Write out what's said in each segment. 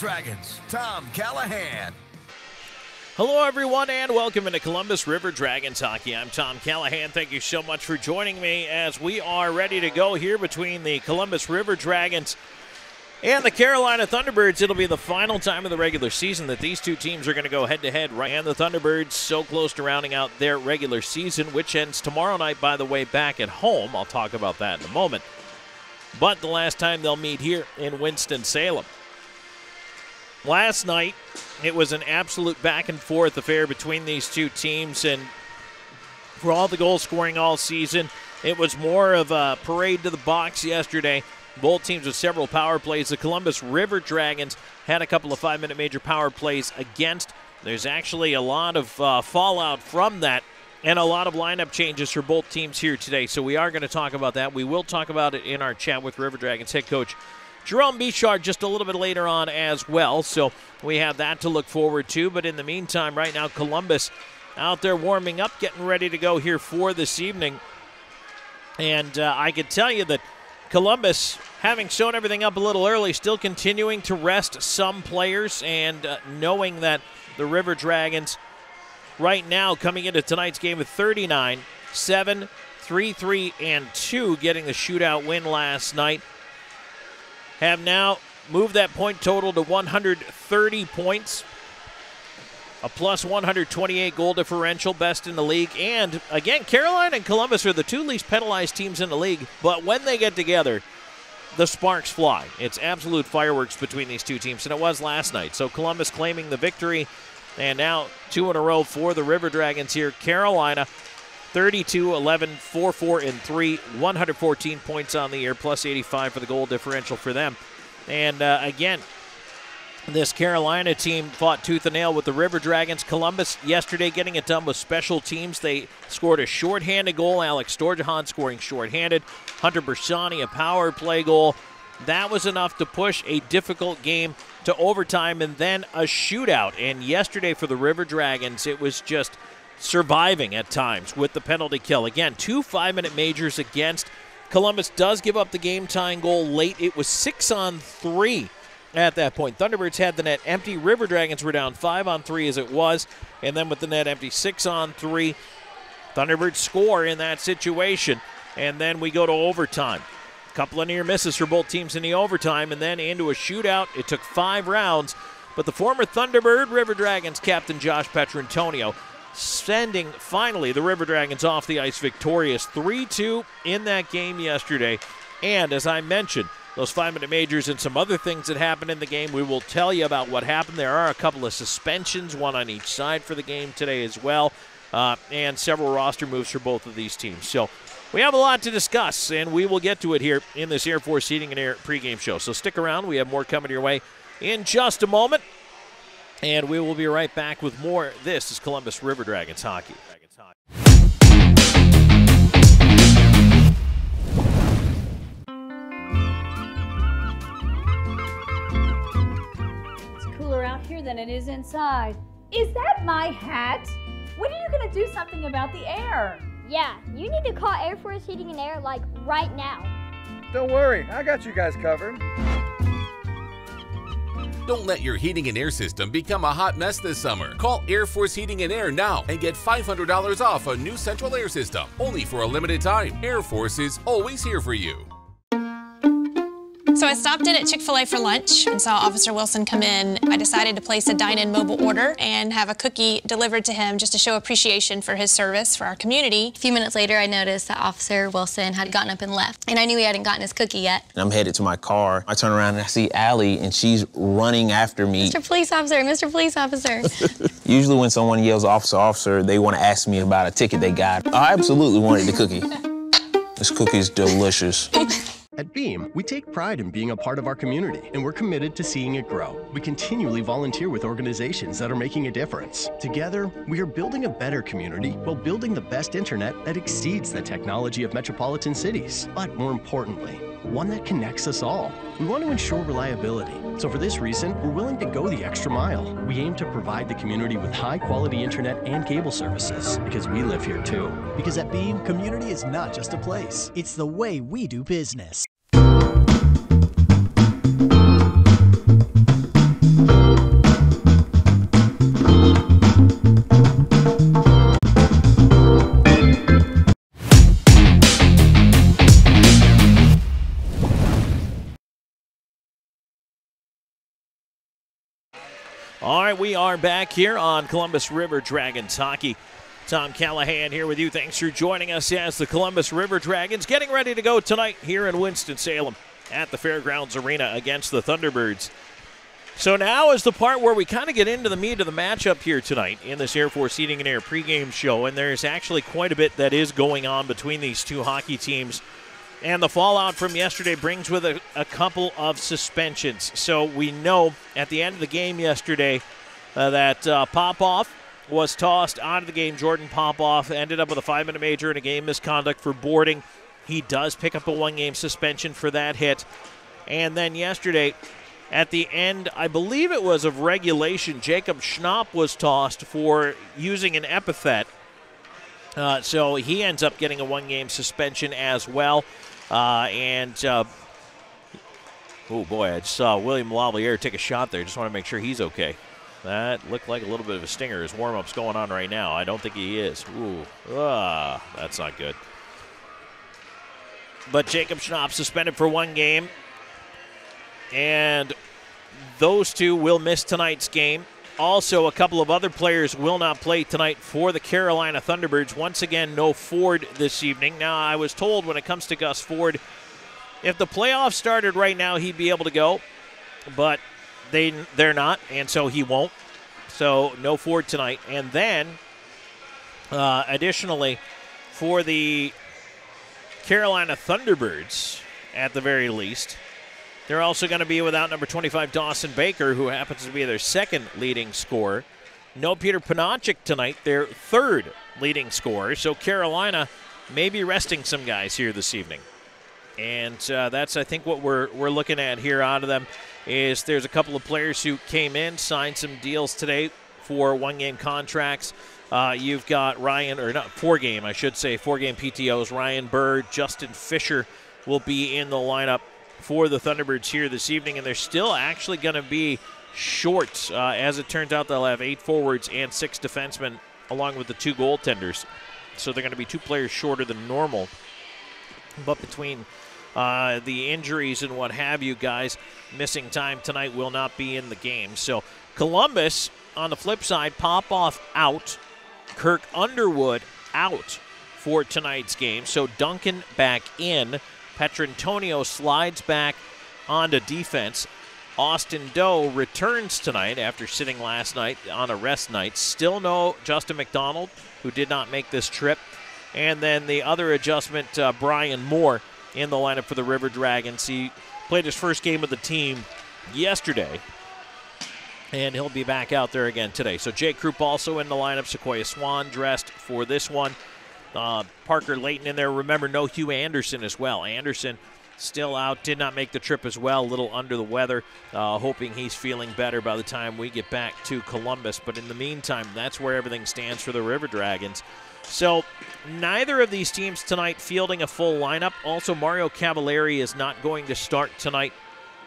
Dragons, Tom Callahan. Hello, everyone, and welcome into Columbus River Dragons hockey. I'm Tom Callahan. Thank you so much for joining me as we are ready to go here between the Columbus River Dragons and the Carolina Thunderbirds. It'll be the final time of the regular season that these two teams are going to go head-to-head. And the Thunderbirds so close to rounding out their regular season, which ends tomorrow night, by the way, back at home. I'll talk about that in a moment. But the last time they'll meet here in Winston-Salem. Last night, it was an absolute back-and-forth affair between these two teams, and for all the goal scoring all season, it was more of a parade to the box yesterday. Both teams with several power plays. The Columbus River Dragons had a couple of 5-minute major power plays against. There's actually a lot of fallout from that and a lot of lineup changes for both teams here today, so we are going to talk about that. We will talk about it in our chat with River Dragons head coach Jerome Bichard just a little bit later on as well, so we have that to look forward to. But in the meantime, right now, Columbus out there warming up, getting ready to go here for this evening. And I can tell you that Columbus, having shown everything up a little early, still continuing to rest some players, and knowing that the River Dragons right now coming into tonight's game with 39, 7, 3, 3, and 2, getting the shootout win last night, have now moved that point total to 130 points, a plus 128 goal differential, best in the league. And again, Carolina and Columbus are the two least penalized teams in the league, but when they get together, the sparks fly. It's absolute fireworks between these two teams, and it was last night. So Columbus claiming the victory, and now 2 in a row for the River Dragons here. Carolina 32, 11, 4, 4, and 3, 114 points on the year, plus 85 for the goal differential for them. And again, this Carolina team fought tooth and nail with the River Dragons. Columbus yesterday getting it done with special teams. They scored a shorthanded goal. Alex Storjahan scoring shorthanded. Hunter Bersani a power play goal. That was enough to push a difficult game to overtime and then a shootout. And yesterday for the River Dragons, it was just surviving at times with the penalty kill. Again, 2 5-minute majors against. Columbus does give up the game-tying goal late. It was 6-on-3 at that point. Thunderbirds had the net empty. River Dragons were down 5-on-3 as it was. And then with the net empty, 6-on-3. Thunderbirds score in that situation. And then we go to overtime. A couple of near misses for both teams in the overtime, and then into a shootout. It took 5 rounds. But the former Thunderbird River Dragons captain Josh Petrantonio sending finally the River Dragons off the ice victorious 3-2 in that game yesterday. And as I mentioned, those 5-minute majors and some other things that happened in the game, we will tell you about what happened. There are a couple of suspensions, one on each side for the game today as well, and several roster moves for both of these teams. So we have a lot to discuss, and we will get to it here in this Air Force Heating and Air pregame show. So stick around. We have more coming your way in just a moment. And we will be right back with more. This is Columbus River Dragons hockey. It's cooler out here than it is inside. Is that my hat? When are you going to do something about the air? Yeah, you need to call Air Force Heating and Air, like, right now. Don't worry, I got you guys covered. Don't let your heating and air system become a hot mess this summer. Call Air Force Heating and Air now and get $500 off a new central air system, only for a limited time. Air Force is always here for you. So I stopped in at Chick-fil-A for lunch and saw Officer Wilson come in. I decided to place a dine-in mobile order and have a cookie delivered to him just to show appreciation for his service for our community. A few minutes later, I noticed that Officer Wilson had gotten up and left, and I knew he hadn't gotten his cookie yet. I'm headed to my car. I turn around and I see Allie, and she's running after me. Mr. Police Officer, Mr. Police Officer. Usually when someone yells officer, officer, they want to ask me about a ticket they got. I absolutely wanted the cookie. This cookie's delicious. At Beam, we take pride in being a part of our community, and we're committed to seeing it grow. We continually volunteer with organizations that are making a difference. Together, we are building a better community while building the best internet that exceeds the technology of metropolitan cities. But more importantly, one that connects us all. We want to ensure reliability. So for this reason, we're willing to go the extra mile. We aim to provide the community with high-quality internet and cable services, because we live here too. Because at Beam, community is not just a place. It's the way we do business. All right, we are back here on Columbus River Dragons hockey. Tom Callahan here with you. Thanks for joining us as the Columbus River Dragons getting ready to go tonight here in Winston-Salem at the Fairgrounds Arena against the Thunderbirds. So now is the part where we kind of get into the meat of the matchup here tonight in this Air Force Heating and Air pregame show, and there's actually quite a bit that is going on between these two hockey teams. And the fallout from yesterday brings with it a couple of suspensions. So we know at the end of the game yesterday that Popoff was tossed out of the game. Jordan Popoff ended up with a 5-minute major and a game misconduct for boarding. He does pick up a 1-game suspension for that hit. And then yesterday, at the end, I believe it was of regulation, Jacob Schnapp was tossed for using an epithet. So he ends up getting a 1-game suspension as well. Oh boy, I just saw William Lavalier take a shot there. Just want to make sure he's okay. That looked like a little bit of a stinger. His warm-up's going on right now. I don't think he is. Ooh, that's not good. But Jacob Schnapp suspended for 1 game. And those two will miss tonight's game. Also, a couple of other players will not play tonight for the Carolina Thunderbirds. Once again, no Ford this evening. Now, I was told when it comes to Gus Ford, if the playoffs started right now, he'd be able to go. But they're not, and so he won't. So, no Ford tonight. And then, additionally, for the Carolina Thunderbirds, at the very least, they're also going to be without number 25, Dawson Baker, who happens to be their second leading scorer. No Peter Panachik tonight, their third leading scorer. So Carolina may be resting some guys here this evening. And that's, I think, what we're looking at here out of them is there's a couple of players who came in, signed some deals today for 1-game contracts. You've got 4-game PTOs. Ryan Bird, Justin Fisher will be in the lineup for the Thunderbirds here this evening, and they're still actually going to be short. As it turns out, they'll have 8 forwards and 6 defensemen along with the 2 goaltenders. So they're going to be 2 players shorter than normal. But between the injuries and what have you, guys missing time tonight will not be in the game. So Columbus, on the flip side, Popoff out, Kirk Underwood out for tonight's game. So Duncan back in. Petrantonio slides back onto defense. Austin Doe returns tonight after sitting last night on a rest night. Still no Justin McDonald, who did not make this trip. And then the other adjustment, Brian Moore in the lineup for the River Dragons. He played his first game with the team yesterday, and he'll be back out there again today. So Jake Krupp also in the lineup. Sequoia Swan dressed for this one. Parker Layton in there. Remember, no Hugh Anderson as well. Anderson still out, did not make the trip as well, a little under the weather. Hoping he's feeling better by the time we get back to Columbus. But in the meantime, that's where everything stands for the River Dragons. So neither of these teams tonight fielding a full lineup. Also, Mario Cavalieri is not going to start tonight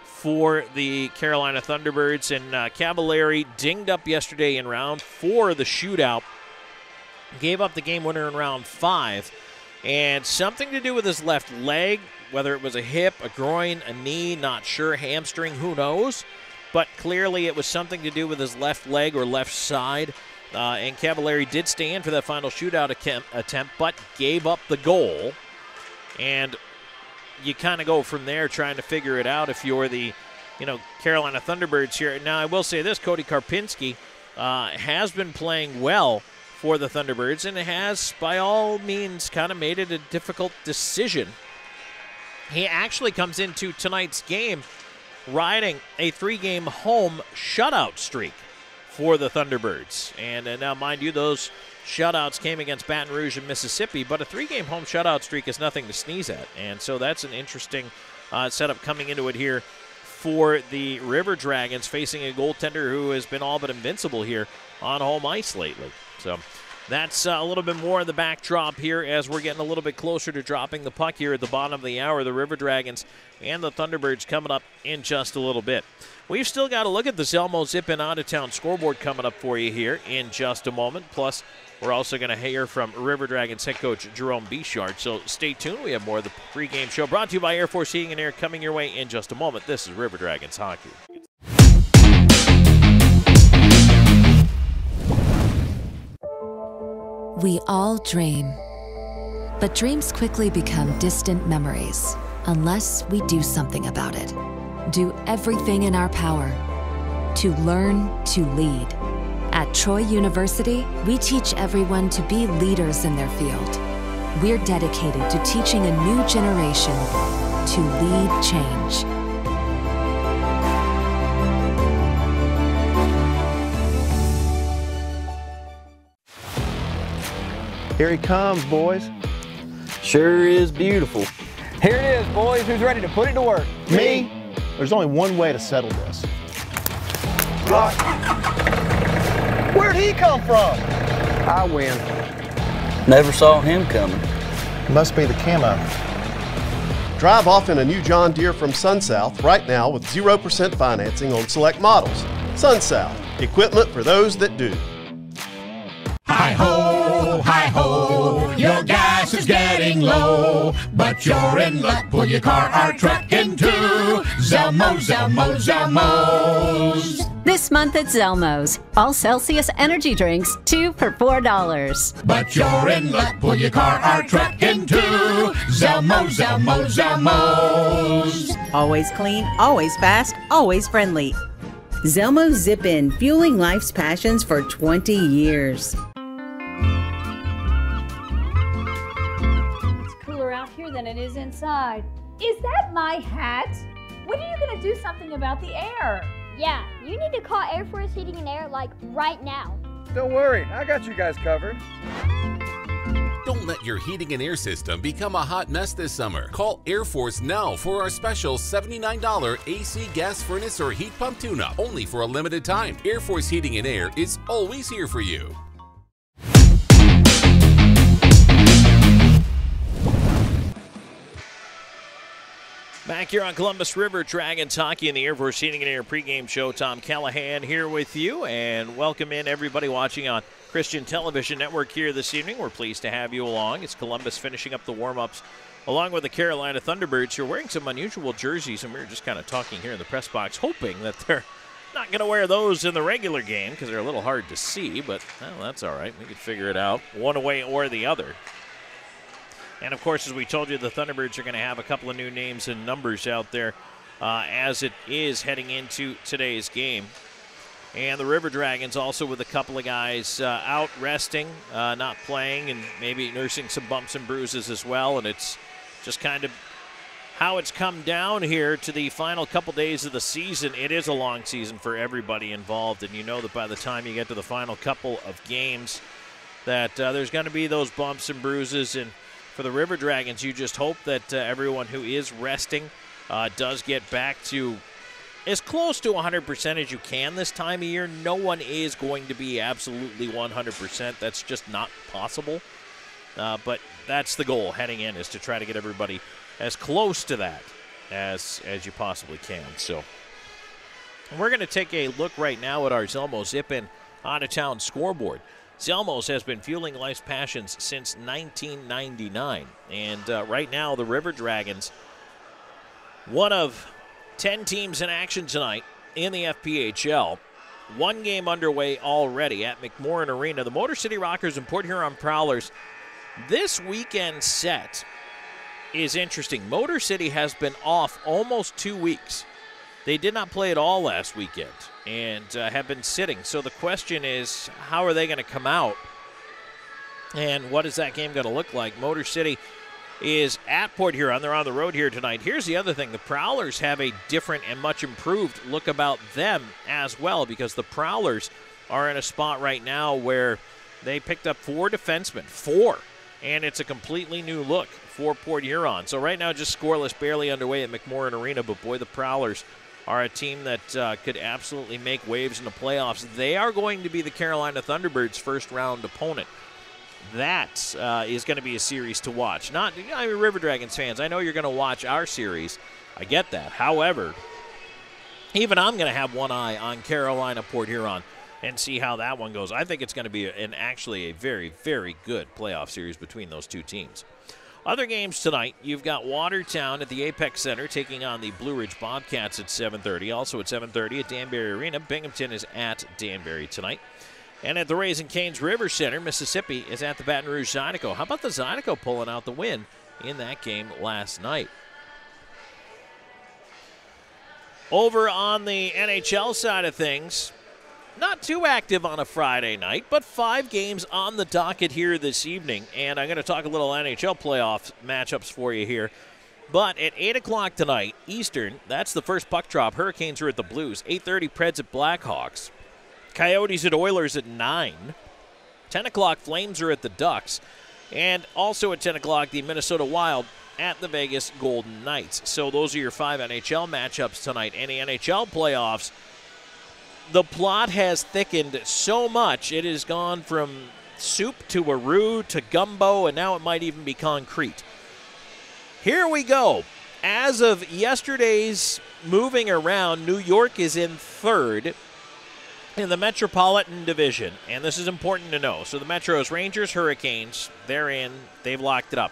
for the Carolina Thunderbirds. And Cavalieri dinged up yesterday in round 4 of the shootout. Gave up the game winner in round 5. And something to do with his left leg, whether it was a hip, a groin, a knee, not sure, hamstring, who knows. But clearly it was something to do with his left leg or left side. And Cavalieri did stay in for that final shootout attempt, but gave up the goal. And you kind of go from there trying to figure it out if you're the Carolina Thunderbirds here. Now, I will say this, Cody Karpinski has been playing well for the Thunderbirds and has, by all means, kind of made it a difficult decision. He actually comes into tonight's game riding a 3-game home shutout streak for the Thunderbirds. And now, mind you, those shutouts came against Baton Rouge and Mississippi, but a 3-game home shutout streak is nothing to sneeze at. And so that's an interesting setup coming into it here for the River Dragons, facing a goaltender who has been all but invincible here on home ice lately. So that's a little bit more of the backdrop here as we're getting a little bit closer to dropping the puck here at the bottom of the hour. The River Dragons and the Thunderbirds coming up in just a little bit. We've still got to look at the Zelmo Zip-In out-of-town scoreboard coming up for you here in just a moment. Plus, we're also going to hear from River Dragons head coach Jerome Bichard. So stay tuned. We have more of the pregame show brought to you by Air Force Heating and Air coming your way in just a moment. This is River Dragons Hockey. We all dream, but dreams quickly become distant memories unless we do something about it. Do everything in our power to learn to lead. At Troy University, we teach everyone to be leaders in their field. We're dedicated to teaching a new generation to lead change. Here he comes, boys. Sure is beautiful. Here it is, boys. Who's ready to put it to work? Me? There's only one way to settle this. Where'd he come from? I win. Never saw him coming. Must be the camo. Drive off in a new John Deere from SunSouth right now with 0% financing on select models. SunSouth, equipment for those that do. Hi-ho, your gas is getting low, but you're in luck. Pull your car or truck into Zelmo's. This month at Zelmo's, all Celsius energy drinks, 2 for $4. But you're in luck. Pull your car or truck into Zelmo's. Always clean, always fast, always friendly. Zelmo's Zip In, fueling life's passions for 20 years. Out here than it is inside. Is that my hat? When are you going to do something about the air? Yeah, you need to call Air Force Heating and Air like right now. Don't worry, I got you guys covered. Don't let your heating and air system become a hot mess this summer. Call Air Force now for our special $79 AC gas furnace or heat pump tune-up, only for a limited time. Air Force Heating and Air is always here for you. Back here on Columbus River Dragons hockey in the Air Force Heating and Air pregame show. Tom Callahan here with you, and welcome in everybody watching on Christian Television Network here this evening. We're pleased to have you along. It's Columbus finishing up the warm-ups along with the Carolina Thunderbirds. You're wearing some unusual jerseys, and we were just kind of talking here in the press box, hoping that they're not going to wear those in the regular game because they're a little hard to see, but well, that's all right. We could figure it out one way or the other. And, of course, as we told you, the Thunderbirds are going to have a couple of new names and numbers out there as it is heading into today's game. And the River Dragons also with a couple of guys out resting, not playing, and maybe nursing some bumps and bruises as well. And it's just kind of how it's come down here to the final couple days of the season. It is a long season for everybody involved, and you know that by the time you get to the final couple of games that there's going to be those bumps and bruises. And for the River Dragons, you just hope that everyone who is resting does get back to as close to 100% as you can this time of year. No one is going to be absolutely 100%. That's just not possible. But that's the goal heading in, is to try to get everybody as close to that as you possibly can. So we're going to take a look right now at our Zelmo Zip-In out-of-town scoreboard. Zelmo's has been fueling life's passions since 1999. And right now, the River Dragons, one of 10 teams in action tonight in the FPHL. One game underway already at McMorran Arena. The Motor City Rockers and Port Huron Prowlers. This weekend set is interesting. Motor City has been off almost 2 weeks. They did not play at all last weekend and have been sitting. So the question is, how are they going to come out? And what is that game going to look like? Motor City is at Port Huron. They're on the road here tonight. Here's the other thing. The Prowlers have a different and much improved look about them as well, because the Prowlers are in a spot right now where they picked up 4 defensemen. 4. And it's a completely new look for Port Huron. So right now just scoreless, barely underway at McMorran Arena. But boy, the Prowlers are a team that could absolutely make waves in the playoffs. They are going to be the Carolina Thunderbirds' first-round opponent. That is going to be a series to watch. River Dragons fans, I know you're going to watch our series. I get that. However, even I'm going to have one eye on Carolina Port Huron and see how that one goes. I think it's going to be actually a very, very good playoff series between those two teams. Other games tonight, you've got Watertown at the Apex Center taking on the Blue Ridge Bobcats at 7:30. Also at 7:30 at Danbury Arena, Binghamton is at Danbury tonight. And at the Raising Cane's River Center, Mississippi is at the Baton Rouge Zydeco. How about the Zydeco pulling out the win in that game last night? Over on the NHL side of things, not too active on a Friday night, but 5 games on the docket here this evening. And I'm going to talk a little NHL playoff matchups for you here. But at 8 o'clock tonight, Eastern, that's the first puck drop. Hurricanes are at the Blues. 8:30, Preds at Blackhawks. Coyotes at Oilers at 9. 10 o'clock, Flames are at the Ducks. And also at 10 o'clock, the Minnesota Wild at the Vegas Golden Knights. So those are your 5 NHL matchups tonight. And the NHL playoffs, the plot has thickened so much, it has gone from soup to a roux to gumbo, and now it might even be concrete. Here we go. As of yesterday's moving around, New York is in 3rd in the Metropolitan Division, and this is important to know. So the Metros, Rangers, Hurricanes, they're in. They've locked it up.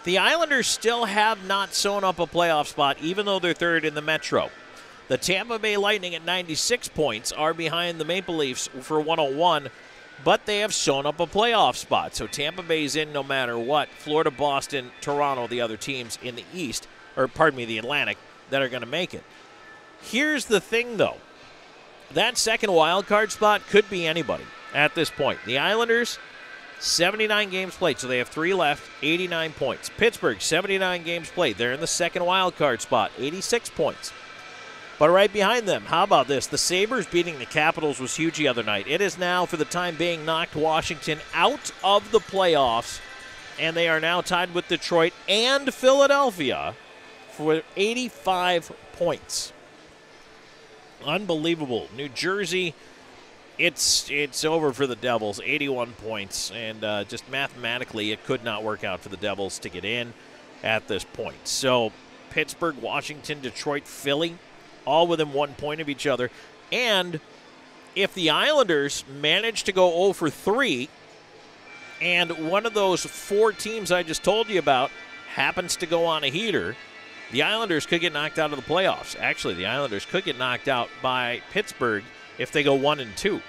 The Islanders still have not sewn up a playoff spot, even though they're 3rd in the Metro. The Tampa Bay Lightning at 96 points are behind the Maple Leafs for 101, but they have sewn up a playoff spot. So Tampa Bay's in no matter what. Florida, Boston, Toronto, the other teams in the East, or pardon me, the Atlantic, that are going to make it. Here's the thing, though. That second wild card spot could be anybody at this point. The Islanders, 79 games played, so they have 3 left, 89 points. Pittsburgh, 79 games played. They're in the second wild card spot, 86 points. But right behind them, how about this? The Sabres beating the Capitals was huge the other night. It is now, for the time being, knocked Washington out of the playoffs, and they are now tied with Detroit and Philadelphia for 85 points. Unbelievable. New Jersey, it's over for the Devils, 81 points, and just mathematically it could not work out for the Devils to get in at this point. So Pittsburgh, Washington, Detroit, Philly, all within 1 point of each other. And if the Islanders manage to go 0 for 3, and one of those 4 teams I just told you about happens to go on a heater, the Islanders could get knocked out of the playoffs. Actually, the Islanders could get knocked out by Pittsburgh if they go 1-2.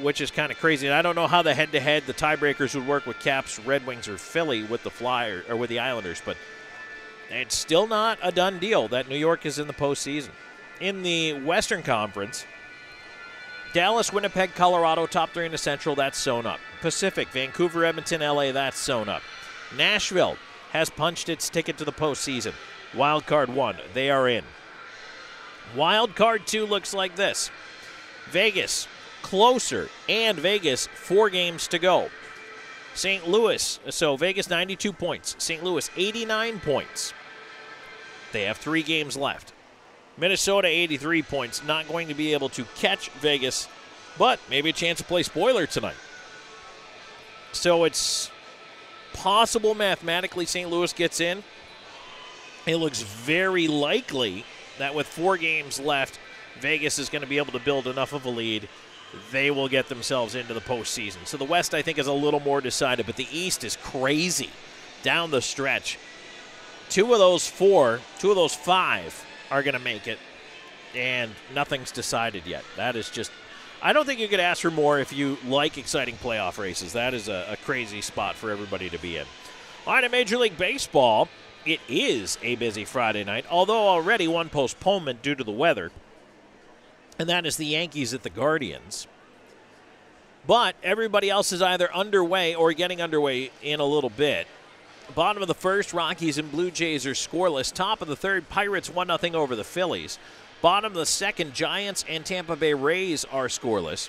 Which is kind of crazy. And I don't know how the head-to-head, the tiebreakers would work with Caps, Red Wings, or Philly with the Flyers or with the Islanders, but it's still not a done deal that New York is in the postseason. In the Western Conference, Dallas, Winnipeg, Colorado, top 3 in the Central, that's sewn up. Pacific, Vancouver, Edmonton, LA, that's sewn up. Nashville has punched its ticket to the postseason. Wild Card 1, they are in. Wild Card 2 looks like this. Vegas, closer, and Vegas, 4 games to go. St. Louis, so Vegas 92 points. St. Louis 89 points. They have 3 games left. Minnesota 83 points, not going to be able to catch Vegas, but maybe a chance to play spoiler tonight. So it's possible mathematically St. Louis gets in. It looks very likely that with 4 games left, Vegas is going to be able to build enough of a lead. They will get themselves into the postseason. So the West, I think, is a little more decided, but the East is crazy down the stretch. 2 of those 5 are going to make it, and nothing's decided yet. That is just, I don't think you could ask for more if you like exciting playoff races. That is a crazy spot for everybody to be in. All right, in Major League Baseball, it is a busy Friday night, although already one postponement due to the weather, and that is the Yankees at the Guardians. But everybody else is either underway or getting underway in a little bit. Bottom of the first, Rockies and Blue Jays are scoreless. Top of the third, Pirates 1-0 over the Phillies. Bottom of the second, Giants and Tampa Bay Rays are scoreless.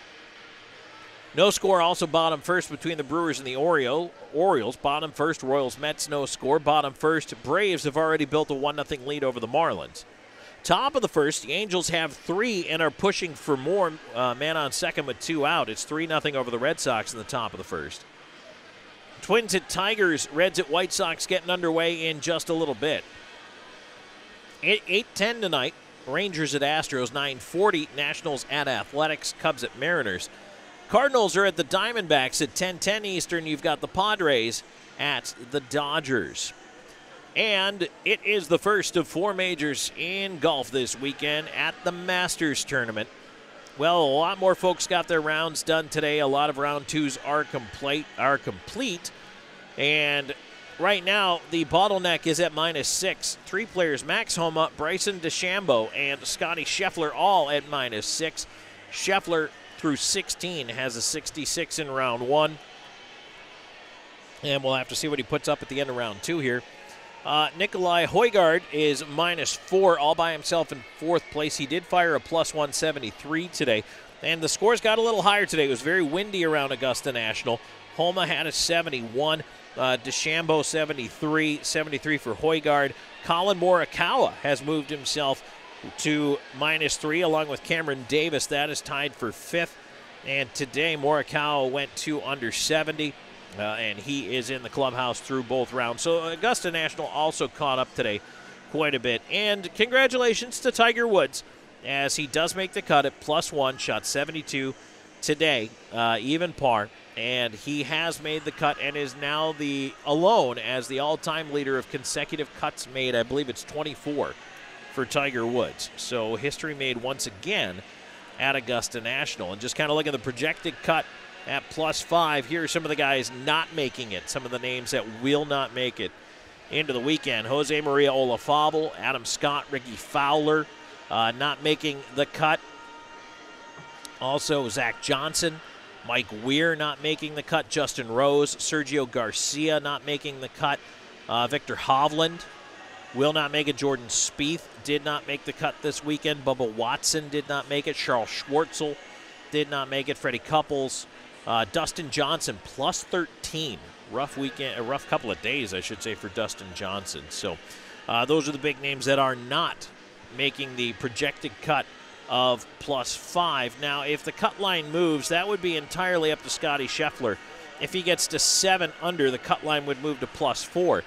No score also bottom first between the Brewers and the Orioles. Bottom first, Royals Mets, no score. Bottom first, Braves have already built a 1-0 lead over the Marlins. Top of the first, the Angels have 3 and are pushing for more. Man on second with 2 out. It's 3-0 over the Red Sox in the top of the first. Twins at Tigers, Reds at White Sox getting underway in just a little bit. 8:10 tonight, Rangers at Astros, 9:40, Nationals at Athletics, Cubs at Mariners. Cardinals are at the Diamondbacks at 10:10 Eastern. You've got the Padres at the Dodgers. And it is the first of 4 majors in golf this weekend at the Masters Tournament. Well, a lot more folks got their rounds done today. A lot of round twos are complete. And right now, the bottleneck is at -6. 3 players, Max Homa, Bryson DeChambeau, and Scotty Scheffler, all at -6. Scheffler, through 16, has a 66 in round 1. And we'll have to see what he puts up at the end of round 2 here. Nikolai Højgaard is -4, all by himself in 4th place. He did fire a +173 today. And the scores got a little higher today. It was very windy around Augusta National. Homa had a 71. DeChambeau 73 for Højgaard. Colin Morikawa has moved himself to -3 along with Cameron Davis. That is tied for 5th. And today Morikawa went 2 under 70. And he is in the clubhouse through both rounds. So Augusta National also caught up today quite a bit. And congratulations to Tiger Woods as he does make the cut at +1, shot 72 today, even par. And he has made the cut and is now alone as the all-time leader of consecutive cuts made. I believe it's 24 for Tiger Woods. So history made once again at Augusta National. And just kind of look at the projected cut at +5. Here are some of the guys not making it, some of the names that will not make it into the weekend. Jose Maria Olafable, Adam Scott, Ricky Fowler not making the cut. Also Zach Johnson, Mike Weir not making the cut, Justin Rose, Sergio Garcia not making the cut, Victor Hovland will not make it, Jordan Spieth did not make the cut this weekend, Bubba Watson did not make it, Charles Schwartzel did not make it, Freddie Couples, Dustin Johnson +13. Rough weekend, a rough couple of days, I should say, for Dustin Johnson. So those are the big names that are not making the projected cut of +5. Now, if the cut line moves, that would be entirely up to Scotty Scheffler. If he gets to 7 under, the cut line would move to +4.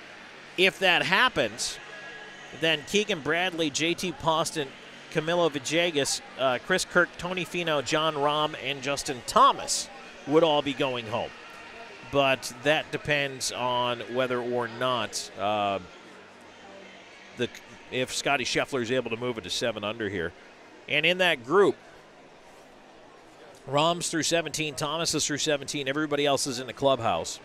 If that happens, then Keegan Bradley, JT Poston, Camilo Villegas, Chris Kirk, Tony Finau, John Rahm, and Justin Thomas would all be going home. But that depends on whether or not if Scotty Scheffler is able to move it to 7 under here. And in that group, Rahm's through 17, Thomas is through 17, everybody else is in the clubhouse.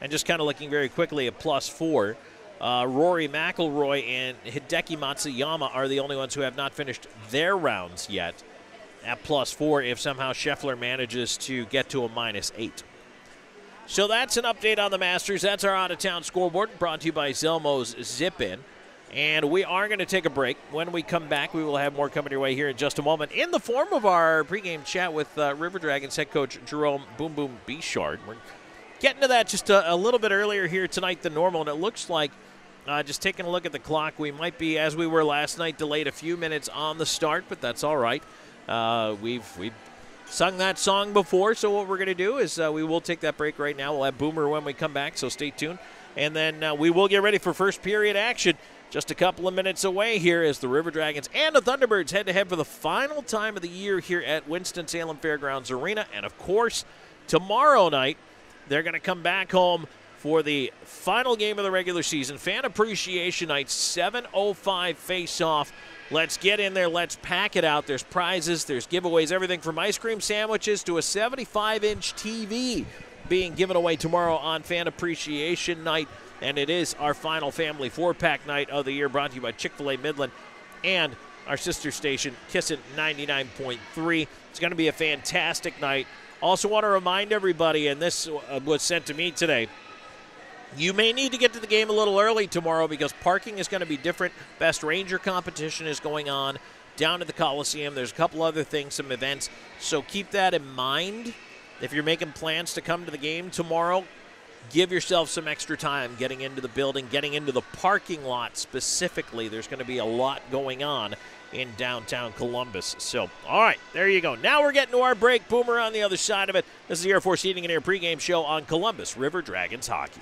And just kind of looking very quickly at +4, Rory McIlroy and Hideki Matsuyama are the only ones who have not finished their rounds yet at +4 if somehow Scheffler manages to get to a -8. So that's an update on the Masters. That's our out-of-town scoreboard brought to you by Zelmo's Zip-In. And we are going to take a break. When we come back, we will have more coming your way here in just a moment in the form of our pregame chat with River Dragons head coach Jerome Boom Boom Bichard. We're getting to that just a little bit earlier here tonight than normal, and it looks like, just taking a look at the clock, we might be, as we were last night, delayed a few minutes on the start, but that's all right. We've sung that song before, so what we're going to do is we will take that break right now. We'll have Boomer when we come back, so stay tuned. And then we will get ready for first period action just a couple of minutes away here as the River Dragons and the Thunderbirds head-to-head for the final time of the year here at Winston-Salem Fairgrounds Arena. And, of course, tomorrow night they're going to come back home for the final game of the regular season. Fan Appreciation Night, 7:05 face-off. Let's get in there. Let's pack it out. There's prizes. There's giveaways. Everything from ice cream sandwiches to a 75-inch TV being given away tomorrow on Fan Appreciation Night. And it is our final family 4-pack night of the year, brought to you by Chick-fil-A Midland and our sister station, Kissin 99.3. It's going to be a fantastic night. Also want to remind everybody, and this was sent to me today, you may need to get to the game a little early tomorrow because parking is going to be different. Best Ranger competition is going on down at the Coliseum. There's a couple other things, some events. So keep that in mind. If you're making plans to come to the game tomorrow, give yourself some extra time getting into the building, getting into the parking lot specifically. There's going to be a lot going on in downtown Columbus. So, all right, there you go. Now we're getting to our break. Boomer on the other side of it. This is the Air Force Heating and Air pregame show on Columbus River Dragons Hockey.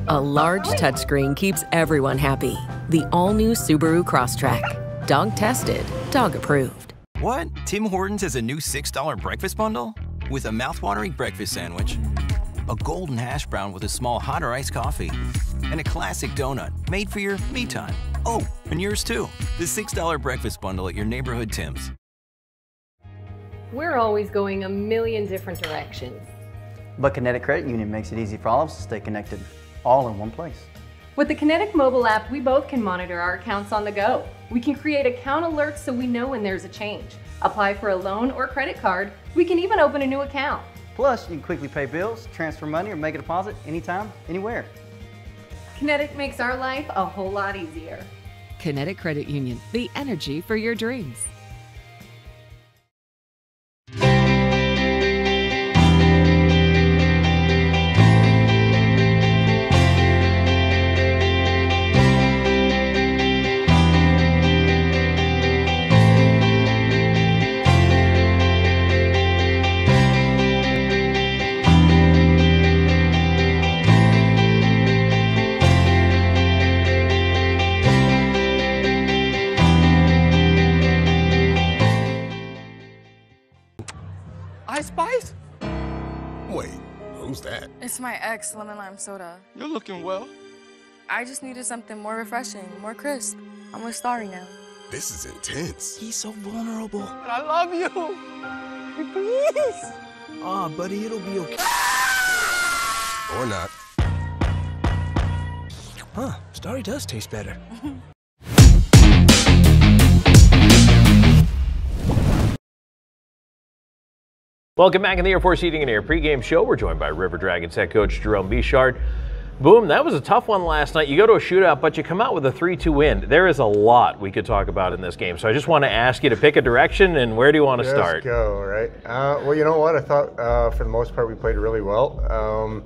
A large touchscreen keeps everyone happy. The all-new Subaru Crosstrek. Dog tested, dog approved. What? Tim Hortons has a new $6 breakfast bundle? with a mouthwatering breakfast sandwich, a golden hash brown with a small hot or iced coffee, and a classic donut made for your me time. Oh, and yours too. The $6 breakfast bundle at your neighborhood Tim's. We're always going a million different directions. But Kinetic Credit Union makes it easy for all of us to stay connected, all in one place. With the Kinetic mobile app, we both can monitor our accounts on the go. We can create account alerts so we know when there's a change. Apply for a loan or credit card. We can even open a new account. Plus, you can quickly pay bills, transfer money, or make a deposit anytime, anywhere. Kinetic makes our life a whole lot easier. Kinetic Credit Union, the energy for your dreams. Spice? Wait, who's that? It's my ex, lemon lime soda. You're looking well. I just needed something more refreshing, more crisp. I'm with Starry now. This is intense. He's so vulnerable. But I love you. Please. Aw, buddy, it'll be okay. Or not. Huh, Starry does taste better. Welcome back in the Air Force Heating and Air pregame show. We're joined by River Dragons head coach Jerome Bichard. Boom, that was a tough one last night. You go to a shootout, but you come out with a 3-2 win. There is a lot we could talk about in this game, so I just want to ask you to pick a direction, and where do you want to start? Go, right? Well, you know what? I thought for the most part we played really well.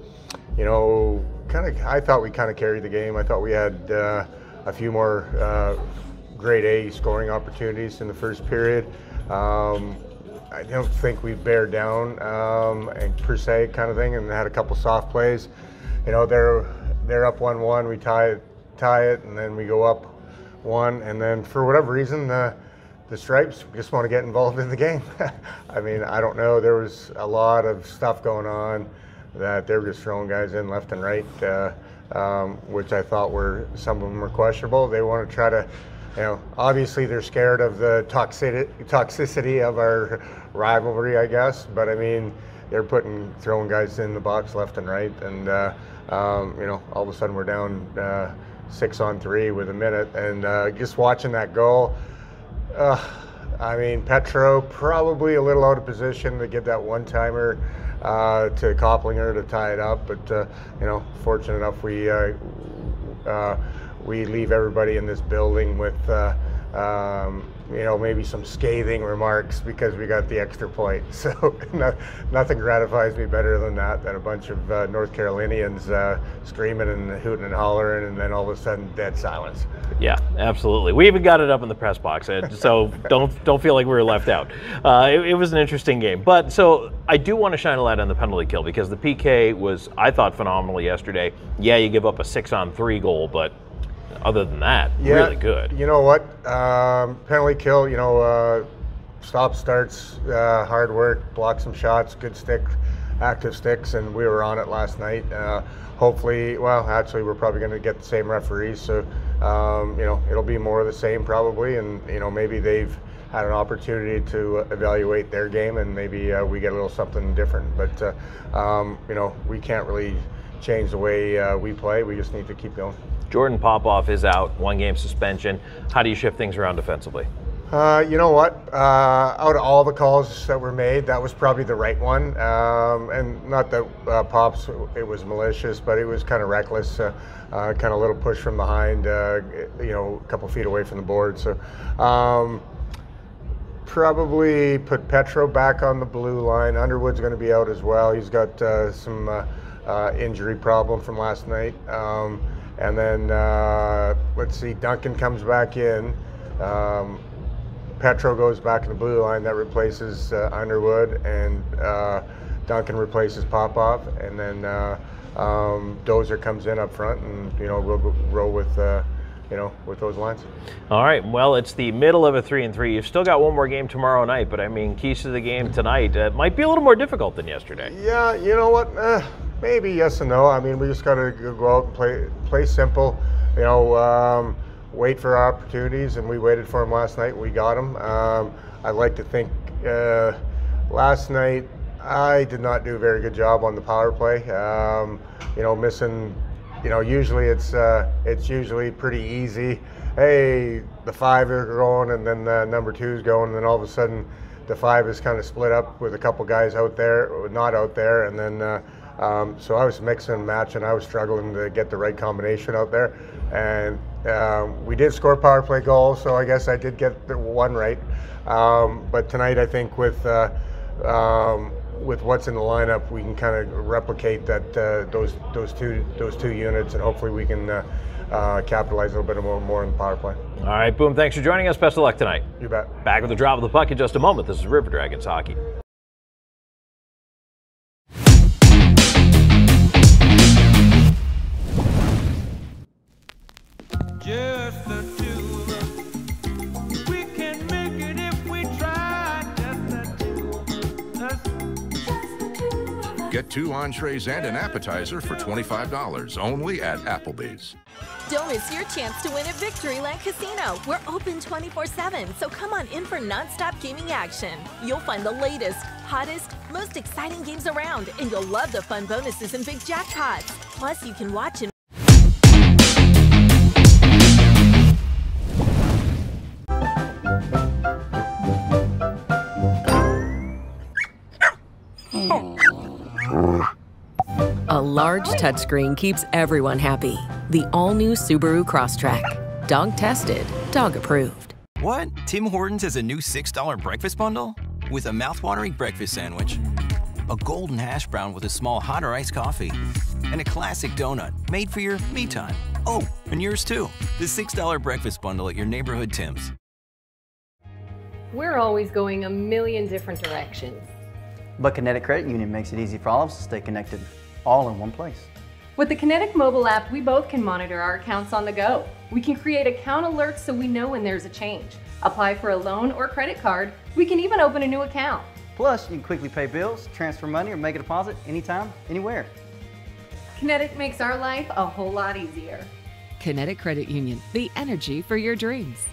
You know, I thought we kind of carried the game. I thought we had a few more grade A scoring opportunities in the first period. I don't think we bared down and per se kind of thing, and had a couple soft plays. You know, they're up 1-1, we tie it, and then we go up 1, and then for whatever reason the Stripes just want to get involved in the game. I mean, I don't know. There was a lot of stuff going on that they were just throwing guys in left and right, which I thought some of them were questionable. They want to try to. You know, obviously they're scared of the toxicity of our rivalry, I guess. But I mean, they're throwing guys in the box left and right, and you know, all of a sudden we're down 6-on-3 with a minute, and just watching that goal. I mean, Petro probably a little out of position to give that one-timer to Kopplinger to tie it up, but you know, fortunate enough we leave everybody in this building with, you know, maybe some scathing remarks because we got the extra point. So nothing gratifies me better than a bunch of North Carolinians screaming and hooting and hollering, and then all of a sudden dead silence. Yeah, absolutely. We even got it up in the press box, so don't feel like we were left out. It was an interesting game. But so I do want to shine a light on the penalty kill, because the PK was, I thought, phenomenal yesterday. Yeah, you give up a 6-on-3 goal, but other than that, really good. You know what? Penalty kill, you know, stop starts, hard work, block some shots, good active sticks, and we were on it last night. Hopefully, well, actually, we're probably going to get the same referees, so, you know, it'll be more of the same probably, and, you know, maybe they've had an opportunity to evaluate their game, and maybe we get a little something different. But, you know, we can't really change the way we play. We just need to keep going. Jordan Popoff is out, 1-game suspension. How do you shift things around defensively? You know what? Out of all the calls that were made, that was probably the right one. And not that Pops, it was malicious, but it was kind of reckless. Kind of a little push from behind, you know, a couple feet away from the board. So probably put Petro back on the blue line. Underwood's going to be out as well. He's got some injury problem from last night. And then, let's see, Duncan comes back in. Petro goes back in the blue line. That replaces Underwood, and Duncan replaces Popoff. And then Dozer comes in up front, and, you know, we'll roll with with those lines. All right, well, it's the middle of a 3-3. You've still got one more game tomorrow night, but I mean, keys to the game tonight might be a little more difficult than yesterday. Yeah, you know what? Maybe yes and no. I mean, we just got to go out and play simple. Wait for our opportunities, and we waited for them last night. We got them. I'd like to think last night I did not do a very good job on the power play. Missing. Usually it's usually pretty easy. Hey, the 5 are going, and then the number 2 is going, and then all of a sudden the 5 is kind of split up with a couple guys out there, not out there, and then so I was mixing and matching. I was struggling to get the right combination out there, and we did score power play goals, so I guess I did get the one right. But tonight, I think with what's in the lineup, we can kind of replicate that those two units, and hopefully we can capitalize a little bit more in the power play. All right, Boom, thanks for joining us. Best of luck tonight. You bet. Back with the drop of the puck in just a moment. This is River Dragons Hockey. Just the two of us. We can make it if we try. Just the two of us. Get 2 entrees and an appetizer for $25 only at Applebee's. Don't miss your chance to win at Victoryland Casino. We're open 24/7, so come on in for non-stop gaming action. You'll find the latest, hottest, most exciting games around, and you'll love the fun bonuses and big jackpots. Plus, you can watch and A large touchscreen keeps everyone happy. The all-new Subaru Crosstrek. Dog tested, dog approved. What? Tim Hortons has a new $6 breakfast bundle? With a mouth-watering breakfast sandwich, a golden hash brown with a small hot or iced coffee, and a classic donut made for your me time. Oh, and yours too. The $6 breakfast bundle at your neighborhood Tim's. We're always going a million different directions. But Kinetic Credit Union makes it easy for all of us to stay connected, all in one place. With the Kinetic mobile app, we both can monitor our accounts on the go. We can create account alerts so we know when there's a change. Apply for a loan or credit card. We can even open a new account. Plus, you can quickly pay bills, transfer money, or make a deposit anytime, anywhere. Kinetic makes our life a whole lot easier. Kinetic Credit Union, the energy for your dreams.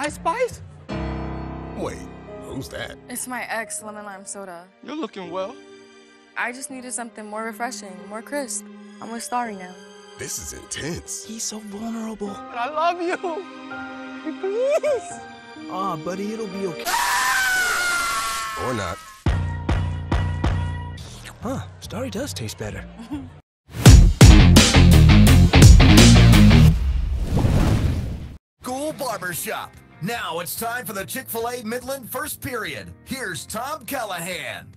Spice? Wait, who's that? It's my ex, lemon lime soda. You're looking well. I just needed something more refreshing, more crisp. I'm with Starry now. This is intense. He's so vulnerable. But I love you. Please. Aw, buddy, it'll be okay. Or not. Huh, Starry does taste better. School Barbershop. Now it's time for the Chick-fil-A Midland First Period. Here's Tom Callahan.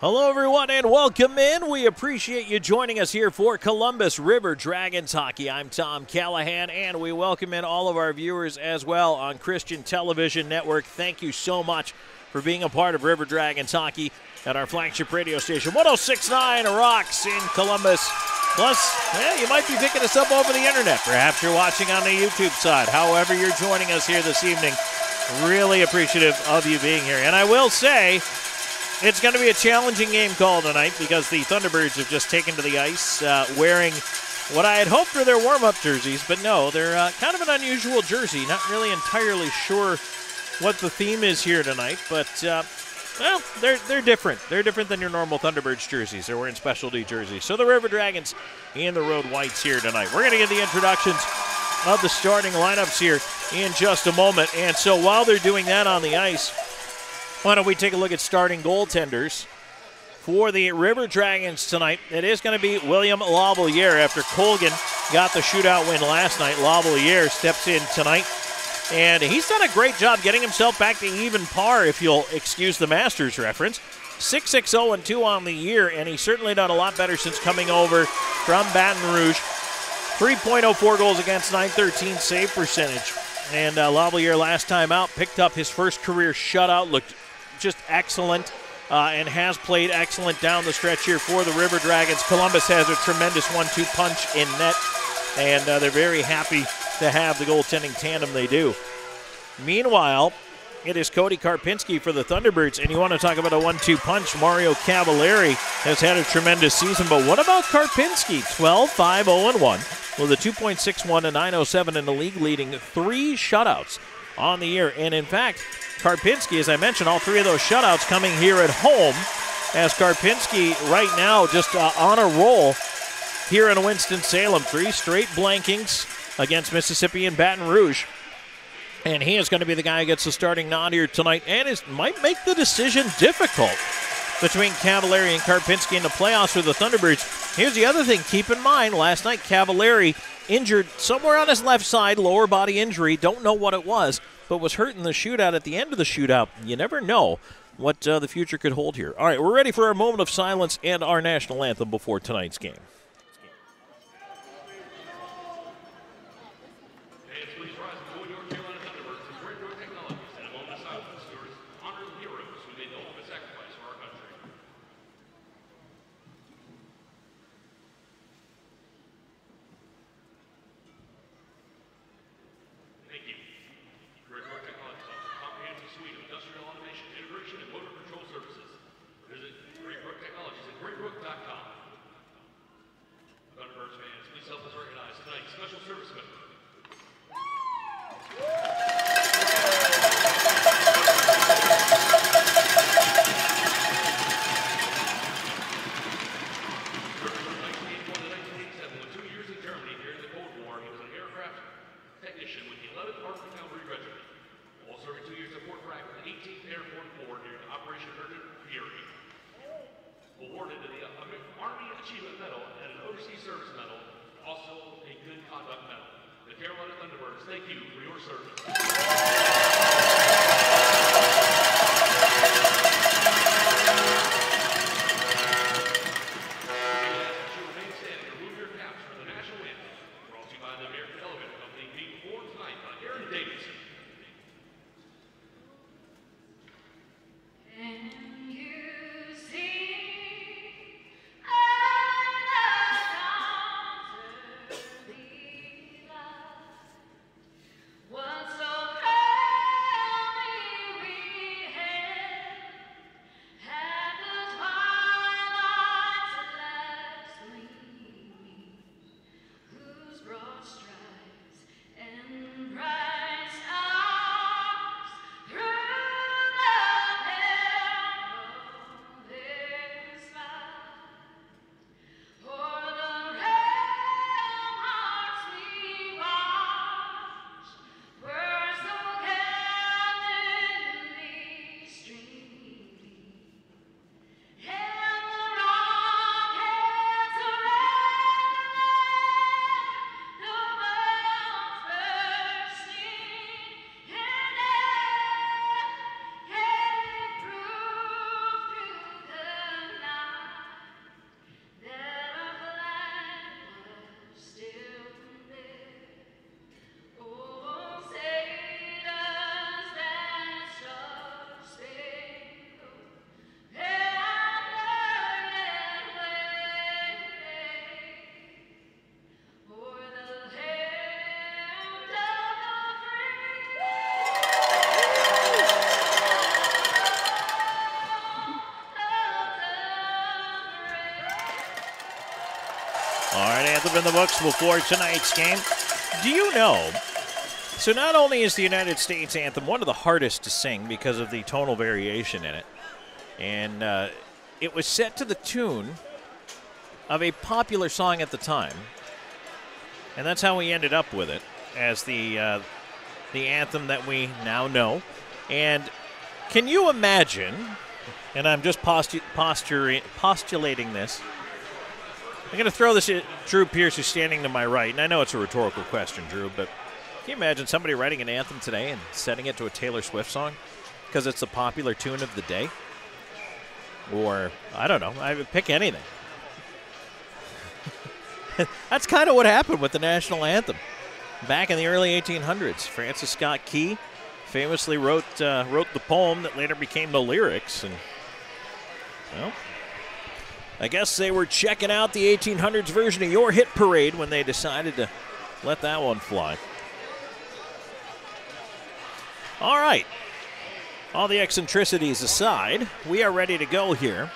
Hello, everyone, and welcome in. We appreciate you joining us here for Columbus River Dragons Hockey. I'm Tom Callahan, and we welcome in all of our viewers as well on Christian Television Network. Thank you so much for being a part of River Dragons Hockey at our flagship radio station, 106.9 Rocks in Columbus. Plus, you might be picking us up over the internet. Perhaps you're watching on the YouTube side. However you're joining us here this evening, really appreciative of you being here. And I will say, it's going to be a challenging game call tonight because the Thunderbirds have just taken to the ice wearing what I had hoped for their warm-up jerseys, but no, they're kind of an unusual jersey. Not really entirely sure what the theme is here tonight, but well, they're different. They're different than your normal Thunderbirds jerseys. They're wearing specialty jerseys. So the River Dragons and the Road Whites here tonight. We're going to get the introductions of the starting lineups here in just a moment. And so while they're doing that on the ice, why don't we take a look at starting goaltenders for the River Dragons tonight. It is going to be William Lavalier. After Colgan got the shootout win last night, Lavalier steps in tonight. And he's done a great job getting himself back to even par, if you'll excuse the Masters reference. 6-6-0-2 on the year, and he's certainly done a lot better since coming over from Baton Rouge. 3.04 goals against, .913 save percentage. And Lavalier last time out picked up his first career shutout, looked just excellent, and has played excellent down the stretch here for the River Dragons. Columbus has a tremendous 1-2 punch in net, and they're very happy to have the goaltending tandem they do. Meanwhile, it is Cody Karpinski for the Thunderbirds, and you want to talk about a 1-2 punch. Mario Cavalieri has had a tremendous season, but what about Karpinski? 12-5-0-1 with a 2.61 and .907 in the league, leading 3 shutouts on the year. And in fact, Karpinski, as I mentioned, all 3 of those shutouts coming here at home, as Karpinski right now just on a roll here in Winston-Salem. 3 straight blankings against Mississippi and Baton Rouge. And he is going to be the guy who gets the starting nod here tonight, and might make the decision difficult between Cavalieri and Karpinski in the playoffs for the Thunderbirds. Here's the other thing, keep in mind, last night Cavalieri injured somewhere on his left side, lower body injury, don't know what it was, but was hurt in the shootout at the end of the shootout. You never know what the future could hold here. All right, we're ready for our moment of silence and our national anthem before tonight's game. Thunderbirds fans, please help us recognize tonight's special servicemen. Technician with the 11th Armored Cavalry Regiment. While serving 2 years at Fort Bragg with the 18th Airborne Corps during Operation Urgent Fury. Awarded to the Army Achievement Medal and an Overseas Service Medal, also a Good Conduct Medal. The Carolina Thunderbirds, thank you for your service. Anthem in the books before tonight's game. Do you know, so not only is the United States anthem one of the hardest to sing because of the tonal variation in it, and it was set to the tune of a popular song at the time, and that's how we ended up with it as the anthem that we now know. And can you imagine and I'm just postulating this. I'm going to throw this at Drew Pierce, who's standing to my right, and I know it's a rhetorical question, Drew, but can you imagine somebody writing an anthem today and setting it to a Taylor Swift song because it's the popular tune of the day? Or, I don't know, I would pick anything. That's kind of what happened with the national anthem. Back in the early 1800s, Francis Scott Key famously wrote the poem that later became the lyrics. And, well, I guess they were checking out the 1800s version of Your Hit Parade when they decided to let that one fly. All right. All the eccentricities aside, we are ready to go here.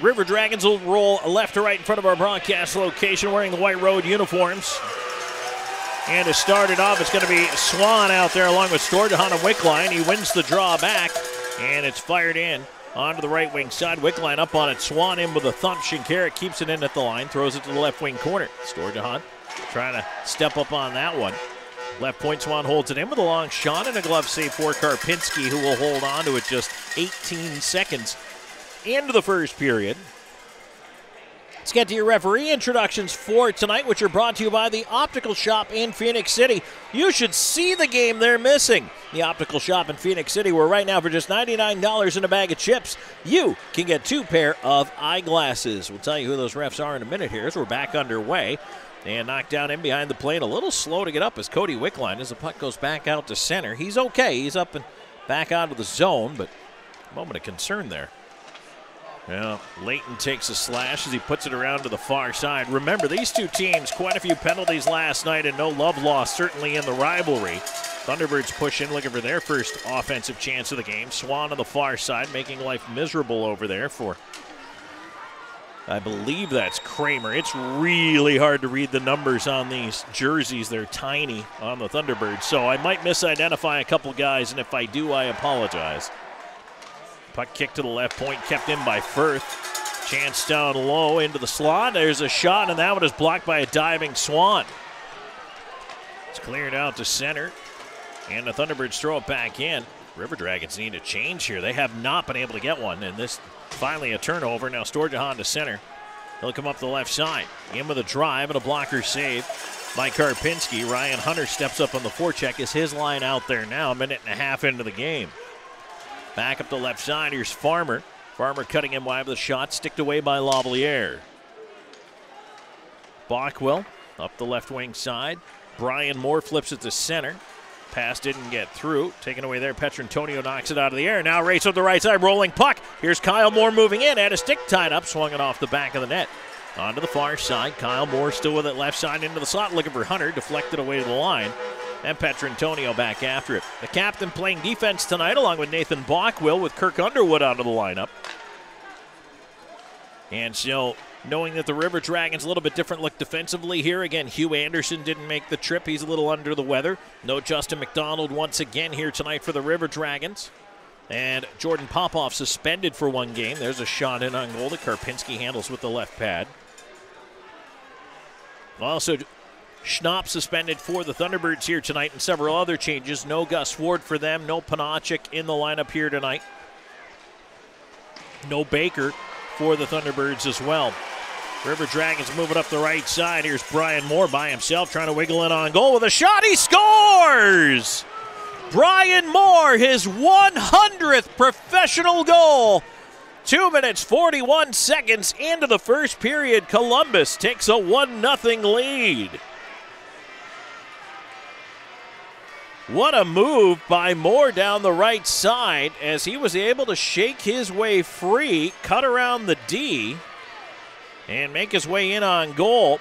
River Dragons will roll left to right in front of our broadcast location wearing the white road uniforms. And to start it off, it's going to be Swan out there along with Storjahan and Wickline. He wins the draw back, and it's fired in onto the right wing side. Wickline up on it. Swan in with a thump. Shinkarik keeps it in at the line, throws it to the left wing corner. Storjahan trying to step up on that one. Left point, Swan holds it in with a long shot and a glove save for Karpinski, who will hold on to it just 18 seconds into the first period. Let's get to your referee introductions for tonight, which are brought to you by the Optical Shop in Phoenix City. You should see the game they're missing. The Optical Shop in Phoenix City, where right now for just $99 and a bag of chips, you can get 2 pair of eyeglasses. We'll tell you who those refs are in a minute here as we're back underway. And knocked down in behind the plate, a little slow to get up as Cody Wickline as the puck goes back out to center. He's okay. He's up and back out of the zone, but a moment of concern there. Yeah, Layton takes a slash as he puts it around to the far side. Remember, these two teams, quite a few penalties last night and no love lost, certainly in the rivalry. Thunderbirds push in, looking for their first offensive chance of the game. Swan on the far side, making life miserable over there for, I believe that's Kramer. It's really hard to read the numbers on these jerseys. They're tiny on the Thunderbirds, so I might misidentify a couple guys, and if I do, I apologize. Puck kicked to the left point, kept in by Firth. Chance down low into the slot. There's a shot, and that one is blocked by a diving Swan. It's cleared out to center, and the Thunderbirds throw it back in. River Dragons need a change here. They have not been able to get one, and this finally a turnover. Now Storjahan to center. He'll come up the left side. In with a drive and a blocker save by Karpinski. Ryan Hunter steps up on the forecheck. Is his line out there now, a minute and a half into the game. Back up the left side, here's Farmer. Farmer cutting in wide with a shot, sticked away by Lavalier. Bockwell up the left wing side. Brian Moore flips it to center. Pass didn't get through. Taken away there, Petrantonio knocks it out of the air. Now race up the right side, rolling puck. Here's Kyle Moore moving in, had a stick tied up, swung it off the back of the net. Onto the far side, Kyle Moore still with it left side into the slot, looking for Hunter, deflected away to the line. And Petrantonio back after it. The captain playing defense tonight along with Nathan Bockwell with Kirk Underwood out of the lineup. And so knowing that the River Dragons a little bit different look defensively here. Again, Hugh Anderson didn't make the trip. He's a little under the weather. No Justin McDonald once again here tonight for the River Dragons. And Jordan Popoff suspended for 1 game. There's a shot in on goal that Karpinski handles with the left pad. Also, Schnapp suspended for the Thunderbirds here tonight, and several other changes. No Gus Ward for them. No Panachik in the lineup here tonight. No Baker for the Thunderbirds as well. River Dragons moving up the right side. Here's Brian Moore by himself trying to wiggle in on goal with a shot. He scores! Brian Moore, his 100th professional goal. 2 minutes, 41 seconds into the first period. Columbus takes a 1-0 lead. What a move by Moore down the right side as he was able to shake his way free, cut around the D, and make his way in on goal.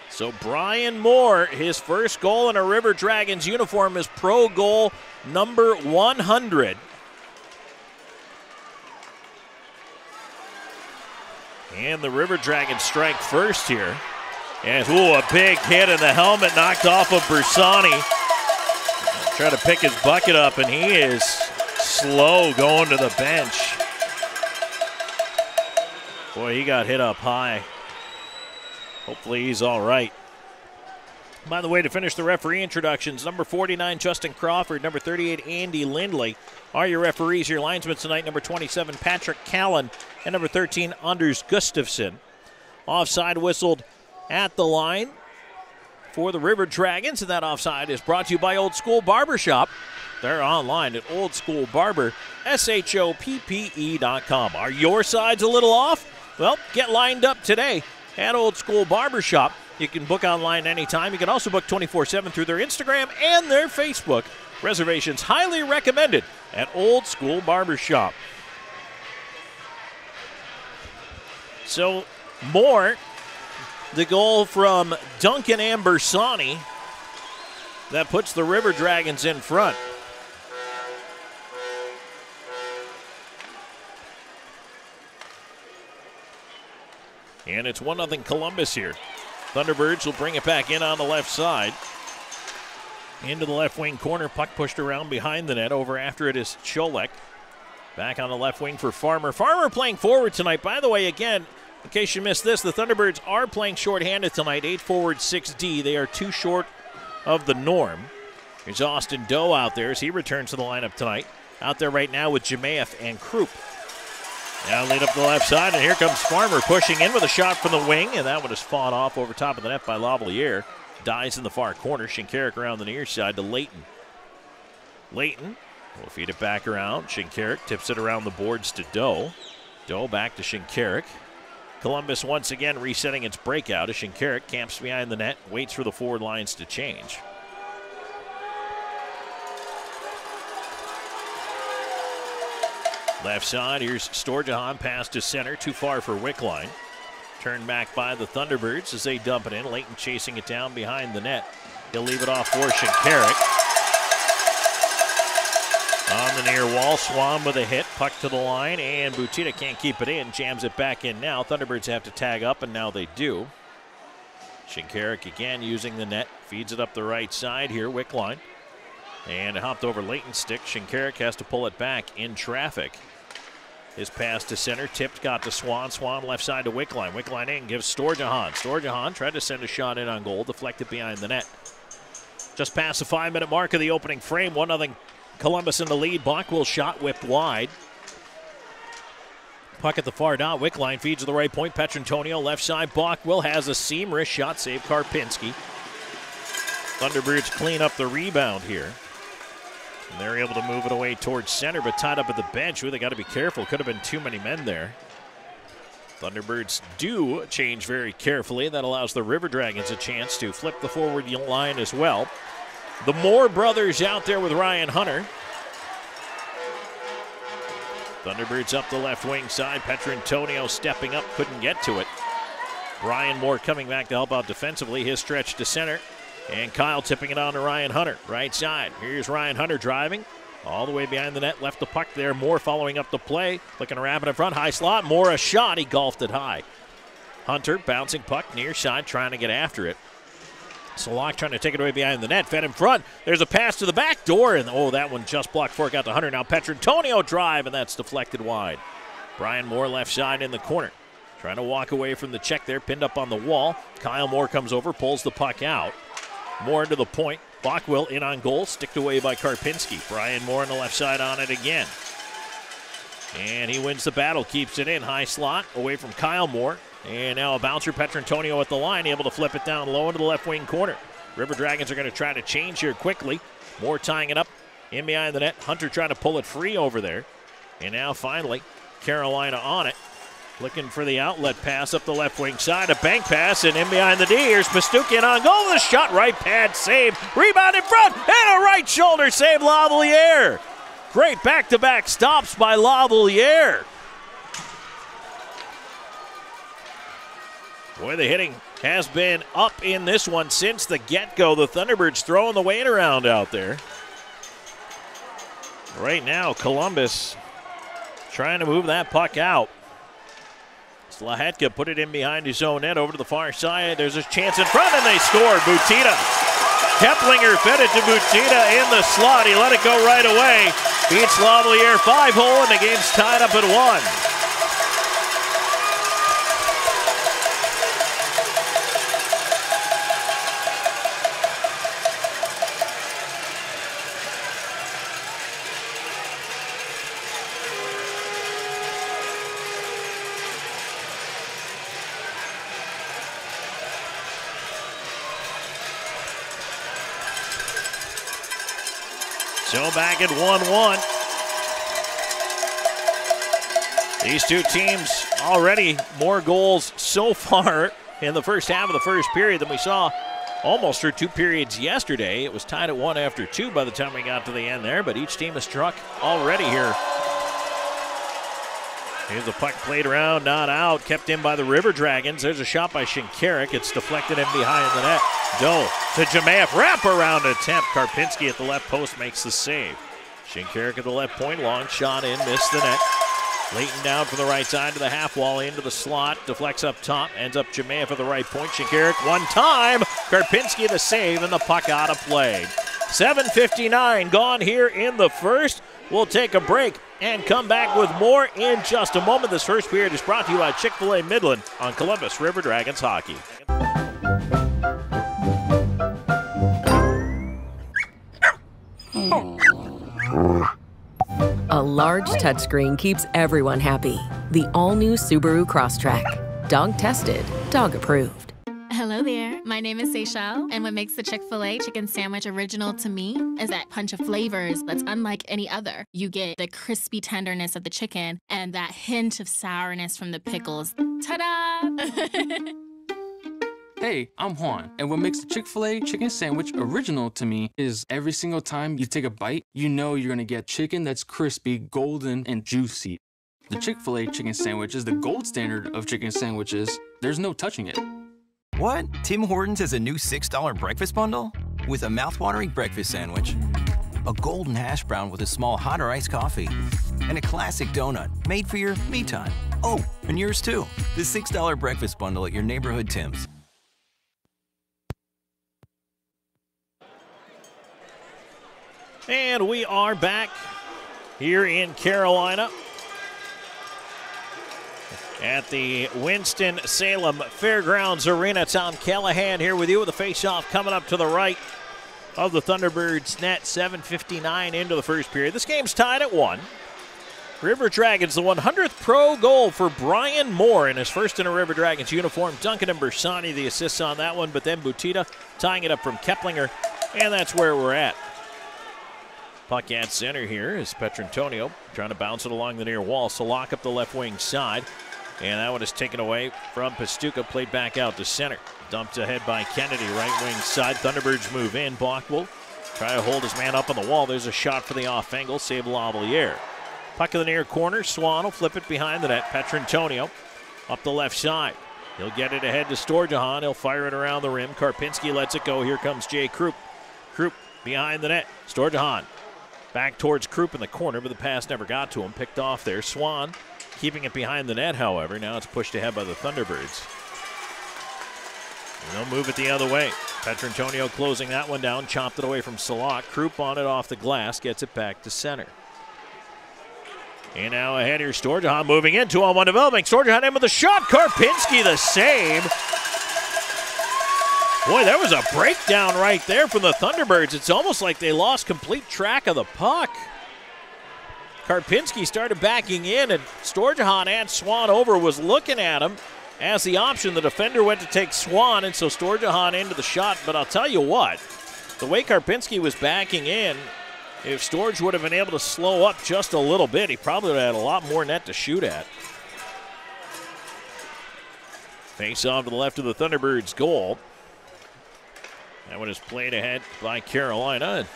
So Brian Moore, his first goal in a River Dragons uniform is pro goal number 100. And the River Dragons strike first here. And, a big hit in the helmet knocked off of Bersani. Trying to pick his bucket up, and he is slow going to the bench. Boy, he got hit up high. Hopefully he's all right. By the way, to finish the referee introductions, number 49, Justin Crawford, number 38, Andy Lindley are your referees. Your linesmen tonight, number 27, Patrick Callan, and number 13, Anders Gustafsson. Offside whistled at the line for the River Dragons, and that offside is brought to you by Old School Barbershop. They're online at oldschoolbarber.com. Are your sides a little off? Well, get lined up today at Old School Barbershop. You can book online anytime. You can also book 24/7 through their Instagram and their Facebook. Reservations highly recommended at Old School Barbershop. So, more. The goal from Duncan Ambersani that puts the River Dragons in front. And it's 1-0 Columbus here. Thunderbirds will bring it back in on the left side. Into the left wing corner. Puck pushed around behind the net. Over after it is Cholek. Back on the left wing for Farmer. Farmer playing forward tonight. By the way, again, in case you missed this, the Thunderbirds are playing shorthanded tonight. 8 forward, 6D. They are 2 short of the norm. Here's Austin Doe out there as he returns to the lineup tonight. Out there right now with Jemaev and Krupp. Now lead up the left side, and here comes Farmer pushing in with a shot from the wing, and that one is fought off over top of the net by Lavalier. Dies in the far corner. Shinkarik around the near side to Layton. Layton will feed it back around. Shinkarik tips it around the boards to Doe. Doe back to Shinkarik. Columbus once again resetting its breakout as Shinkarik camps behind the net, waits for the forward lines to change. Left side, here's Storjahan, pass to center, too far for Wickline. Turned back by the Thunderbirds as they dump it in. Layton chasing it down behind the net. He'll leave it off for Shinkarik. On the near wall, Swan with a hit, puck to the line, and Butita can't keep it in, jams it back in now. Thunderbirds have to tag up, and now they do. Shinkarik again using the net, feeds it up the right side here, Wickline. And it hopped over Layton's stick. Shinkarik has to pull it back in traffic. His pass to center, tipped, got to Swan. Swan left side to Wickline. Wickline in, gives Storjahan. Storjahan tried to send a shot in on goal, deflected behind the net. Just past the 5-minute mark of the opening frame, 1-0 Columbus in the lead. Bockwell shot whipped wide. Puck at the far dot. Wickline feeds to the right point. Petrantonio left side. Bockwell has a seam wrist shot, save Karpinski. Thunderbirds clean up the rebound here. And they're able to move it away towards center, but tied up at the bench. Ooh, they got to be careful. Could have been too many men there. Thunderbirds do change very carefully. That allows the River Dragons a chance to flip the forward line as well. The Moore brothers out there with Ryan Hunter. Thunderbirds up the left wing side. Petrantonio stepping up, couldn't get to it. Brian Moore coming back to help out defensively. His stretch to center. And Kyle tipping it on to Ryan Hunter, right side. Here's Ryan Hunter driving all the way behind the net, left the puck there. Moore following up the play, looking to wrap it in front, high slot. Moore a shot, he golfed it high. Hunter bouncing puck near side, trying to get after it. Salak trying to take it away behind the net, fed in front. There's a pass to the back door, and oh, that one just blocked before it got to Hunter. Now Petrantonio drive, and that's deflected wide. Brian Moore left side in the corner. Trying to walk away from the check there, pinned up on the wall. Kyle Moore comes over, pulls the puck out. Moore into the point. Bockwell in on goal, sticked away by Karpinski. Brian Moore on the left side on it again. And he wins the battle, keeps it in. High slot away from Kyle Moore. And now a bouncer, Petrantonio at the line, able to flip it down low into the left wing corner. River Dragons are going to try to change here quickly. Moore tying it up in behind the net. Hunter trying to pull it free over there. And now finally, Carolina on it. Looking for the outlet pass up the left wing side. A bank pass and in behind the D. Here's Pastukian on goal. The shot, right pad save. Rebound in front and a right shoulder save, Lavalier. Great back-to-back stops by Lavalier. Boy, the hitting has been up in this one since the get-go. The Thunderbirds throwing the weight around out there. Right now, Columbus trying to move that puck out. Slahetka put it in behind his own net over to the far side. There's a chance in front, and they score. Butita. Keplinger fed it to Butita in the slot. He let it go right away. Beats Lavalier 5-hole, and the game's tied up at 1. So back at 1-1. These two teams already more goals so far in the first half of the first period than we saw almost through 2 periods yesterday. It was tied at 1 after 2 by the time we got to the end there, but each team has struck already here. Here's the puck played around, not out, kept in by the River Dragons. There's a shot by Shinkarik. It's deflected in behind the net. Doe to Jamaev, wraparound attempt. Karpinski at the left post makes the save. Shinkarik at the left point, long shot in, missed the net. Leighton down from the right side to the half wall, into the slot, deflects up top, ends up Jamaev at the right point. Shinkarik one time, Karpinski the save, and the puck out of play. 7:59 gone here in the first. We'll take a break and come back with more in just a moment. This first period is brought to you by Chick-fil-A Midland on Columbus River Dragons Hockey. A large touchscreen keeps everyone happy. The all-new Subaru Crosstrek. Dog tested, dog approved. Hello there, my name is Seychelle, and what makes the Chick-fil-A chicken sandwich original to me is that punch of flavors that's unlike any other. You get the crispy tenderness of the chicken and that hint of sourness from the pickles. Ta-da! Hey, I'm Juan, and what makes the Chick-fil-A chicken sandwich original to me is every single time you take a bite, you know you're gonna get chicken that's crispy, golden, and juicy. The Chick-fil-A chicken sandwich is the gold standard of chicken sandwiches. There's no touching it. What? Tim Hortons has a new $6 breakfast bundle? With a mouthwatering breakfast sandwich, a golden hash brown with a small hot or iced coffee, and a classic donut made for your me time. Oh, and yours too. The $6 breakfast bundle at your neighborhood Tim's. And we are back here in Carolina at the Winston-Salem Fairgrounds Arena. Tom Callahan here with you with a face-off coming up to the right of the Thunderbirds net. 7:59 into the first period. This game's tied at 1. River Dragons, the 100th pro goal for Brian Moore in his first in a River Dragons uniform. Duncan and Bersani the assists on that one, but then Butita tying it up from Keplinger, and that's where we're at. Puck at center here is Petrantonio trying to bounce it along the near wall. Salak up the left wing side. And that one is taken away from Pastuca, played back out to center. Dumped ahead by Kennedy, right wing side. Thunderbirds move in. Bach will try to hold his man up on the wall. There's a shot for the off angle. Save Lavalier. Puck in the near corner. Swan will flip it behind the net. Petrantonio up the left side. He'll get it ahead to Storjahan. He'll fire it around the rim. Karpinski lets it go. Here comes Jay Krupp. Krupp behind the net. Storjahan back towards Krupp in the corner, but the pass never got to him. Picked off there. Swan keeping it behind the net, however. Now it's pushed ahead by the Thunderbirds. And they'll move it the other way. Petrantonio closing that one down. Chopped it away from Salak. Krupp on it off the glass. Gets it back to center. And now ahead here, Storjahan moving into on one developing. Storjahan in with a shot. Karpinski the save. Boy, there was a breakdown right there from the Thunderbirds. It's almost like they lost complete track of the puck. Karpinski started backing in, and Storjahan and Swan over was looking at him as the option. The defender went to take Swan, and so Storjahan into the shot. But I'll tell you what, the way Karpinski was backing in, if Storj would have been able to slow up just a little bit, he probably would have had a lot more net to shoot at. Face off to the left of the Thunderbirds' goal. That one is played ahead by Carolina.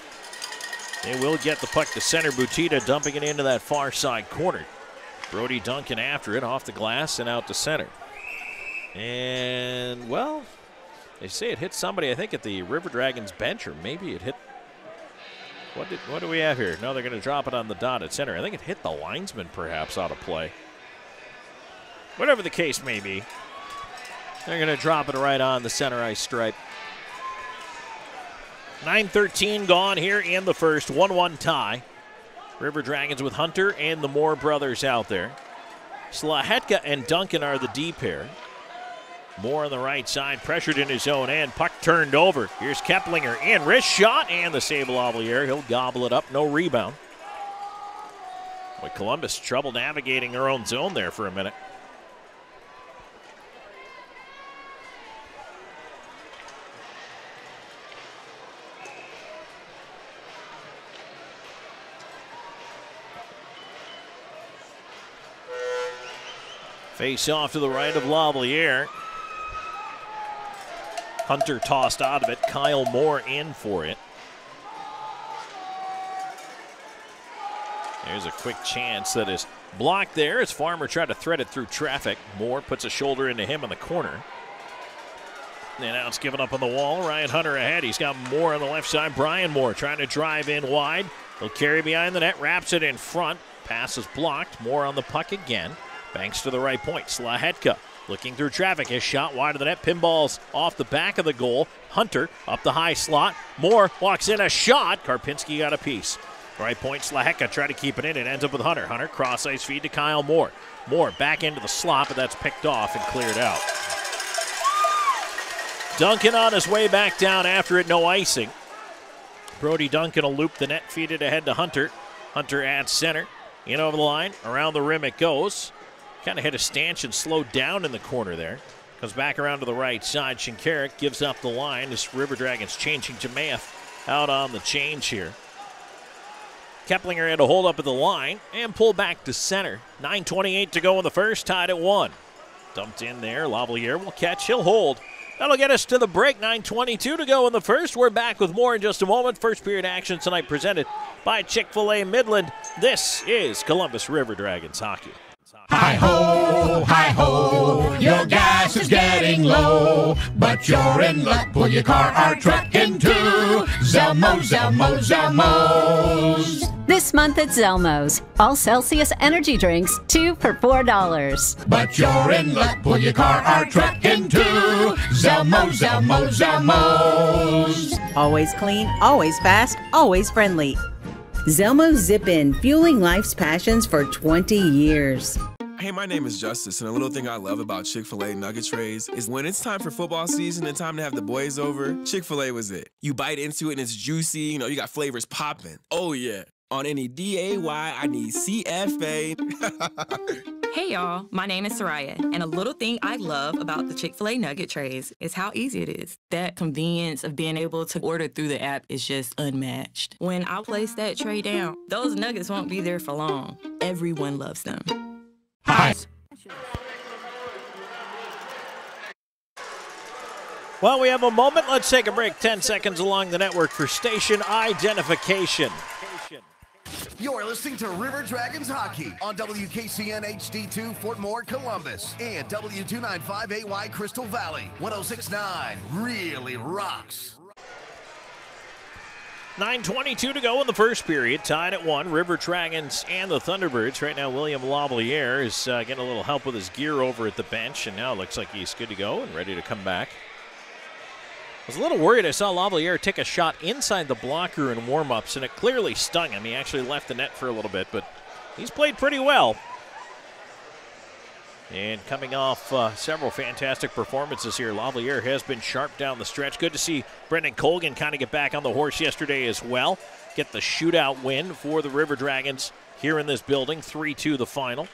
They will get the puck to center. Butita dumping it into that far side corner. Brody Duncan after it, off the glass and out to center. And, well, they say it hit somebody, I think, at the River Dragons bench, or maybe it hit. What do we have here? No, they're going to drop it on the dot at center. I think it hit the linesman, perhaps, out of play. Whatever the case may be, they're going to drop it right on the center ice stripe. 9:13 gone here in the first. 1-1 tie. River Dragons with Hunter and the Moore brothers out there. Slahetka and Duncan are the D pair. Moore on the right side, pressured in his own end. Puck turned over. Here's Keplinger in. Wrist shot and the save of Lavalier. He'll gobble it up. No rebound. With Columbus trouble navigating their own zone there for a minute. Face off to the right of Lavalier. Hunter tossed out of it. Kyle Moore in for it. There's a quick chance that is blocked there as Farmer tried to thread it through traffic. Moore puts a shoulder into him in the corner. And now it's given up on the wall. Ryan Hunter ahead. He's got Moore on the left side. Brian Moore trying to drive in wide. He'll carry behind the net, wraps it in front. Pass is blocked. Moore on the puck again. Banks to the right point. Slahetka looking through traffic. His shot wide of the net. Pinballs off the back of the goal. Hunter up the high slot. Moore walks in a shot. Karpinski got a piece. Right point, Slaheka tried to keep it in. It ends up with Hunter. Hunter cross ice feed to Kyle Moore. Moore back into the slot, but that's picked off and cleared out. Duncan on his way back down after it, no icing. Brody Duncan will loop the net, feed it ahead to Hunter. Hunter at center. In over the line. Around the rim it goes. Kind of hit a stanchion, slowed down in the corner there. Comes back around to the right side. Shinkarik gives up the line. This River Dragons changing Jemayev out on the change here. Keplinger had to hold up at the line and pull back to center. 9:28 to go in the first, tied at 1. Dumped in there. Lavalier will catch. He'll hold. That'll get us to the break. 9:22 to go in the first. We're back with more in just a moment. First period action tonight presented by Chick-fil-A Midland. This is Columbus River Dragons hockey. Hi ho, your gas is getting low, but you're in luck. Pull your car or truck into Zelmo's. This month at Zelmo's, all Celsius energy drinks, 2 for $4. But you're in luck. Pull your car or truck into Zelmo's. Always clean, always fast, always friendly. Zelmo's Zip In, fueling life's passions for 20 years. Hey, my name is Justice, and a little thing I love about Chick-fil-A nugget trays is when it's time for football season and time to have the boys over, Chick-fil-A was it. You bite into it and it's juicy, you got flavors popping. Oh yeah, on any D-A-Y, I need CFA. Hey y'all, my name is Soraya, and a little thing I love about the Chick-fil-A nugget trays is how easy it is. That convenience of being able to order through the app is just unmatched. When I place that tray down, those nuggets won't be there for long. Everyone loves them. Hi. Well, we have a moment. Let's take a break. 10 seconds along the network for station identification. You're listening to River Dragons Hockey on WKCN HD2 Fort Moore, Columbus, and W295AY Crystal Valley. 106.9 really rocks. 9:22 to go in the first period. Tied at 1. River Dragons and the Thunderbirds. Right now, William Lavalier is getting a little help with his gear over at the bench, and now it looks like he's good to go and ready to come back. I was a little worried. I saw Lavalier take a shot inside the blocker in warm-ups, and it clearly stung him. He actually left the net for a little bit, but he's played pretty well. And coming off several fantastic performances here, Lavalier has been sharp down the stretch. Good to see Brendan Colgan kind of get back on the horse yesterday as well. Get the shootout win for the River Dragons here in this building. 3-2 the final.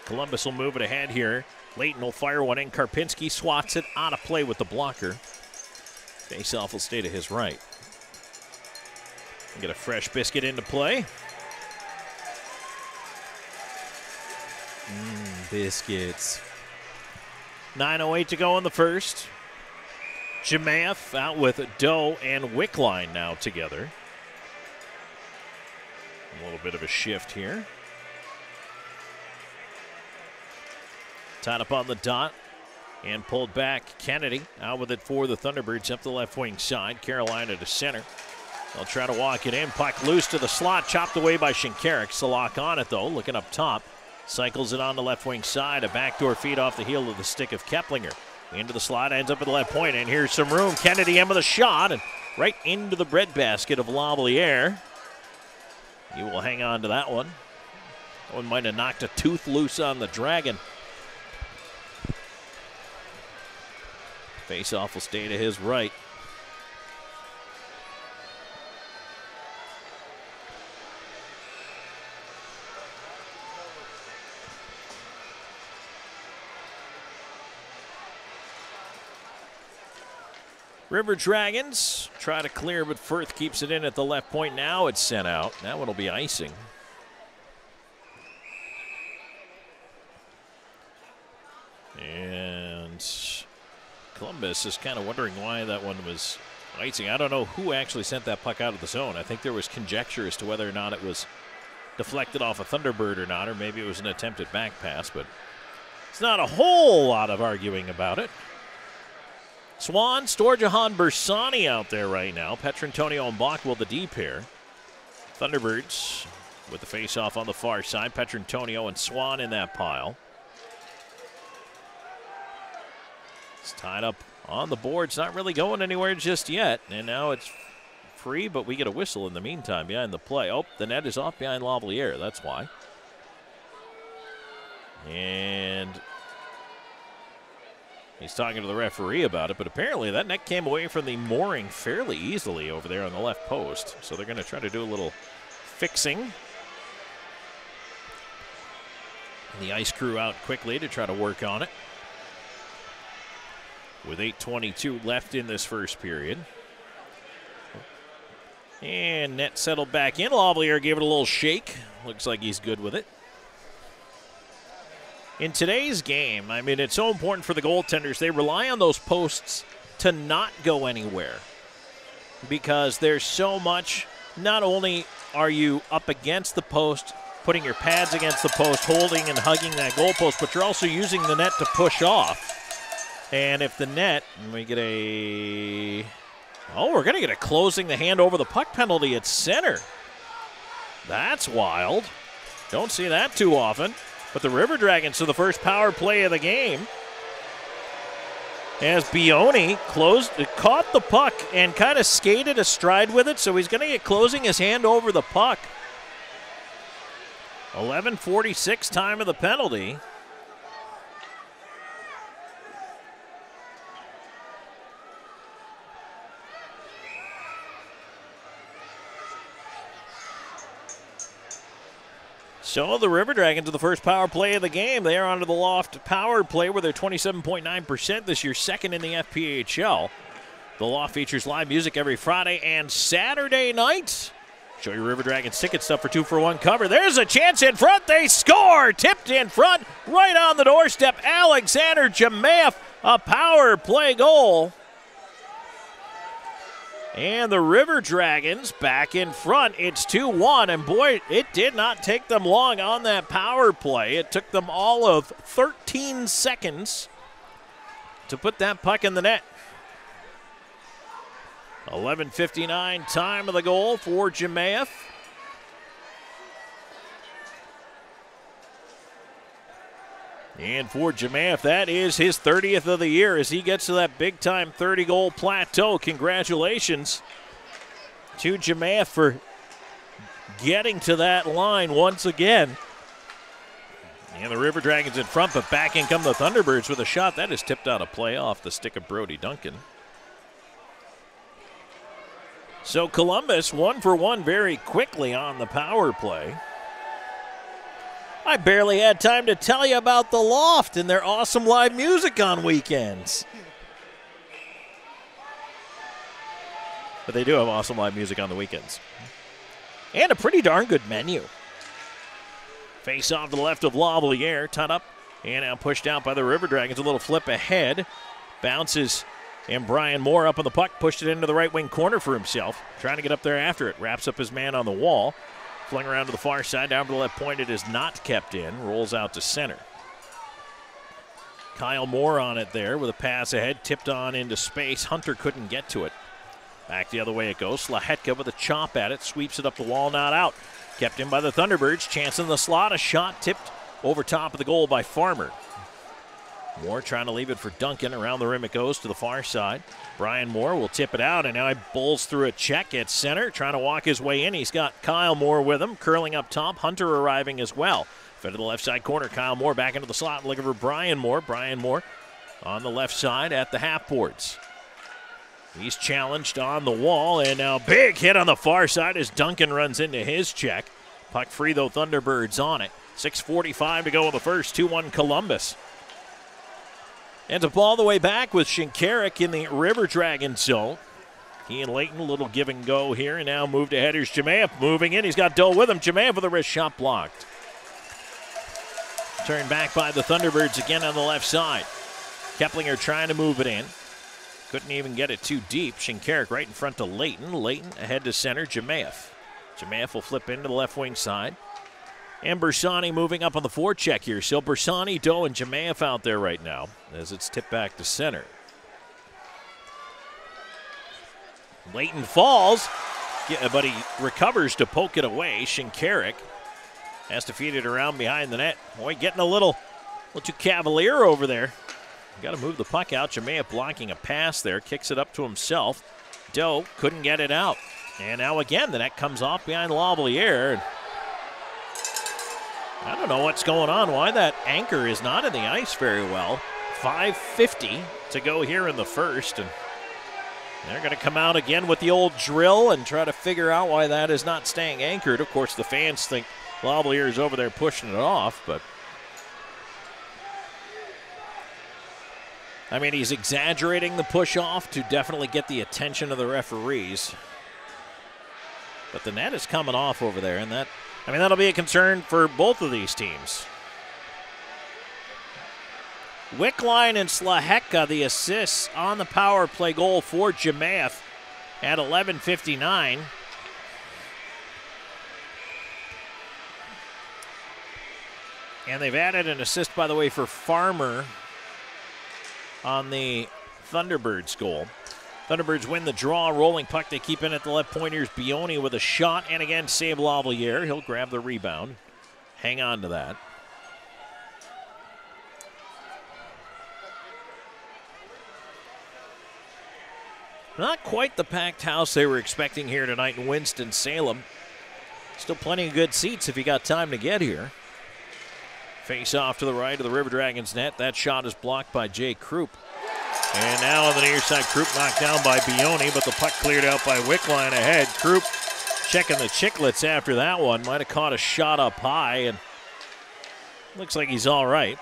Columbus will move it ahead here. Leighton will fire one in. Karpinski swats it out of play with the blocker. Faceoff will stay to his right. Get a fresh biscuit into play. Biscuits. 9:08 to go in the first. Jemayev out with Doe and Wickline now together. A little bit of a shift here. Tied up on the dot and pulled back. Kennedy out with it for the Thunderbirds up the left wing side. Carolina to center. They'll try to walk it in. Puck loose to the slot. Chopped away by Shinkarik. Salak on it though, looking up top. Cycles it on the left wing side. A backdoor feed off the heel of the stick of Keplinger. Into the slot, ends up at the left point, and here's some room. Kennedy in with a shot, and right into the breadbasket of Lavalier. He will hang on to that one. That one might have knocked a tooth loose on the Dragon. Faceoff will stay to his right. River Dragons try to clear, but Firth keeps it in at the left point. Now it's sent out. That one will be icing. Columbus is kind of wondering why that one was icing. I don't know who actually sent that puck out of the zone. I think there was conjecture as to whether or not it was deflected off a Thunderbird or not, or maybe it was an attempted back pass, but it's not a whole lot of arguing about it. Swan, Storjahan, Bersani out there right now. Petrantonio and Bockwell, the D pair. Thunderbirds with the face-off on the far side. Petrantonio and Swan in that pile. It's tied up on the board. It's not really going anywhere just yet. And now it's free, but we get a whistle in the meantime behind the play. Oh, the net is off behind Lavalier. That's why. And he's talking to the referee about it, but apparently that net came away from the mooring fairly easily over there on the left post. So they're going to try to do a little fixing. And the ice crew out quickly to try to work on it. With 8:22 left in this first period. And net settled back in. Lavalier gave it a little shake. Looks like he's good with it. In today's game, I mean, it's so important for the goaltenders. They rely on those posts to not go anywhere because there's so much. Not only are you up against the post, putting your pads against the post, holding and hugging that goalpost, but you're also using the net to push off. And if the net, and we get a, oh, we're going to get a closing the hand over the puck penalty at center. That's wild. Don't see that too often. But the River Dragons to the first power play of the game. As Bioni caught the puck and kind of skated astride with it, so he's going to get closing his hand over the puck. 11:46 time of the penalty. So the River Dragons to the first power play of the game. They are onto the Loft power play where they're 27.9% this year, second in the FPHL. The Loft features live music every Friday and Saturday night. Show your River Dragons ticket stuff for 2-for-1 cover. There's a chance in front. They score. Tipped in front, right on the doorstep. Alexander Jemaeff, a power play goal. And the River Dragons back in front. It's 2-1, and boy, it did not take them long on that power play. It took them all of 13 seconds to put that puck in the net. 11:59 time of the goal for Jemaeff. And for Jemaeff, that is his 30th of the year as he gets to that big-time 30-goal plateau. Congratulations to Jemaeff for getting to that line once again. And the River Dragons in front, but back in come the Thunderbirds with a shot. That is tipped out of play off the stick of Brody Duncan. So Columbus 1-for-1 very quickly on the power play. I barely had time to tell you about the Loft and their awesome live music on weekends. But they do have awesome live music on the weekends. And a pretty darn good menu. Face off to the left of Lavalier, tied up and now pushed out by the River Dragons. A little flip ahead. Bounces, and Brian Moore up on the puck, pushed it into the right wing corner for himself. Trying to get up there after it. Wraps up his man on the wall. Fling around to the far side, down to the left point. It is not kept in. Rolls out to center. Kyle Moore on it there with a pass ahead. Tipped on into space. Hunter couldn't get to it. Back the other way it goes. Slahetka with a chop at it. Sweeps it up the wall, not out. Kept in by the Thunderbirds. Chance in the slot. A shot tipped over top of the goal by Farmer. Moore trying to leave it for Duncan. Around the rim it goes to the far side. Brian Moore will tip it out, and now he bowls through a check at center, trying to walk his way in. He's got Kyle Moore with him, curling up top. Hunter arriving as well. Fed to the left side corner. Kyle Moore back into the slot, looking for Brian Moore. Brian Moore on the left side at the half boards. He's challenged on the wall, and now big hit on the far side as Duncan runs into his check. Puck free, though, Thunderbirds on it. 6:45 to go in the first. 2-1 Columbus. And to ball the way back with Shinkarik in the River Dragon zone. He and Layton, a little give and go here, and now move to headers. Jemaeff moving in. He's got Doe with him. Jemaeff with a wrist shot blocked. Turned back by the Thunderbirds again on the left side. Keplinger trying to move it in. Couldn't even get it too deep. Shinkarik right in front to Layton. Layton ahead to center, Jemayev. Jemayev will flip into the left wing side. And Bersani moving up on the forecheck here. So Bersani, Doe, and Jemayev out there right now as it's tipped back to center. Layton falls, but he recovers to poke it away. Shinkarik has to feed it around behind the net. Boy, getting a little too cavalier over there. Got to move the puck out. Jemayev blocking a pass there. Kicks it up to himself. Doe couldn't get it out. And now again, the net comes off behind Lavalier. I don't know what's going on, why that anchor is not in the ice very well. 5:50 to go here in the first. And they're going to come out again with the old drill and try to figure out why that is not staying anchored. Of course, the fans think Lavalier is over there pushing it off, but I mean, he's exaggerating the push-off to definitely get the attention of the referees. But the net is coming off over there, and that'll be a concern for both of these teams. Wickline and Slaheka, the assists on the power play goal for Jemayev at 11:59. And they've added an assist, by the way, for Farmer on the Thunderbirds goal. Thunderbirds win the draw, rolling puck they keep in at the left point. Here's Bioni with a shot, and again, save Lavalier. He'll grab the rebound. Hang on to that. Not quite the packed house they were expecting here tonight in Winston-Salem. Still plenty of good seats if you got time to get here. Face off to the right of the River Dragons net. That shot is blocked by Jay Krupp. And now on the near side, Krupp knocked down by Bioni, but the puck cleared out by Wickline ahead. Krupp checking the chicklets after that one. Might have caught a shot up high, and looks like he's all right.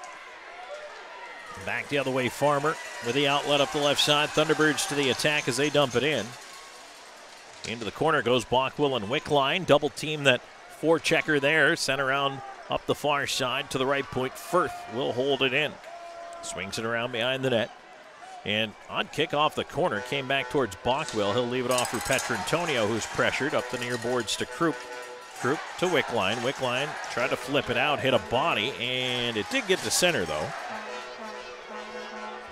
Back the other way, Farmer with the outlet up the left side. Thunderbirds to the attack as they dump it in. Into the corner goes Bockwell and Wickline. Double team that forechecker there. Sent around up the far side to the right point. Firth will hold it in. Swings it around behind the net. And on kick off the corner, came back towards Bockwell. He'll leave it off for Petrantonio, who's pressured up the near boards to Krupp. Krupp to Wickline. Wickline tried to flip it out, hit a body, and it did get to center, though.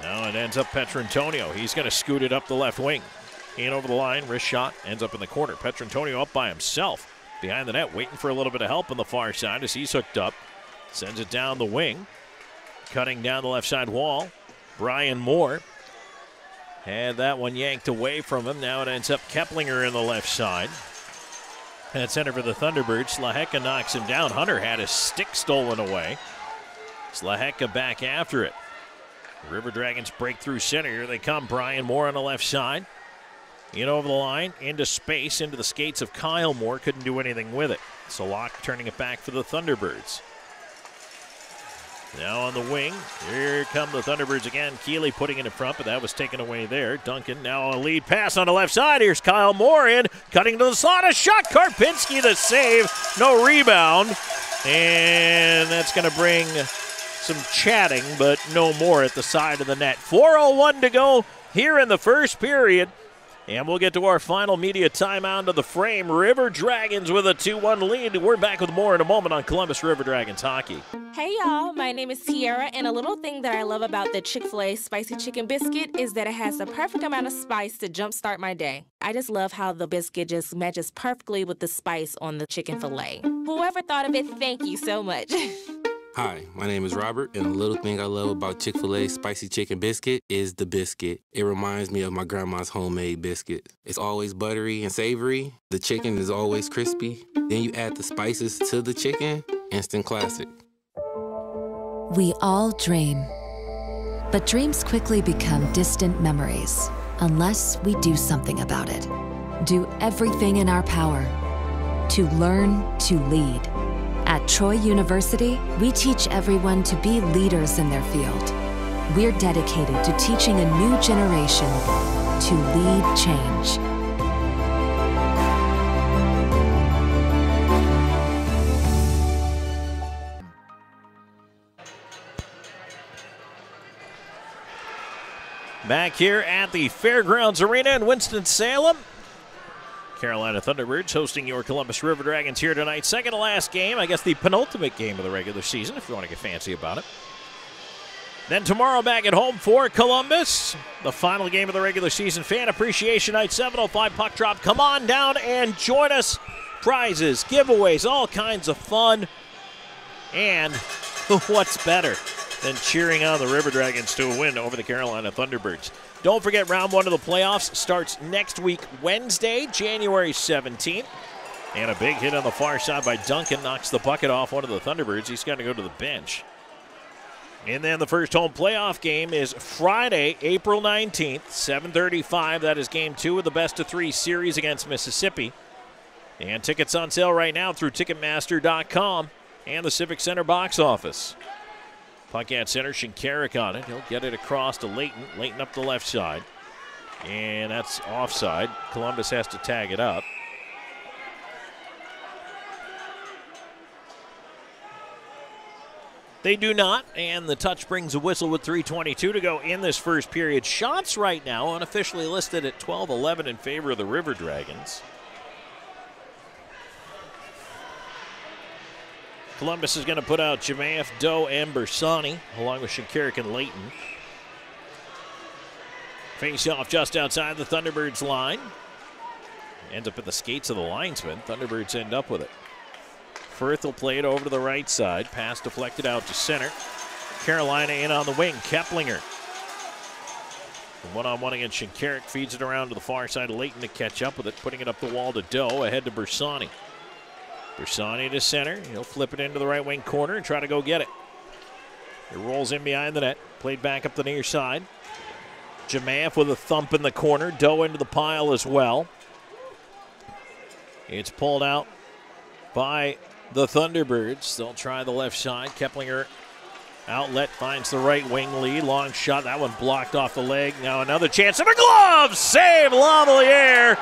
Now it ends up Petrantonio. He's going to scoot it up the left wing. In over the line, wrist shot, ends up in the corner. Petrantonio up by himself. Behind the net, waiting for a little bit of help on the far side as he's hooked up. Sends it down the wing. Cutting down the left side wall. Brian Moore had that one yanked away from him. Now it ends up Keplinger in the left side. At center for the Thunderbirds, Slaheka knocks him down. Hunter had his stick stolen away. Slaheka back after it. River Dragons break through center. Here they come. Brian Moore on the left side. In over the line, into space, into the skates of Kyle Moore. Couldn't do anything with it. Salak turning it back for the Thunderbirds. Now on the wing, here come the Thunderbirds again. Keeley putting it in front, but that was taken away there. Duncan now a lead pass on the left side. Here's Kyle Moore in, cutting to the slot. A shot, Karpinski the save. No rebound. And that's going to bring some chatting, but no more at the side of the net. 4:01 to go here in the first period. And we'll get to our final media timeout of the frame. River Dragons with a 2-1 lead. We're back with more in a moment on Columbus River Dragons hockey. Hey y'all, my name is Tiara, and a little thing that I love about the Chick-fil-A spicy chicken biscuit is that it has the perfect amount of spice to jumpstart my day. I just love how the biscuit just matches perfectly with the spice on the chicken fillet. Whoever thought of it, thank you so much. Hi, my name is Robert, and a little thing I love about Chick-fil-A spicy chicken biscuit is the biscuit. It reminds me of my grandma's homemade biscuit. It's always buttery and savory. The chicken is always crispy. Then you add the spices to the chicken, instant classic. We all dream, but dreams quickly become distant memories unless we do something about it. Do everything in our power to learn to lead. At Troy University, we teach everyone to be leaders in their field. We're dedicated to teaching a new generation to lead change. Back here at the Fairgrounds Arena in Winston-Salem. Carolina Thunderbirds hosting your Columbus River Dragons here tonight. Second to last game, I guess the penultimate game of the regular season, if you want to get fancy about it. Then tomorrow back at home for Columbus. The final game of the regular season. Fan Appreciation Night, 7:05 puck drop. Come on down and join us. Prizes, giveaways, all kinds of fun. And what's better than cheering on the River Dragons to a win over the Carolina Thunderbirds? Don't forget, round one of the playoffs starts next week, Wednesday, January 17th. And a big hit on the far side by Duncan knocks the bucket off one of the Thunderbirds. He's got to go to the bench. And then the first home playoff game is Friday, April 19th, 7:35. That is game 2 of the best-of-3 series against Mississippi. And tickets on sale right now through Ticketmaster.com and the Civic Center box office. Puck at center, Shinkarik on it. He'll get it across to Layton. Layton up the left side. And that's offside. Columbus has to tag it up. They do not, and the touch brings a whistle with 3:22 to go in this first period. Shots right now unofficially listed at 12-11 in favor of the River Dragons. Columbus is going to put out Jemaev, Doe, and Bersani, along with Shinkarik and Layton. Face off just outside the Thunderbirds line. Ends up at the skates of the linesman. Thunderbirds end up with it. Firth will play it over to the right side. Pass deflected out to center. Carolina in on the wing. Keplinger. One-on-one against Shinkarik. Feeds it around to the far side of Layton to catch up with it. Putting it up the wall to Doe. Ahead to Bersani. Bersani to center. He'll flip it into the right wing corner and try to go get it. It rolls in behind the net. Played back up the near side. Jemaev with a thump in the corner. Doe into the pile as well. It's pulled out by the Thunderbirds. They'll try the left side. Keplinger outlet finds the right wing lead. Long shot. That one blocked off the leg. Now another chance and a glove save. Lavalier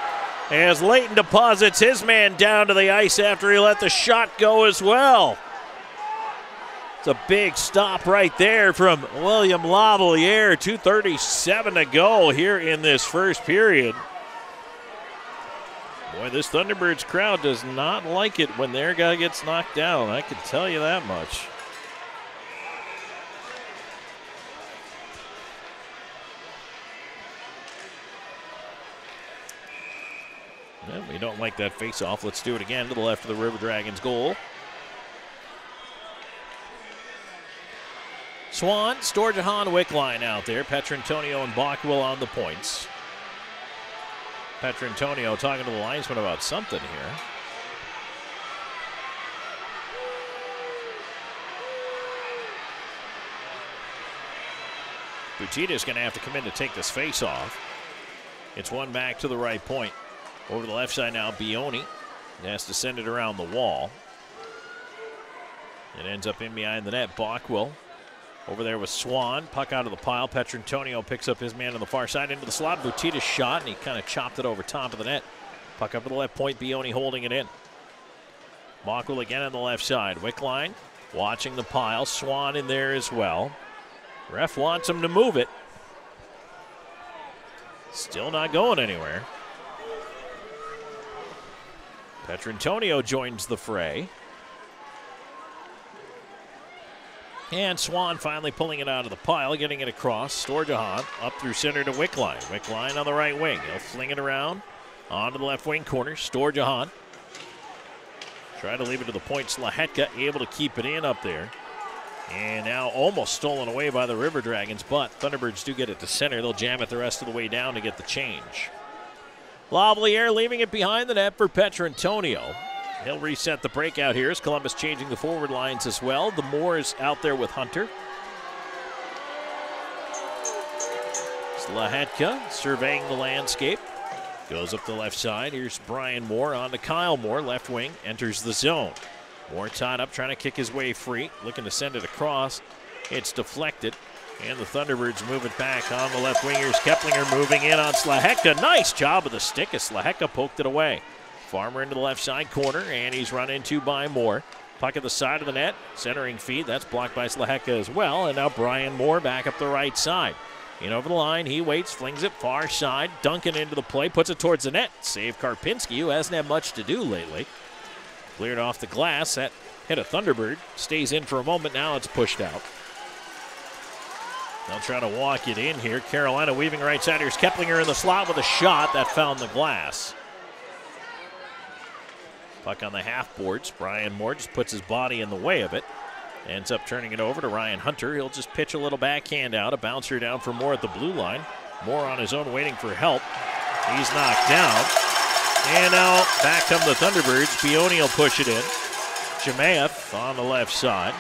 as Layton deposits his man down to the ice after he let the shot go as well. It's a big stop right there from William Lavalier. 2:37 to go here in this first period. Boy, this Thunderbirds crowd does not like it when their guy gets knocked down. I can tell you that much. Well, we don't like that face-off. Let's do it again to the left of the River Dragons goal. Swan, Storjahan, Wickline out there. Petrantonio and Bockwell on the points. Petrantonio talking to the linesman about something here. Butita's going to have to come in to take this face-off. It's one back to the right point. Over the left side now, Bioni has to send it around the wall. It ends up in behind the net. Bockwell over there with Swan. Puck out of the pile. Petrantonio picks up his man on the far side into the slot. Butita's shot, and he kind of chopped it over top of the net. Puck up to the left point. Bioni holding it in. Bockwell again on the left side. Wickline watching the pile. Swan in there as well. Ref wants him to move it. Still not going anywhere. Petrantonio joins the fray. And Swan finally pulling it out of the pile, getting it across. Storjahan up through center to Wickline. Wickline on the right wing. He'll fling it around onto the left wing corner. Storjahan try to leave it to the point. Slahetka able to keep it in up there. And now almost stolen away by the River Dragons, but Thunderbirds do get it to center. They'll jam it the rest of the way down to get the change. Lavalier leaving it behind the net for Petrantonio. He'll reset the breakout here as Columbus changing the forward lines as well. The Moore is out there with Hunter. Slahetka surveying the landscape. Goes up the left side. Here's Brian Moore on to Kyle Moore. Left wing enters the zone. Moore tied up, trying to kick his way free. Looking to send it across. It's deflected. And the Thunderbirds move it back on the left wingers. Keplinger moving in on Slahetka. Nice job with the stick as Slahetka poked it away. Farmer into the left side corner, and he's run into by Moore. Puck at the side of the net. Centering feed. That's blocked by Slahetka as well. And now Brian Moore back up the right side. In over the line, he waits, flings it far side. Duncan into the play, puts it towards the net. Save Karpinski, who hasn't had much to do lately. Cleared off the glass. That hit a Thunderbird. Stays in for a moment. Now it's pushed out. They'll try to walk it in here. Carolina weaving right side. Here's Keplinger in the slot with a shot that found the glass. Puck on the half boards. Brian Moore just puts his body in the way of it. Ends up turning it over to Ryan Hunter. He'll just pitch a little backhand out. A bouncer down for Moore at the blue line. Moore on his own waiting for help. He's knocked down. And now back come the Thunderbirds. Pioni will push it in. Jemayev on the left side.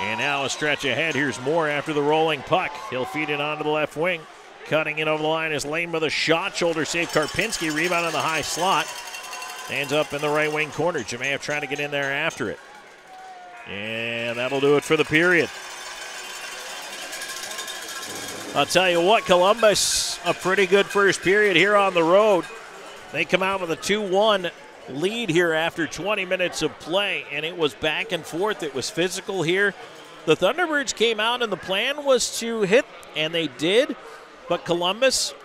And now a stretch ahead. Here's Moore after the rolling puck. He'll feed it onto the left wing. Cutting it over the line is Lane with a shot. Shoulder save Karpinski. Rebound in the high slot. Ends up in the right wing corner. Jemayev trying to get in there after it. And that'll do it for the period. I'll tell you what, Columbus, a pretty good first period here on the road. They come out with a 2-1 lead here after 20 minutes of play, and it was back and forth. It was physical here. The Thunderbirds came out, and the plan was to hit, and they did, but Columbus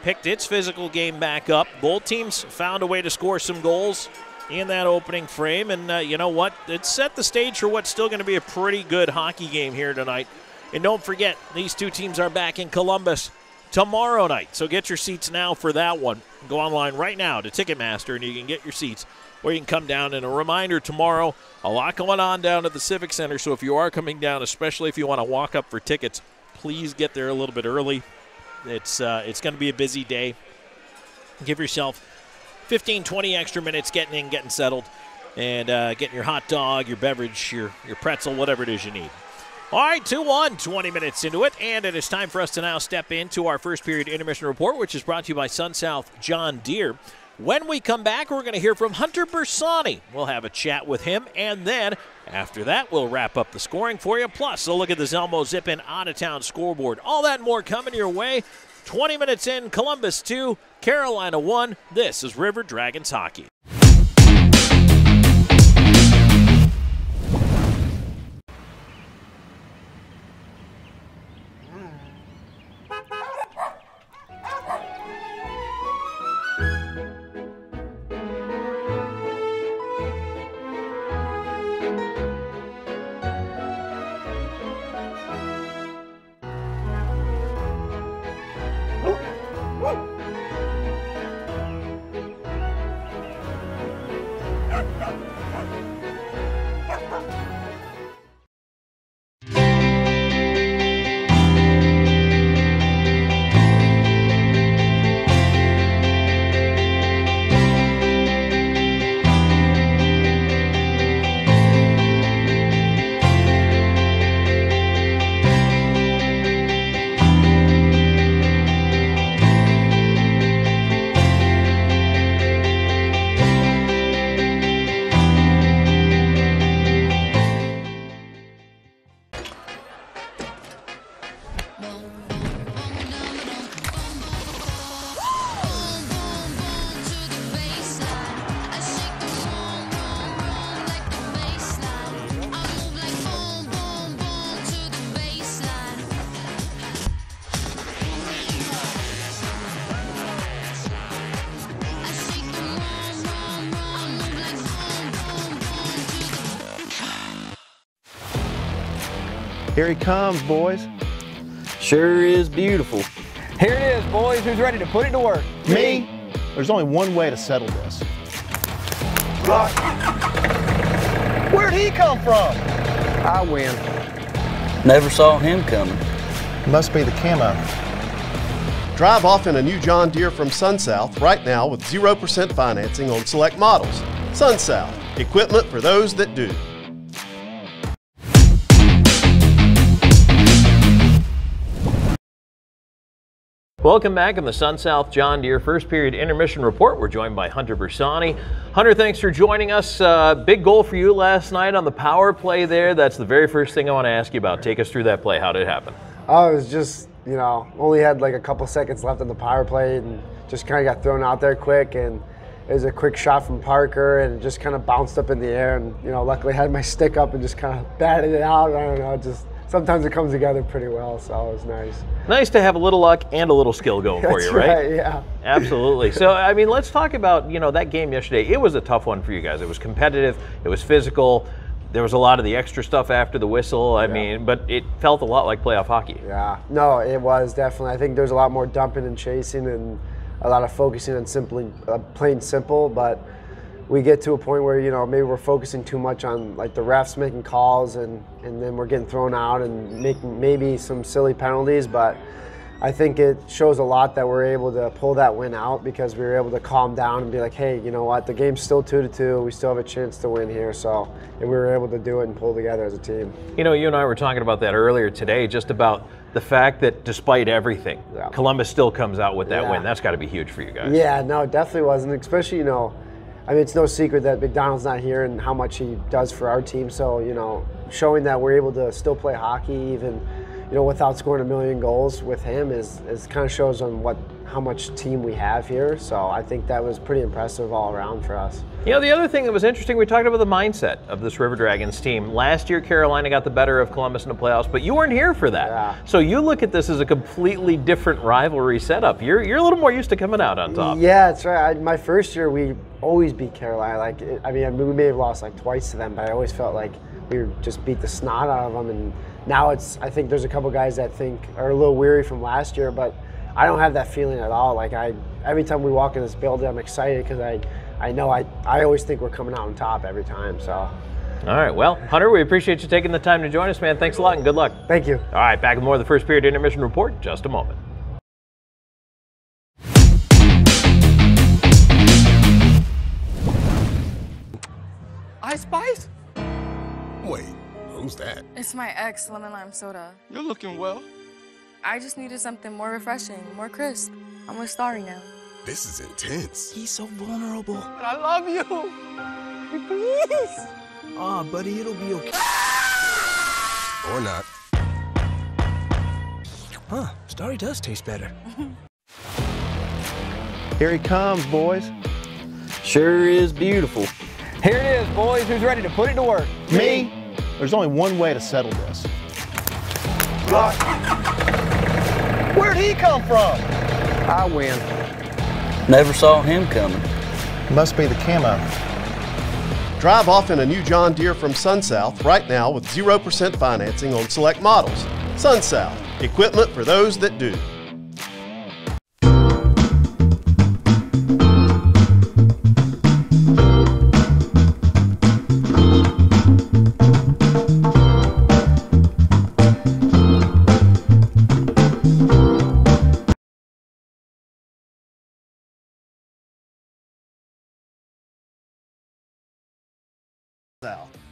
picked its physical game back up. Both teams found a way to score some goals in that opening frame, and you know what? It set the stage for what's still going to be a pretty good hockey game here tonight. And don't forget, these two teams are back in Columbus tomorrow night, so get your seats now for that one. Go online right now to Ticketmaster, and you can get your seats, or you can come down. And a reminder, tomorrow, a lot going on down at the Civic Center, so if you are coming down, especially if you want to walk up for tickets, please get there a little bit early. It's going to be a busy day. Give yourself 15, 20 extra minutes getting in, getting settled, and getting your hot dog, your beverage, your pretzel, whatever it is you need. All right, 2-1, 20 minutes into it, and it is time for us to now step into our first period intermission report, which is brought to you by SunSouth John Deere. When we come back, we're going to hear from Hunter Bersani. We'll have a chat with him, and then after that, we'll wrap up the scoring for you. Plus, a look at the Zelmo Zip-In out-of-town scoreboard. All that and more coming your way. 20 minutes in, Columbus 2, Carolina 1. This is River Dragons Hockey. Here he comes, boys. Sure is beautiful. Here it is, boys. Who's ready to put it to work? Me? There's only one way to settle this. Where'd he come from? I win. Never saw him coming. Must be the camo. Drive off in a new John Deere from SunSouth right now with 0% financing on select models. SunSouth, equipment for those that do. Welcome back in the SunSouth John Deere first period intermission report. We're joined by Hunter Bersani. Hunter, thanks for joining us. Big goal for you last night on the power play there. That's the very first thing I want to ask you about. Take us through that play. How did it happen? Oh, it was just, only had like a couple seconds left on the power play and just kind of got thrown out there quick. And it was a quick shot from Parker and it just kind of bounced up in the air. And, luckily I had my stick up and just kind of batted it out. I don't know, just sometimes it comes together pretty well, so it was nice. Nice to have a little luck and a little skill going for you, right? Right, yeah. Absolutely. So, I mean, let's talk about, that game yesterday. It was a tough one for you guys. It was competitive. It was physical. There was a lot of the extra stuff after the whistle. I mean, but it felt a lot like playoff hockey. Yeah. No, it was definitely. I think there's a lot more dumping and chasing and a lot of focusing on simply playing simple, but we get to a point where, maybe we're focusing too much on like the refs making calls and then we're getting thrown out and making maybe some silly penalties, but I think it shows a lot that we're able to pull that win out because we were able to calm down and be like, hey, you know what, the game's still 2-2, we still have a chance to win here, and we were able to do it and pull together as a team. You and I were talking about that earlier today, just about the fact that despite everything, Columbus still comes out with that win. That's got to be huge for you guys. Yeah, no, it definitely was, and especially, it's no secret that McDonald's not here and how much he does for our team. So, showing that we're able to still play hockey even, without scoring 1 million goals with him is kind of shows on how much team we have here. So I think that was pretty impressive all around for us. The other thing that was interesting, we talked about the mindset of this River Dragons team. Last year, Carolina got the better of Columbus in the playoffs, but you weren't here for that. Yeah. So you look at this as a completely different rivalry setup. You're a little more used to coming out on top. Yeah, that's right. My first year, we always beat Carolina. We may have lost like twice to them, but I always felt like we just beat the snot out of them. And now I think there's a couple guys that are a little weary from last year, but I don't have that feeling at all. Every time we walk in this building, I'm excited because I know I always think we're coming out on top every time. So. All right, well, Hunter, we appreciate you taking the time to join us, man. Thanks a lot and good luck. Thank you. All right, back with more of the first period intermission report in just a moment. Ice Spice? Wait, who's that? It's my ex, lemon lime soda. You're looking well. I just needed something more refreshing, more crisp. I'm with Starry now. This is intense. He's so vulnerable. But I love you. Please. Aw, buddy, it'll be okay. Or not. Huh, Starry does taste better. Here he comes, boys. Sure is beautiful. Here it is, boys. Who's ready to put it to work? Me? There's only one way to settle this. Where'd he come from? I win. Never saw him coming. Must be the camo. Drive off in a new John Deere from SunSouth right now with 0% financing on select models. SunSouth, equipment for those that do.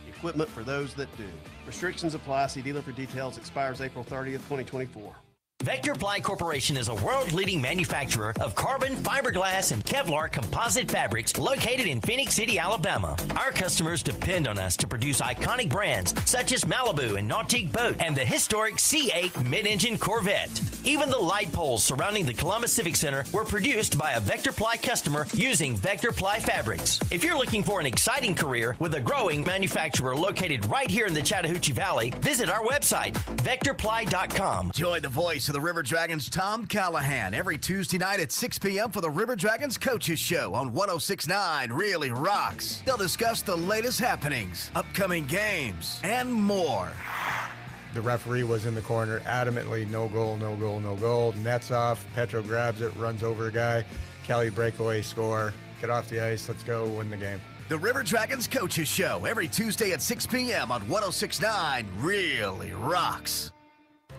Equipment for those that do. Restrictions apply. See dealer for details. Expires April 30th, 2024. Vector Ply Corporation is a world-leading manufacturer of carbon, fiberglass, and Kevlar composite fabrics located in Phoenix City, Alabama. Our customers depend on us to produce iconic brands such as Malibu and Nautique Boat and the historic C8 mid-engine Corvette. Even the light poles surrounding the Columbus Civic Center were produced by a Vector Ply customer using Vector Ply fabrics. If you're looking for an exciting career with a growing manufacturer located right here in the Chattahoochee Valley, visit our website, vectorply.com. Join the voice of the River Dragons, Tom Callahan, every Tuesday night at 6 p.m. for the River Dragons Coaches Show on 106.9 Really Rocks. They'll discuss the latest happenings, upcoming games, and more. The referee was in the corner adamantly, no goal, no goal, no goal. Nets off, Petro grabs it, runs over a guy. Kelly breakaway score, get off the ice, let's go win the game. The River Dragons Coaches Show every Tuesday at 6 p.m. on 106.9 Really Rocks.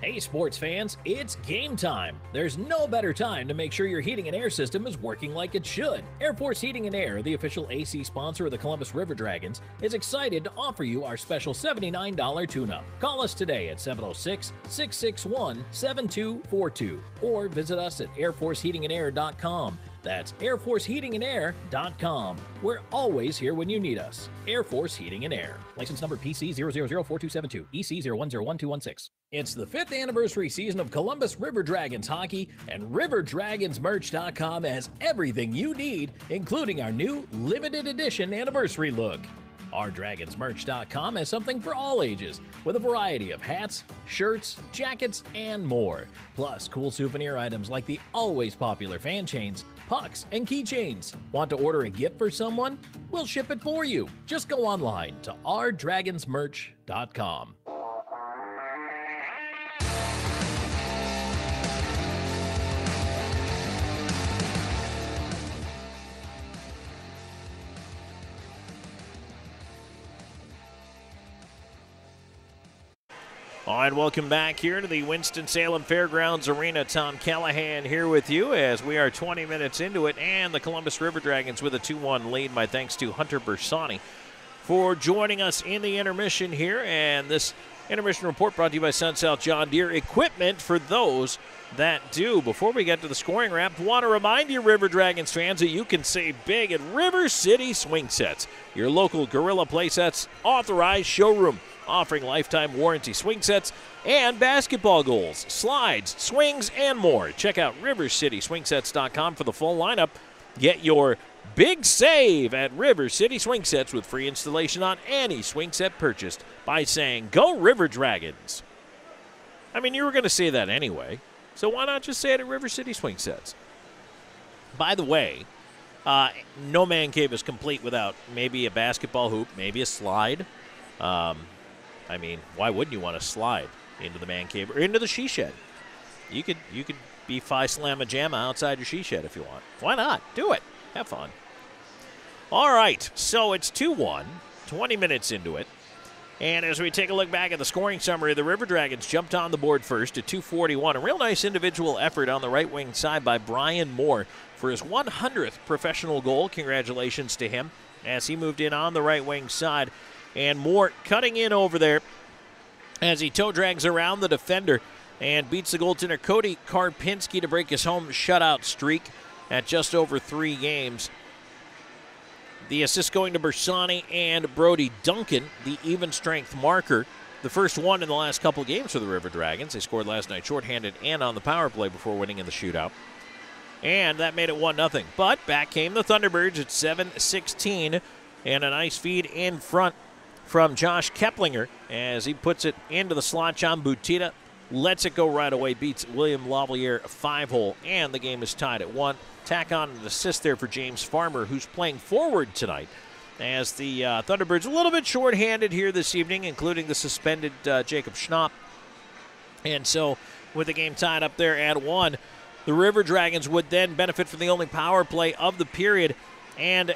Hey sports fans, it's game time. There's no better time to make sure your heating and air system is working like it should. Air Force Heating and Air, the official AC sponsor of the Columbus River Dragons, is excited to offer you our special $79 tune-up. Call us today at 706-661-7242 or visit us at airforceheatingandair.com. That's airforceheatingandair.com. We're always here when you need us. Air Force Heating and Air. License number PC 0004272, EC 01011216. It's the 5th anniversary season of Columbus River Dragons hockey, and RiverDragonsMerch.com has everything you need, including our new limited edition anniversary look. OurDragonsMerch.com has something for all ages, with a variety of hats, shirts, jackets, and more. Plus, cool souvenir items like the always popular fan chains, pucks, and keychains. Want to order a gift for someone? We'll ship it for you. Just go online to OurDragonsMerch.com. All right, welcome back here to the Winston-Salem Fairgrounds Arena. Tom Callahan here with you as we are 20 minutes into it, and the Columbus River Dragons with a 2-1 lead. My thanks to Hunter Bersani for joining us in the intermission here. And this intermission report brought to you by SunSouth John Deere, equipment for those that do. Before we get to the scoring wrap, want to remind you, River Dragons fans, that you can save big at River City Swing Sets, your local Gorilla Playsets authorized showroom, offering lifetime warranty swing sets and basketball goals, slides, swings, and more. Check out rivercityswingsets.com for the full lineup. Get your big save at River City Swing Sets with free installation on any swing set purchased by saying, "Go River Dragons." I mean, you were going to say that anyway, so why not just say it at River City Swing Sets? By the way, no man cave is complete without maybe a basketball hoop, maybe a slide. I mean, why wouldn't you want to slide into the man cave or into the she shed? You could be Phi Slamma Jamma outside your she shed if you want. Why not? Do it. Have fun. All right, so it's 2-1, 20 minutes into it. And as we take a look back at the scoring summary, the River Dragons jumped on the board first at 2:41. A real nice individual effort on the right wing side by Brian Moore for his 100th professional goal. Congratulations to him as he moved in on the right wing side. And Moore cutting in over there as he toe drags around the defender and beats the goaltender Cody Karpinski to break his home shutout streak at just over 3 games. The assist going to Bersani and Brody Duncan, the even strength marker. The first one in the last couple games for the River Dragons. They scored last night shorthanded and on the power play before winning in the shootout. And that made it 1-0. But back came the Thunderbirds at 7:16 and a nice feed in front from Josh Keplinger as he puts it into the slot. John Butita lets it go right away, beats William Lavalier 5-hole, and the game is tied at 1. Tack on an assist there for James Farmer, who's playing forward tonight, as the Thunderbirds a little bit shorthanded here this evening, including the suspended Jacob Schnapp. And so with the game tied up there at 1, the River Dragons would then benefit from the only power play of the period. And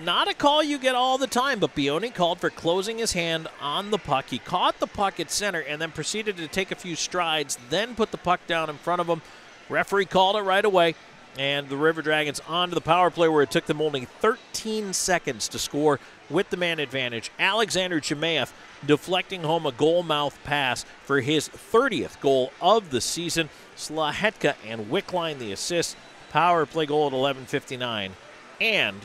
not a call you get all the time, but Bioni called for closing his hand on the puck. He caught the puck at center and then proceeded to take a few strides, then put the puck down in front of him. Referee called it right away, and the River Dragons onto the power play where it took them only 13 seconds to score with the man advantage. Alexander Chimaev deflecting home a goal mouth pass for his 30th goal of the season. Slahetka and Wickline the assist. Power play goal at 11:59. And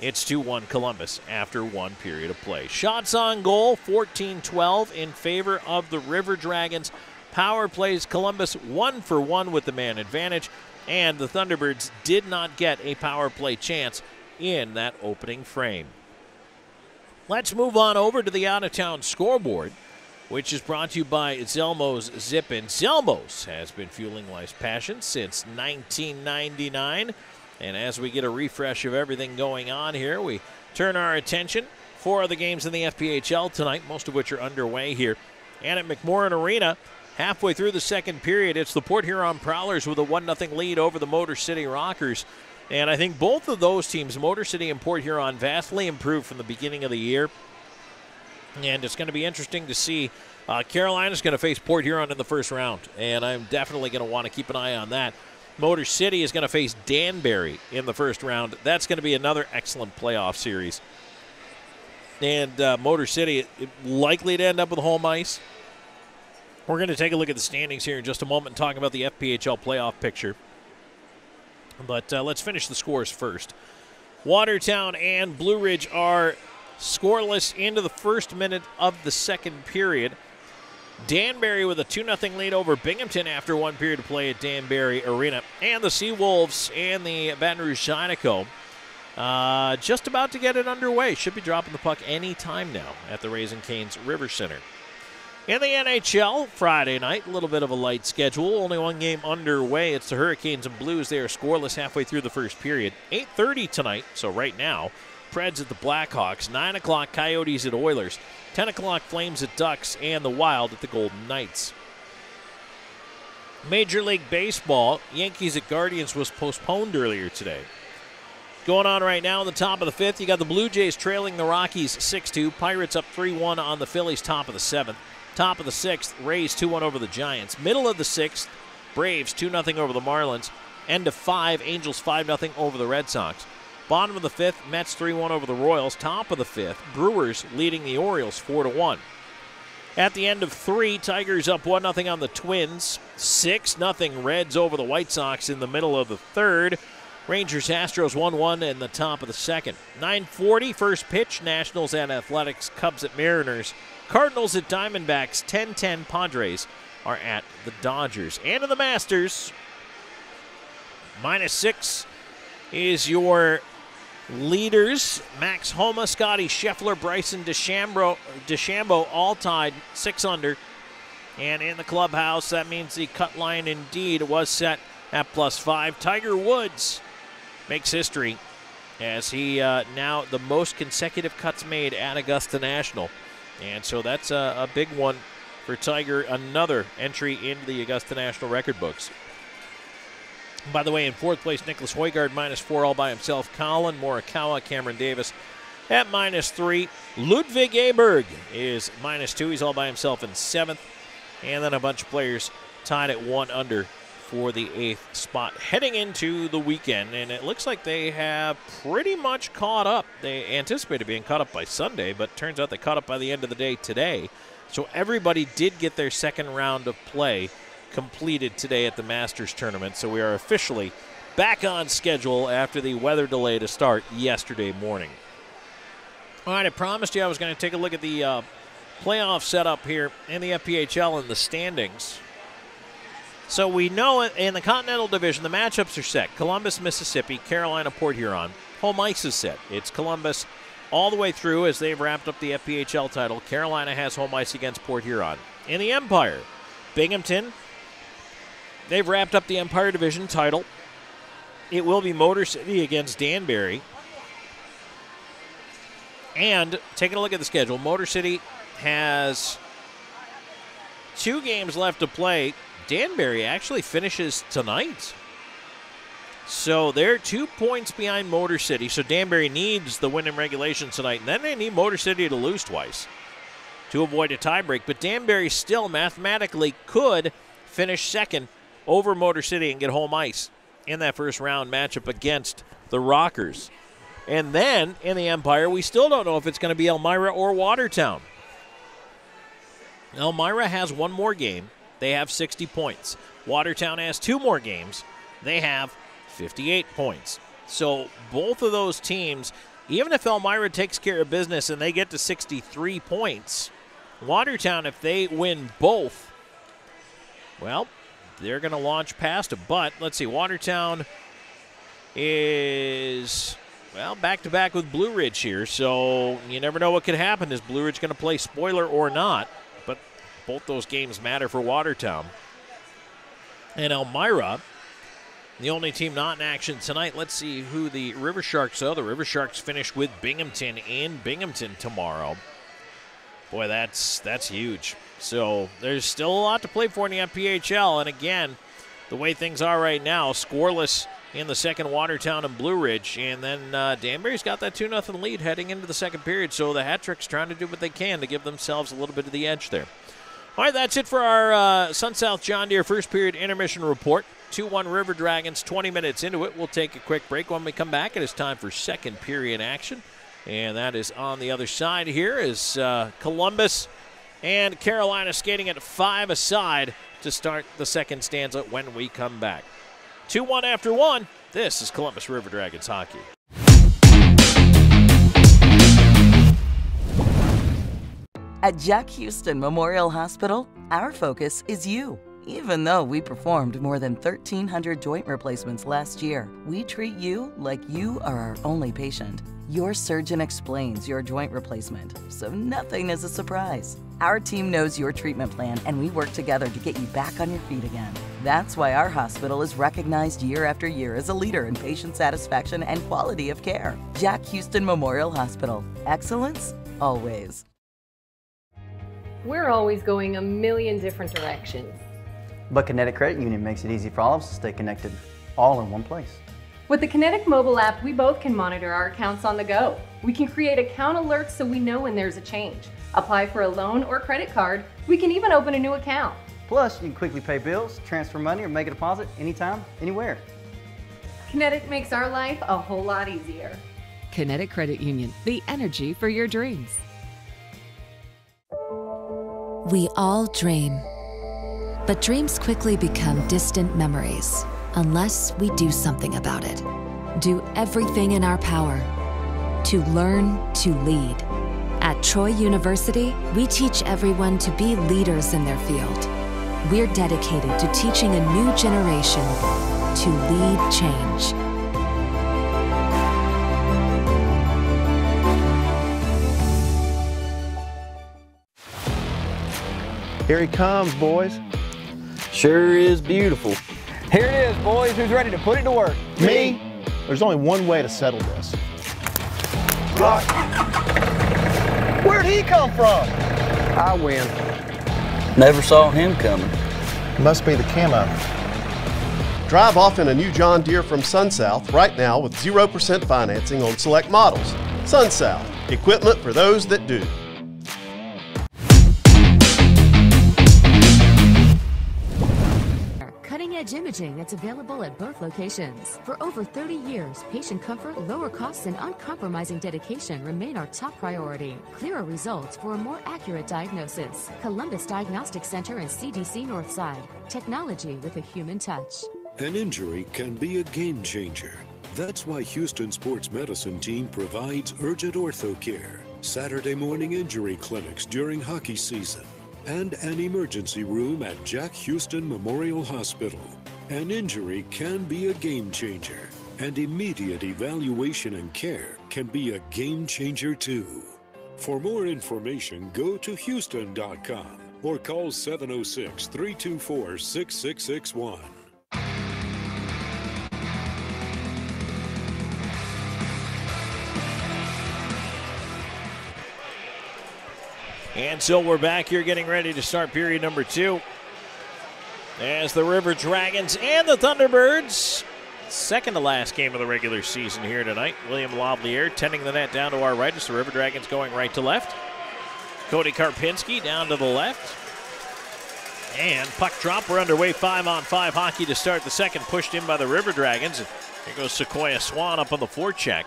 it's 2-1 Columbus after 1 period of play. Shots on goal, 14-12 in favor of the River Dragons. Power plays, Columbus 1 for 1 with the man advantage. And the Thunderbirds did not get a power play chance in that opening frame. Let's move on over to the out-of-town scoreboard, which is brought to you by Zelmo's Zip-In. Zelmo's has been fueling life's passion since 1999. And as we get a refresh of everything going on here, we turn our attention for the games in the FPHL tonight, most of which are underway here. And at McMorran Arena, halfway through the second period, it's the Port Huron Prowlers with a 1-0 lead over the Motor City Rockers. And I think both of those teams, Motor City and Port Huron, vastly improved from the beginning of the year. And it's going to be interesting to see. Carolina's going to face Port Huron in the first round, and I'm definitely going to want to keep an eye on that. Motor City is going to face Danbury in the first round. That's going to be another excellent playoff series. And Motor City likely to end up with home ice. We're going to take a look at the standings here in just a moment and talk about the FPHL playoff picture. But let's finish the scores first. Watertown and Blue Ridge are scoreless into the first minute of the second period. Danbury with a 2-0 lead over Binghamton after 1 period of play at Danbury Arena. And the Seawolves and the Baton Rouge Zydeco Just about to get it underway. Should be dropping the puck any time now at the Raising Cane's River Center. In the NHL, Friday night, a little bit of a light schedule. Only one game underway. It's the Hurricanes and Blues. They are scoreless halfway through the first period. 8:30 tonight, so right now, Preds at the Blackhawks. 9 o'clock, Coyotes at Oilers. 10 o'clock, Flames at Ducks. And the Wild at the Golden Knights. Major League Baseball, Yankees at Guardians was postponed earlier today. Going on right now in the top of the fifth, you got the Blue Jays trailing the Rockies 6-2. Pirates up 3-1 on the Phillies, top of the seventh. Top of the sixth, Rays 2-1 over the Giants. Middle of the sixth, Braves 2-0 over the Marlins. End of 5, Angels 5-0 over the Red Sox. Bottom of the fifth, Mets 3-1 over the Royals. Top of the fifth, Brewers leading the Orioles 4-1. At the end of 3, Tigers up 1-0 on the Twins. 6-0 Reds over the White Sox in the middle of the third. Rangers Astros 1-1 in the top of the second. 9:40, first pitch, Nationals at Athletics, Cubs at Mariners. Cardinals at Diamondbacks, 10-10 Padres are at the Dodgers. And in the Masters, -6 is your leaders. Max Homa, Scotty Scheffler, Bryson DeChambeau all tied 6 under. And in the clubhouse, that means the cut line indeed was set at +5. Tiger Woods makes history as he now the most consecutive cuts made at Augusta National. And so that's a big one for Tiger, another entry into the Augusta National record books. By the way, in fourth place, Nicholas Højgaard, -4 all by himself. Colin Morikawa, Cameron Davis at -3. Ludwig Aberg is -2. He's all by himself in seventh. And then a bunch of players tied at 1 under for the 8th spot heading into the weekend. And it looks like they have pretty much caught up. They anticipated being caught up by Sunday, but turns out they caught up by the end of the day today. So everybody did get their second round of play completed today at the Masters tournament. So we are officially back on schedule after the weather delay to start yesterday morning. All right, I promised you I was going to take a look at the playoff setup here in the FPHL and the standings. So we know in the Continental Division, the matchups are set. Columbus, Mississippi, Carolina, Port Huron. Home ice is set. It's Columbus all the way through as they've wrapped up the FPHL title. Carolina has home ice against Port Huron. In the Empire, Binghamton, they've wrapped up the Empire Division title. It will be Motor City against Danbury. And taking a look at the schedule, Motor City has 2 games left to play. Danbury actually finishes tonight. So they're 2 points behind Motor City. So Danbury needs the win in regulation tonight. And then they need Motor City to lose twice to avoid a tiebreak. But Danbury still mathematically could finish second over Motor City and get home ice in that first round matchup against the Rockers. And then in the Empire, we still don't know if it's going to be Elmira or Watertown. Elmira has 1 more game. They have 60 points. Watertown has 2 more games. They have 58 points. So both of those teams, even if Elmira takes care of business and they get to 63 points, Watertown, if they win both, well, they're going to launch past them. But let's see, Watertown is, well, back-to-back with Blue Ridge here. So you never know what could happen. Is Blue Ridge going to play spoiler or not? But both those games matter for Watertown. And Elmira, the only team not in action tonight. Let's see who the River Sharks are. The River Sharks finish with Binghamton in Binghamton tomorrow. Boy, that's huge. So there's still a lot to play for in the FPHL. And again, the way things are right now, scoreless in the second, Watertown and Blue Ridge. And then Danbury's got that 2-0 lead heading into the second period. So the Hat-Tricks trying to do what they can to give themselves a little bit of the edge there. All right, that's it for our Sun-South John Deere first period intermission report. 2-1 River Dragons, 20 minutes into it. We'll take a quick break. When we come back, it is time for second period action. And that is on the other side here is Columbus and Carolina skating at 5 aside to start the second stanza when we come back. 2-1 after 1. This is Columbus River Dragons hockey. At Jack Houston Memorial Hospital, our focus is you. Even though we performed more than 1,300 joint replacements last year, we treat you like you are our only patient. Your surgeon explains your joint replacement, so nothing is a surprise. Our team knows your treatment plan, and we work together to get you back on your feet again. That's why our hospital is recognized year after year as a leader in patient satisfaction and quality of care. Jack Houston Memorial Hospital. Excellence, always. We're always going a million different directions. But Kinetic Credit Union makes it easy for all of us to stay connected, all in one place. With the Kinetic mobile app, we both can monitor our accounts on the go. We can create account alerts so we know when there's a change. Apply for a loan or credit card. We can even open a new account. Plus, you can quickly pay bills, transfer money, or make a deposit anytime, anywhere. Kinetic makes our life a whole lot easier. Kinetic Credit Union, the energy for your dreams. We all dream, but dreams quickly become distant memories unless we do something about it. Do everything in our power to learn to lead. At Troy University, we teach everyone to be leaders in their field. We're dedicated to teaching a new generation to lead change. Here he comes, boys. Sure is beautiful. Here it is, boys. Who's ready to put it to work? Me? There's only one way to settle this. Where'd he come from? I win. Never saw him coming. Must be the camo. Drive off in a new John Deere from SunSouth right now with 0% financing on select models. SunSouth, equipment for those that do. Cutting-edge imaging that's available at both locations. For over 30 years, patient comfort, lower costs, and uncompromising dedication remain our top priority. Clearer results for a more accurate diagnosis. Columbus Diagnostic Center and CDC Northside. Technology with a human touch. An injury can be a game changer. That's why Houston Sports Medicine Team provides urgent ortho care, Saturday morning injury clinics during hockey season, and an emergency room at Jack Houston Memorial Hospital. An injury can be a game changer, and immediate evaluation and care can be a game changer too. For more information, go to houston.com or call 706-324-6661. And so we're back here getting ready to start period number 2. As the River Dragons and the Thunderbirds, second to last game of the regular season here tonight. William Lavalier tending the net down to our right as the River Dragons going right to left. Cody Karpinski down to the left. And puck drop. We're underway 5-on-5 hockey to start the second. Pushed in by the River Dragons. And here goes Sequoia Swan up on the forecheck.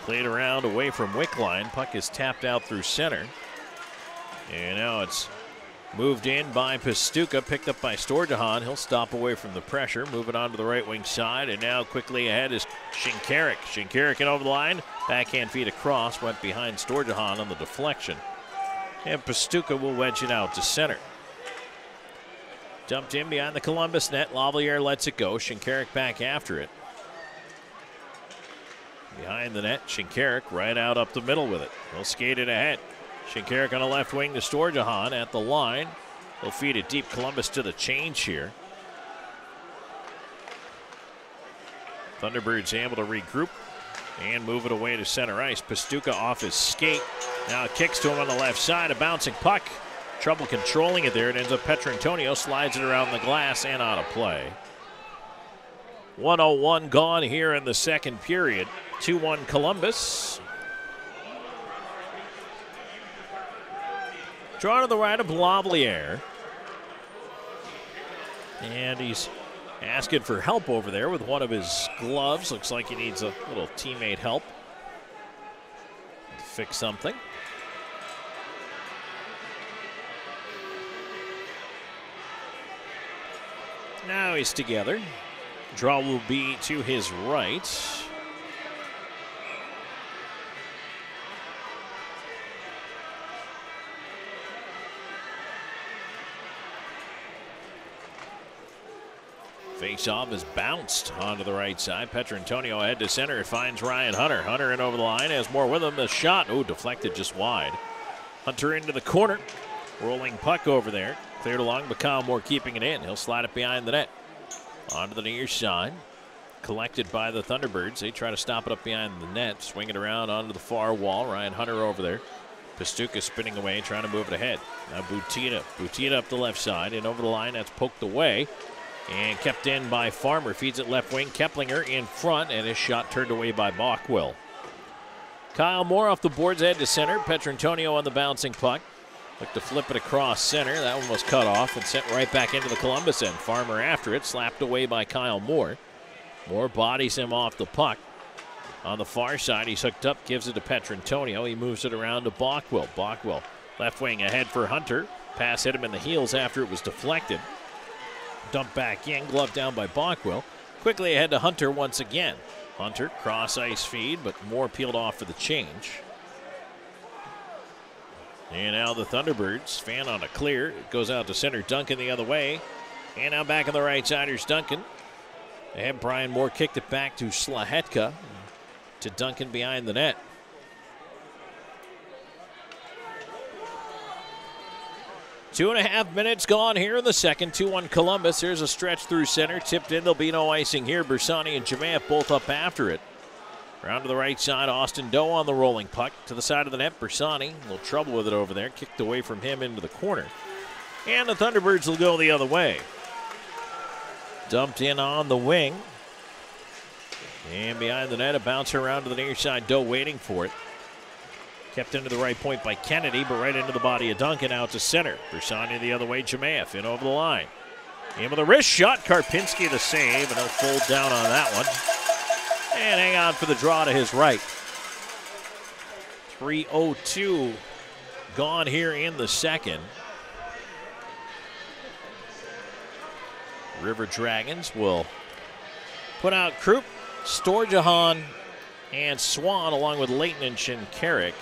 Played around away from Wickline. Puck is tapped out through center. And now it's moved in by Pastuca, picked up by Storjahan. He'll stop away from the pressure, move it on to the right wing side, and now quickly ahead is Shinkarik. Shinkarik in over the line, backhand feed across, went behind Storjahan on the deflection. And Pastuca will wedge it out to center. Dumped in behind the Columbus net, Lavalier lets it go, Shinkarik back after it. Behind the net, Shinkarik right out up the middle with it. He'll skate it ahead. Shinkarik on the left wing to Storjahan at the line. He'll feed it deep. Columbus to the change here. Thunderbirds able to regroup and move it away to center ice. Pastuca off his skate. Now it kicks to him on the left side. A bouncing puck. Trouble controlling it there. It ends up Petrantonio slides it around the glass and out of play. 1:01 gone here in the second period. 2-1 Columbus. Draw to the right of Lavalier. And he's asking for help over there with one of his gloves. Looks like he needs a little teammate help to fix something. Now he's together. Draw will be to his right. Face-off is bounced onto the right side. Petrantonio ahead to center. It finds Ryan Hunter. Hunter in over the line. Has more with him. The shot. Oh, deflected just wide. Hunter into the corner. Rolling puck over there. Cleared along, but Kyle Moore keeping it in. He'll slide it behind the net. Onto the near side. Collected by the Thunderbirds. They try to stop it up behind the net. Swing it around onto the far wall. Ryan Hunter over there. Pastuca spinning away, trying to move it ahead. Now Butita. Butita up the left side. And over the line, that's poked away. And kept in by Farmer. Feeds it left wing. Keplinger in front. And his shot turned away by Bockwell. Kyle Moore off the boards, head to center. Petrantonio on the bouncing puck. Looked to flip it across center. That one was cut off and sent right back into the Columbus end. Farmer after it. Slapped away by Kyle Moore. Moore bodies him off the puck. On the far side, he's hooked up. Gives it to Petrantonio. He moves it around to Bockwell. Bockwell left wing ahead for Hunter. Pass hit him in the heels after it was deflected. Dumped back in, glove down by Bockwell. Quickly ahead to Hunter once again. Hunter, cross ice feed, but Moore peeled off for the change. And now the Thunderbirds, fan on a clear. It goes out to center, Duncan the other way. And now back on the right side, here's Duncan. And Brian Moore kicked it back to Slahetka. To Duncan behind the net. Two and a half minutes gone here in the second. 2-1 Columbus. Here's a stretch through center. Tipped in. There'll be no icing here. Bersani and Jemayev both up after it. Round to the right side. Austin Doe on the rolling puck. To the side of the net. Bersani. A little trouble with it over there. Kicked away from him into the corner. And the Thunderbirds will go the other way. Dumped in on the wing. And behind the net. A bouncer around to the near side. Doe waiting for it. Kept into the right point by Kennedy, but right into the body of Duncan out to center. Bersani the other way, Jemayev in over the line. In with a wrist shot, Karpinski the save, and he'll fold down on that one. And hang on for the draw to his right. 3:02 gone here in the second. River Dragons will put out Krupp, Storjahan, and Swan along with Leighton and Shinkarik.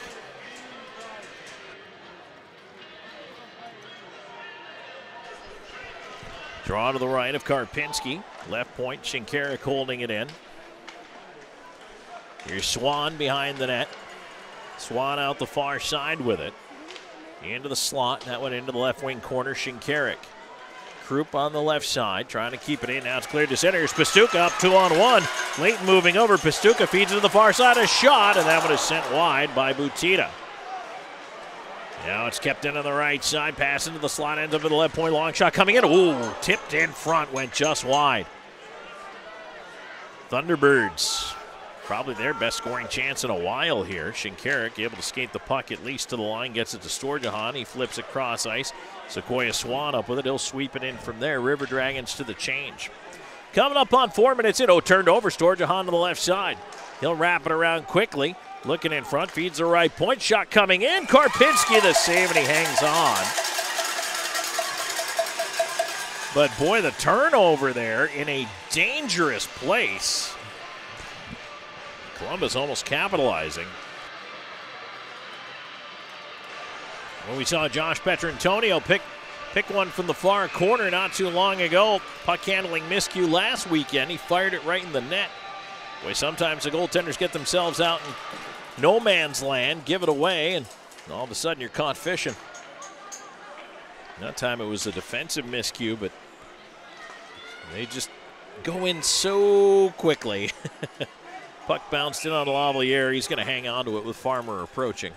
Draw to the right of Karpinski. Left point, Shinkarik holding it in. Here's Swan behind the net. Swan out the far side with it. Into the slot. That went into the left wing corner, Shinkarik. Krupp on the left side, trying to keep it in. Now it's cleared to center. Here's Pastuca up 2-on-1. Leighton moving over. Pastuca feeds it to the far side. A shot, and that one is sent wide by Butita. Now it's kept in on the right side. Pass into the slot, ends up at the left point. Long shot coming in. Ooh, tipped in front, went just wide. Thunderbirds, probably their best scoring chance in a while here. Shinkarik able to skate the puck at least to the line. Gets it to Storjahan. He flips it cross ice. Sequoia Swan up with it. He'll sweep it in from there. River Dragons to the change. Coming up on 4 minutes in. Oh, turned over. Storjahan to the left side. He'll wrap it around quickly. Looking in front. Feeds the right point. Shot coming in. Karpinski the save, and he hangs on. But boy, the turnover there in a dangerous place. Columbus almost capitalizing. Well, we saw Josh Petrantonio pick one from the far corner not too long ago. Puck handling miscue last weekend. He fired it right in the net. Boy, sometimes the goaltenders get themselves out in no man's land, give it away, and all of a sudden you're caught fishing. That time it was a defensive miscue, but they just go in so quickly. Puck bounced in on Lavalier. He's going to hang on to it with Farmer approaching.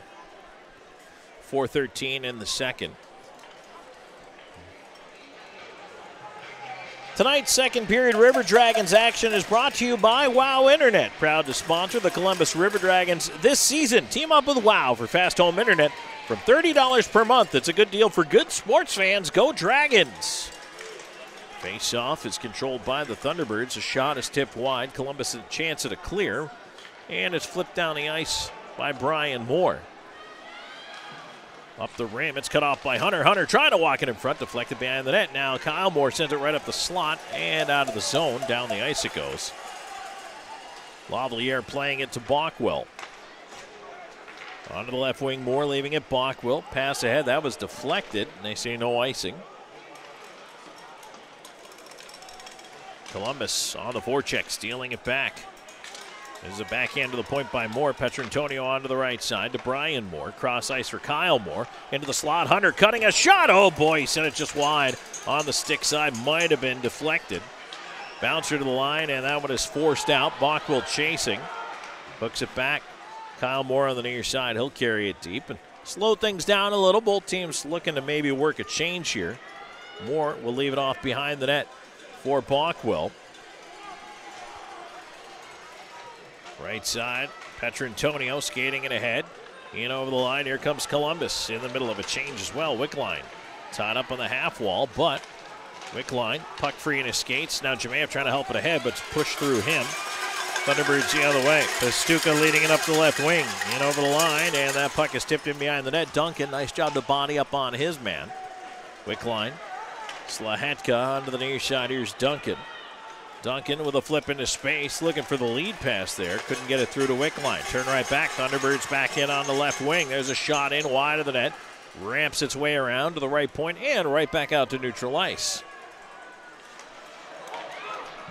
4:13 in the second. Tonight's second period River Dragons action is brought to you by WOW Internet. Proud to sponsor the Columbus River Dragons this season. Team up with WOW for fast home internet from $30 per month. It's a good deal for good sports fans. Go Dragons! Face-off is controlled by the Thunderbirds. A shot is tipped wide. Columbus has a chance at a clear. And it's flipped down the ice by Brian Moore. Up the rim, it's cut off by Hunter. Hunter trying to walk it in front, deflected behind the net. Now Kyle Moore sends it right up the slot and out of the zone. Down the ice it goes. Lavalier playing it to Bockwell. Onto the left wing, Moore leaving it. Bockwell, pass ahead, that was deflected. And they say no icing. Columbus on the forecheck, stealing it back. There's a backhand to the point by Moore. Petrantonio onto the right side to Brian Moore. Cross ice for Kyle Moore. Into the slot. Hunter cutting a shot. Oh boy, he sent it just wide on the stick side. Might have been deflected. Bouncer to the line, and that one is forced out. Bockwell chasing. Hooks it back. Kyle Moore on the near side. He'll carry it deep and slow things down a little. Both teams looking to maybe work a change here. Moore will leave it off behind the net for Bockwell. Right side, Petrantonio skating it ahead. In over the line, here comes Columbus in the middle of a change as well. Wickline tied up on the half wall, but Wickline, puck free in his skates. Now Jemayev trying to help it ahead, but it's pushed through him. Thunderbirds the other way. Pastuca leading it up the left wing. In over the line, and that puck is tipped in behind the net. Duncan, nice job to body up on his man. Wickline, Slahetka onto the near side. Here's Duncan. Duncan with a flip into space, looking for the lead pass there. Couldn't get it through to Wickline. Turn right back. Thunderbirds back in on the left wing. There's a shot in wide of the net. Ramps its way around to the right point and right back out to neutral ice.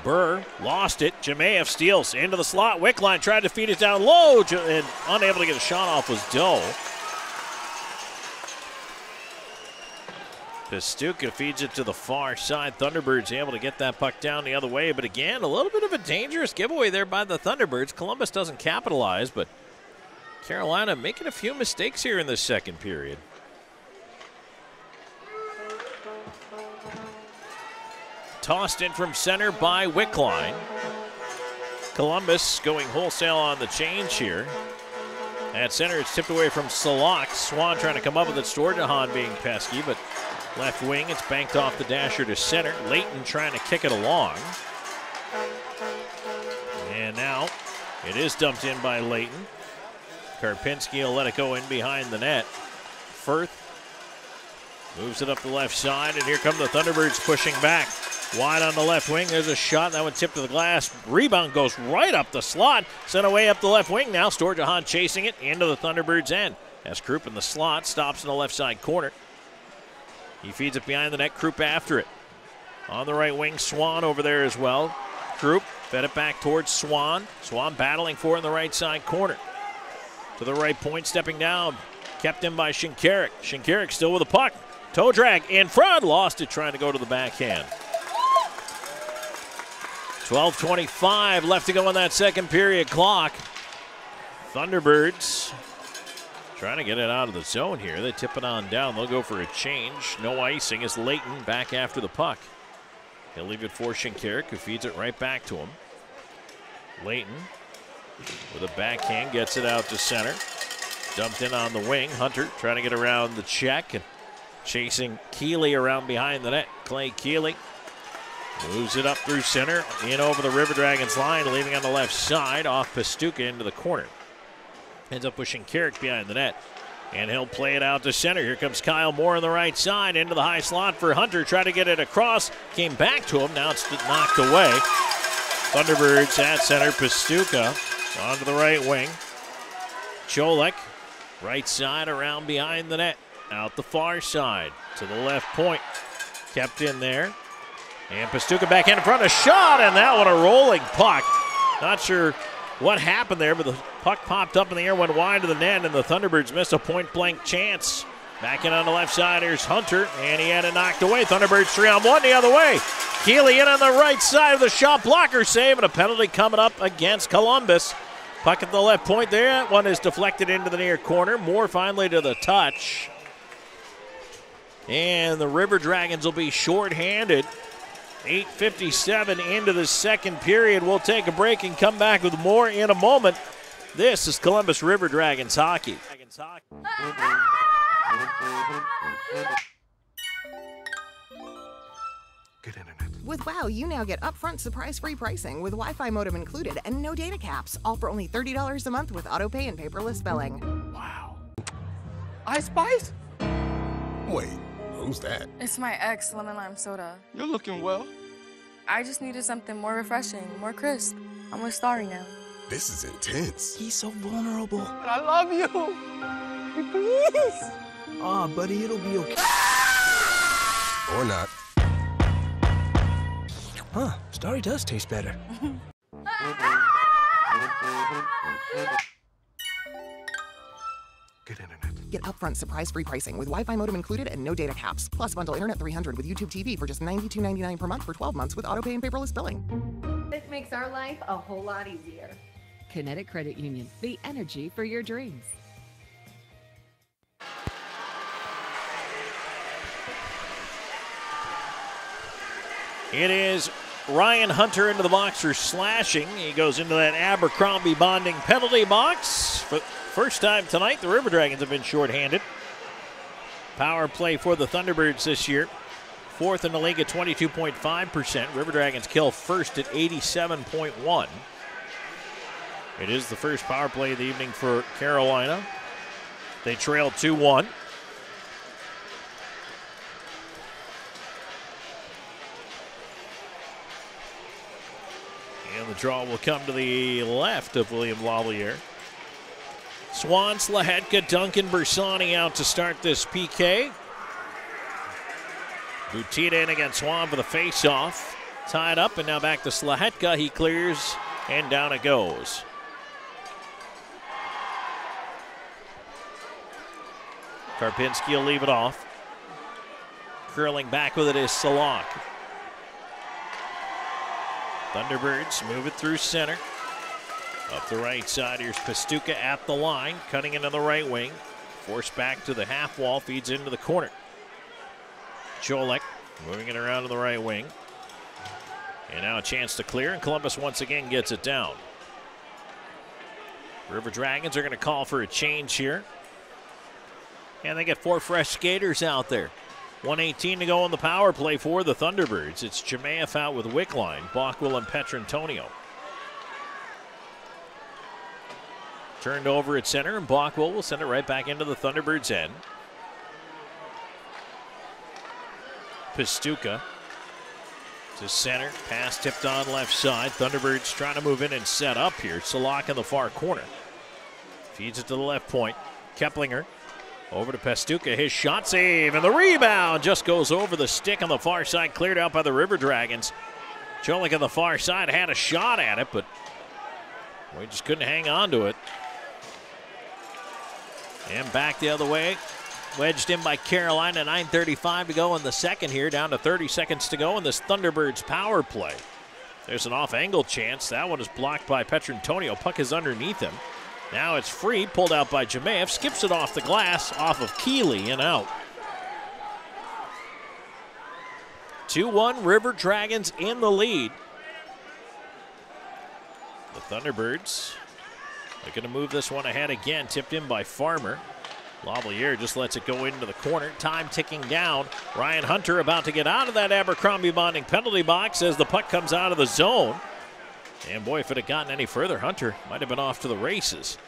Burr lost it. Jemayev steals into the slot. Wickline tried to feed it down low and unable to get a shot off was Doe. Pastuca feeds it to the far side. Thunderbirds able to get that puck down the other way, but again, a little bit of a dangerous giveaway there by the Thunderbirds. Columbus doesn't capitalize, but Carolina making a few mistakes here in the second period. Tossed in from center by Wickline. Columbus going wholesale on the change here. At center, it's tipped away from Salak. Swan trying to come up with it. Storjahan being pesky, but left wing, it's banked off the dasher to center. Leighton trying to kick it along. And now it is dumped in by Leighton. Karpinski will let it go in behind the net. Firth moves it up the left side, and here come the Thunderbirds pushing back. Wide on the left wing, there's a shot. That one tipped to the glass. Rebound goes right up the slot. Sent away up the left wing now. Storjahan chasing it into the Thunderbirds' end. As Krupp in the slot stops in the left side corner. He feeds it behind the net. Krupp after it. On the right wing, Swan over there as well. Krupp fed it back towards Swan. Swan battling for it in the right side corner. To the right point, stepping down. Kept in by Shinkarik. Shinkarik still with the puck. Toe drag in front. Lost it trying to go to the backhand. 12:25 left to go on that second period clock. Thunderbirds trying to get it out of the zone here. They tip it on down. They'll go for a change. No icing as Leighton back after the puck. He'll leave it for Shinkarik, who feeds it right back to him. Leighton with a backhand gets it out to center. Dumped in on the wing. Hunter trying to get around the check and chasing Keeley around behind the net. Clay Keeley moves it up through center, in over the River Dragons line, leaving on the left side, off Pastuca into the corner. Ends up pushing Carrick behind the net, and he'll play it out to center. Here comes Kyle Moore on the right side, into the high slot for Hunter. Tried to get it across, came back to him, now it's knocked away. Thunderbirds at center, Pastuca onto the right wing. Cholek, right side around behind the net, out the far side to the left point. Kept in there. And Pastuca back in front, a shot, and that one a rolling puck. Not sure what happened there, but the puck popped up in the air, went wide to the net, and the Thunderbirds missed a point-blank chance. Back in on the left side, here's Hunter, and he had it knocked away. Thunderbirds 3-on-1 the other way. Keeley in on the right side of the shot blocker save, and a penalty coming up against Columbus. Puck at the left point there. That one is deflected into the near corner. Moore finally to the touch. And the River Dragons will be shorthanded. 8:57 into the second period. We'll take a break and come back with more in a moment. This is Columbus River Dragons hockey. With WOW, you now get upfront surprise-free pricing with Wi-Fi modem included and no data caps, all for only $30 a month with autopay and paperless billing. Wow. Ice Spice? Wait, who's that? It's my ex, lemon lime soda. You're looking well. I just needed something more refreshing, more crisp. I'm with Starry now. This is intense. He's so vulnerable. But I love you. Please. Aw, buddy, it'll be okay. Or not. Huh, Starry does taste better. Good internet. Get upfront surprise-free pricing with Wi-Fi modem included and no data caps. Plus bundle internet 300 with YouTube TV for just $92.99 per month for 12 months with autopay and paperless billing. It makes our life a whole lot easier. Kinetic Credit Union, the energy for your dreams. It is Ryan Hunter into the box for slashing. He goes into that Abercrombie bonding penalty box. For the first time tonight, the River Dragons have been shorthanded. Power play for the Thunderbirds this year. Fourth in the league at 22.5%. River Dragons kill first at 87.1%. It is the first power play of the evening for Carolina. They trail 2-1. And the draw will come to the left of William Lavalier. Swan, Slahetka, Duncan, Bersani out to start this PK. Butita in against Swan for the face-off. Tied up, and now back to Slahetka. He clears, and down it goes. Karpinski will leave it off. Curling back with it is Salak. Thunderbirds move it through center. Up the right side, here's Pastuca at the line, cutting into the right wing. Forced back to the half wall, feeds into the corner. Cholek moving it around to the right wing. And now a chance to clear, and Columbus once again gets it down. River Dragons are going to call for a change here. And they get 4 fresh skaters out there. 1:18 to go on the power play for the Thunderbirds. It's Jemayev out with Wickline, Bockwell and Petrantonio. Turned over at center, and Bockwell will send it right back into the Thunderbirds' end. Pastuca to center, pass tipped on left side. Thunderbirds trying to move in and set up here. Salak in the far corner. Feeds it to the left point. Keplinger over to Pastuca, his shot save, and the rebound just goes over the stick on the far side, cleared out by the River Dragons. Cholik on the far side had a shot at it, but we just couldn't hang on to it. And back the other way, wedged in by Carolina, 9:35 to go in the second here, down to 30 seconds to go in this Thunderbirds power play. There's an off-angle chance. That one is blocked by Petrantonio. Puck is underneath him. Now it's free, pulled out by Jemayev, skips it off the glass, off of Keeley and out. 2-1 River Dragons in the lead. The Thunderbirds, they're going to move this one ahead again, tipped in by Farmer. Lavalier just lets it go into the corner. Time ticking down. Ryan Hunter about to get out of that Abercrombie bonding penalty box as the puck comes out of the zone. And boy, if it had gotten any further, Hunter might have been off to the races.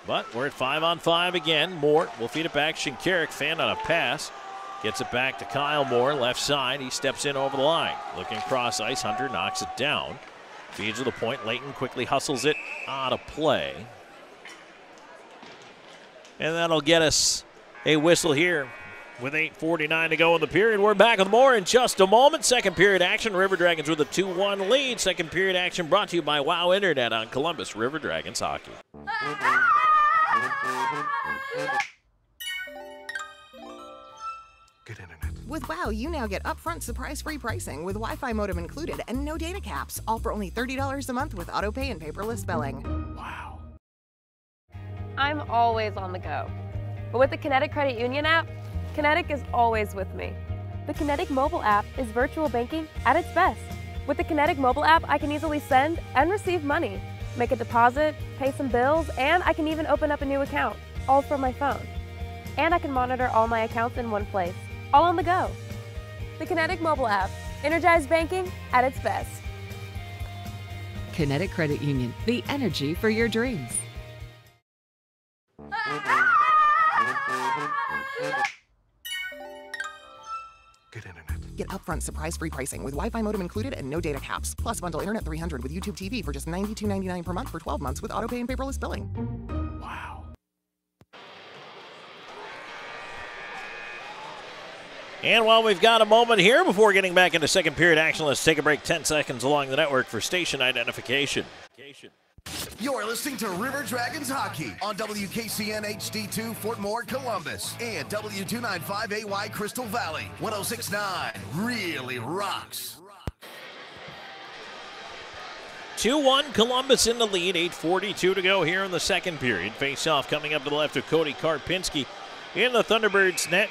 But we're at 5-on-5 again. Moore will feed it back. Shinkarik fan on a pass. Gets it back to Kyle Moore, left side. He steps in over the line. Looking cross ice, Hunter knocks it down. Feeds to the point. Layton quickly hustles it out of play. And that'll get us a whistle here with 8:49 to go in the period. We're back with more in just a moment. Second period action. River Dragons with a 2-1 lead. Second period action brought to you by Wow Internet on Columbus River Dragons Hockey. Good internet. With Wow, you now get upfront surprise-free pricing with Wi-Fi modem included and no data caps, all for only $30 a month with autopay and paperless billing. Wow. I'm always on the go. But with the Kinetic Credit Union app, Kinetic is always with me. The Kinetic mobile app is virtual banking at its best. With the Kinetic mobile app, I can easily send and receive money, make a deposit, pay some bills, and I can even open up a new account, all from my phone. And I can monitor all my accounts in one place, all on the go. The Kinetic mobile app, energized banking at its best. Kinetic Credit Union, the energy for your dreams. Good internet. Get upfront surprise-free pricing with Wi-Fi modem included and no data caps. Plus bundle internet 300 with YouTube TV for just $92.99 per month for 12 months with autopay and paperless billing. Wow. And while we've got a moment here before getting back into second period action, let's take a break 10 seconds along the network for station identification. You're listening to River Dragons Hockey on WKCN HD2 Fort Moore, Columbus, and W295AY Crystal Valley. 106.9 really rocks. 2-1 Columbus in the lead, 8:42 to go here in the second period. Face-off coming up to the left of Cody Karpinski in the Thunderbirds net.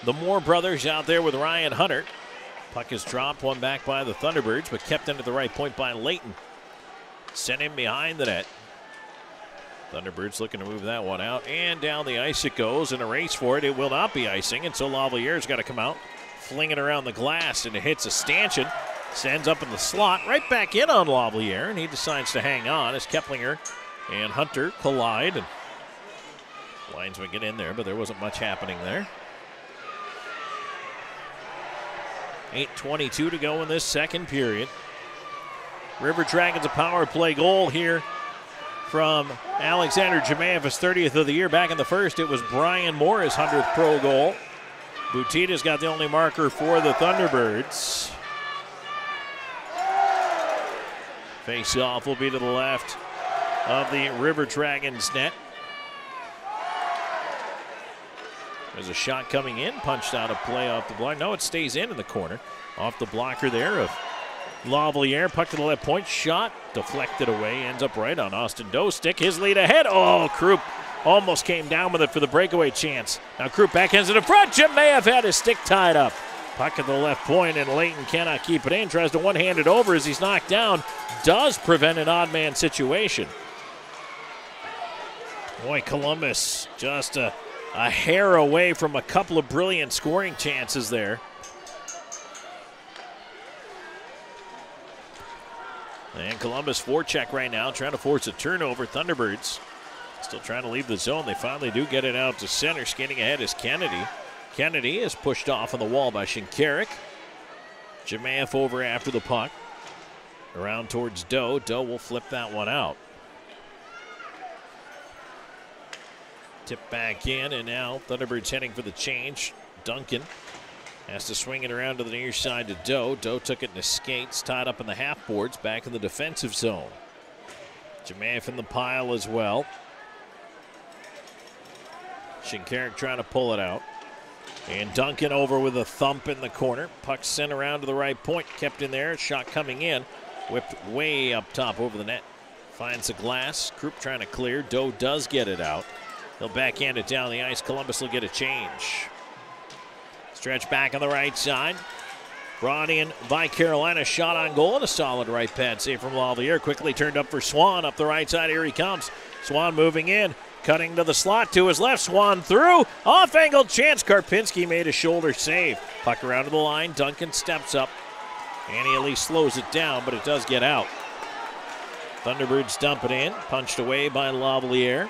The Moore brothers out there with Ryan Hunter. Puck is dropped, one back by the Thunderbirds, but kept into the right point by Layton. Sent him behind the net. Thunderbirds looking to move that one out, and down the ice it goes in a race for it. It will not be icing, and so Lavaliere's got to come out, fling it around the glass, and it hits a stanchion. Sends up in the slot, right back in on Lavaliere, and he decides to hang on as Keplinger and Hunter collide. And linesmen get in there, but there wasn't much happening there. 8:22 to go in this second period. River Dragons a power play goal here from Alexander Jemayev, his 30th of the year. Back in the first, it was Brian Moore, his 100th pro goal. Boutita's got the only marker for the Thunderbirds. Face-off will be to the left of the River Dragons net. There's a shot coming in, punched out of play off the block. No, it stays in the corner. Off the blocker there of Lavaliere. Puck to the left point, shot, deflected away, ends up right on Austin Doe's stick. His lead ahead. Oh, Krupp almost came down with it for the breakaway chance. Now Krupp backhands it in front. Jemayev had his stick tied up. Puck at the left point, and Layton cannot keep it in. Tries to one-hand it over as he's knocked down. Does prevent an odd man situation. Boy, Columbus just a hair away from a couple of brilliant scoring chances there. And Columbus forecheck right now, trying to force a turnover. Thunderbirds still trying to leave the zone. They finally do get it out to center. Skating ahead is Kennedy. Kennedy is pushed off on the wall by Shinkarik. Jemayev over after the puck. Around towards Doe. Doe will flip that one out. Tip back in, and now Thunderbirds heading for the change. Duncan has to swing it around to the near side to Doe. Doe took it in his skates, tied up in the half boards, back in the defensive zone. Jemayev in the pile as well. Shinkarik trying to pull it out. And Duncan over with a thump in the corner. Puck sent around to the right point, kept in there. Shot coming in, whipped way up top over the net. Finds the glass. Krupp trying to clear. Doe does get it out. They'll backhand it down the ice. Columbus will get a change. Stretch back on the right side. Brought in by Carolina. Shot on goal and a solid right pad save from Lavaliere. Quickly turned up for Swan. Up the right side, here he comes. Swan moving in. Cutting to the slot to his left. Swan through. Off-angle chance. Karpinski made a shoulder save. Puck around to the line. Duncan steps up. And he at least slows it down, but it does get out. Thunderbirds dump it in. Punched away by Lavaliere.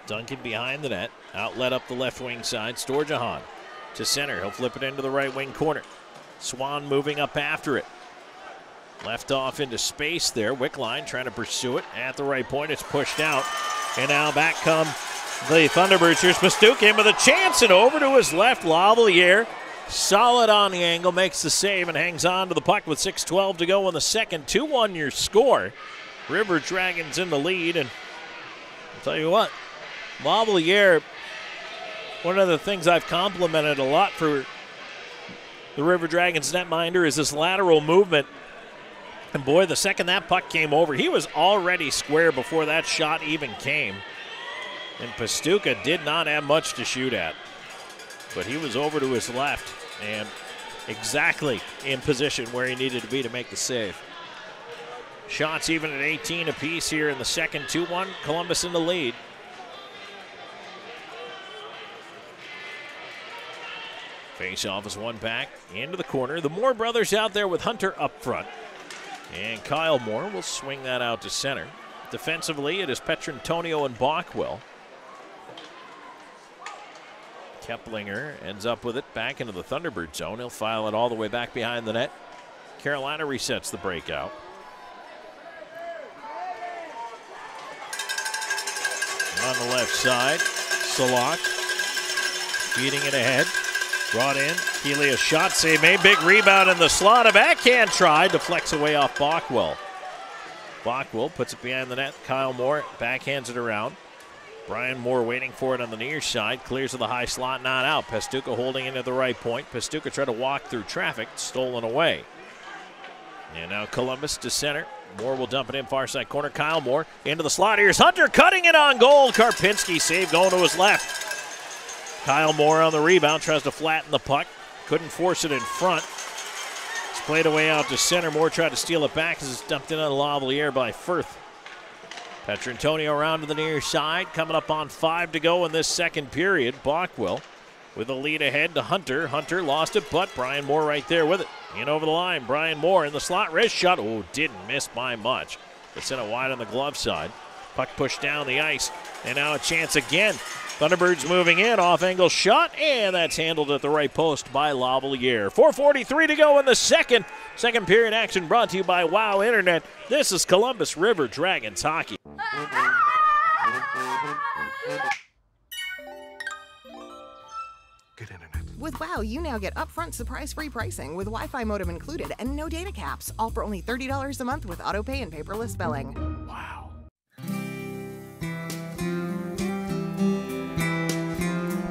Duncan behind the net. Outlet up the left wing side. Storjahan to center. He'll flip it into the right wing corner. Swan moving up after it. Left off into space there. Wickline trying to pursue it. At the right point, it's pushed out. And now back come the Thunderbirds. Here's Pastuch in with a chance, and over to his left. Lavaliere, solid on the angle, makes the save and hangs on to the puck with 6:12 to go in the second. 2-1 your score. River Dragons in the lead, and I'll tell you what, Lavaliere, one of the things I've complimented a lot for the River Dragons netminder is this lateral movement. And boy, the second that puck came over, he was already square before that shot even came. And Pastuch did not have much to shoot at. But he was over to his left and exactly in position where he needed to be to make the save. Shots even at 18 apiece here in the second. 2-1, Columbus in the lead. Face-off is one back into the corner. The Moore brothers out there with Hunter up front. And Kyle Moore will swing that out to center. Defensively, it is Petrantonio and Bockwell. Keplinger ends up with it back into the Thunderbird zone. He'll file it all the way back behind the net. Carolina resets the breakout. On the left side, Salak feeding it ahead. Brought in. Keeley a shot save made. Big rebound in the slot. A backhand try. Deflects away off Bockwell. Bockwell puts it behind the net. Kyle Moore backhands it around. Brian Moore waiting for it on the near side. Clears to the high slot. Not out. Pastuca holding it at the right point. Pastuca tried to walk through traffic. Stolen away. And now Columbus to center. Moore will dump it in far side corner. Kyle Moore into the slot. Here's Hunter cutting it on goal. Karpinski save going to his left. Kyle Moore on the rebound, tries to flatten the puck. Couldn't force it in front. It's played away out to center. Moore tried to steal it back as it's dumped in on Lavalier by Firth. Petrantonio around to the near side, coming up on 5 to go in this second period. Bockwell with a lead ahead to Hunter. Hunter lost it, but Brian Moore right there with it. In over the line, Brian Moore in the slot, wrist shot. Oh, didn't miss by much. But sent it wide on the glove side. Puck pushed down the ice, and now a chance again. Thunderbirds moving in, off-angle shot, and that's handled at the right post by Lavalier. 4:43 to go in the second. Second period action brought to you by WOW Internet. This is Columbus River Dragons hockey. With WOW, you now get upfront surprise-free pricing with Wi-Fi modem included and no data caps, all for only $30 a month with autopay and paperless billing. Wow.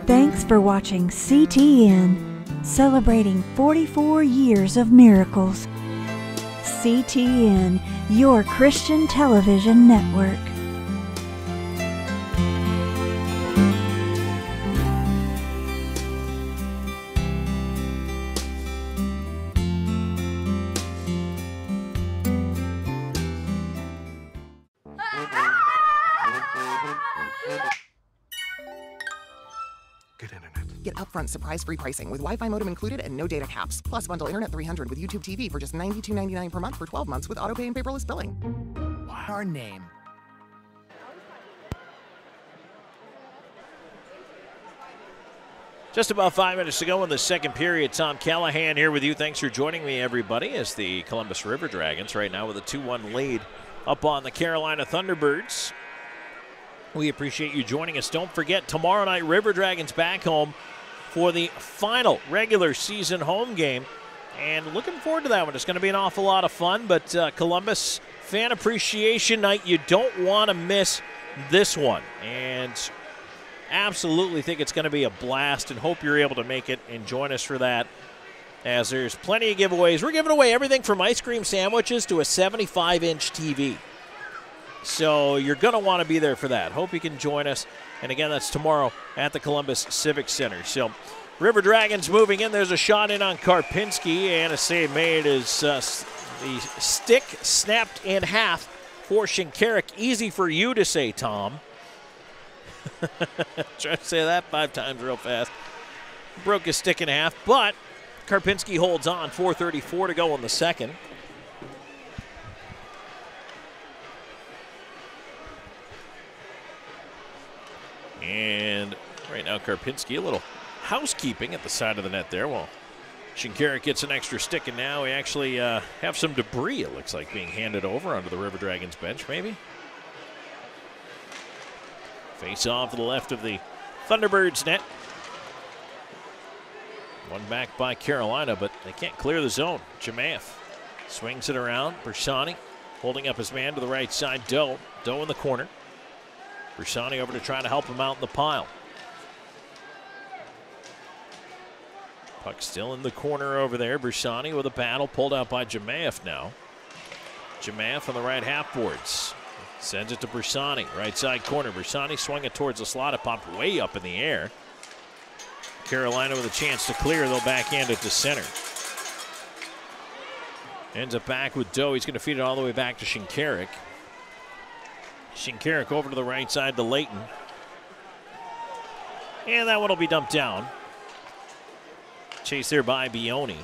Thanks for watching CTN, celebrating 44 years of miracles. CTN, your Christian television network. Get upfront surprise-free pricing with Wi-Fi modem included and no data caps. Plus bundle Internet 300 with YouTube TV for just $92.99 per month for 12 months with autopay and paperless billing. Our name. Just about 5 minutes to go in the second period. Tom Callahan here with you. Thanks for joining me, everybody, as the Columbus River Dragons right now with a 2-1 lead up on the Carolina Thunderbirds. We appreciate you joining us. Don't forget, tomorrow night, River Dragons back home for the final regular season home game. And looking forward to that one. It's going to be an awful lot of fun, but Columbus Fan Appreciation Night, you don't want to miss this one. And absolutely think it's going to be a blast and hope you're able to make it and join us for that, as there's plenty of giveaways. We're giving away everything from ice cream sandwiches to a 75-inch TV. So you're going to want to be there for that. Hope you can join us. And again, that's tomorrow at the Columbus Civic Center. So River Dragons moving in. There's a shot in on Karpinski, and a save made as the stick snapped in half for Shinkarik. Easy for you to say, Tom. Try to say that 5 times real fast. Broke his stick in half, but Karpinski holds on. 4:34 to go in the second. And right now, Karpinski, a little housekeeping at the side of the net there. Well, Shinkarik gets an extra stick, and now we actually have some debris, it looks like, being handed over onto the River Dragons bench, maybe. Face off to the left of the Thunderbirds net. One back by Carolina, but they can't clear the zone. Jemaev swings it around. Bersani holding up his man to the right side. Doe in the corner. Bersani over to try to help him out in the pile. Puck still in the corner over there. Bersani with a battle pulled out by Jemaev now. Jemaev on the right half boards. Sends it to Bersani, right side corner. Bersani swung it towards the slot. It popped way up in the air. Carolina with a chance to clear. They'll backhand it to center. Ends up back with Doe. He's going to feed it all the way back to Shinkarik. Shinkarik over to the right side to Leighton. And that one will be dumped down. Chased there by Bioni.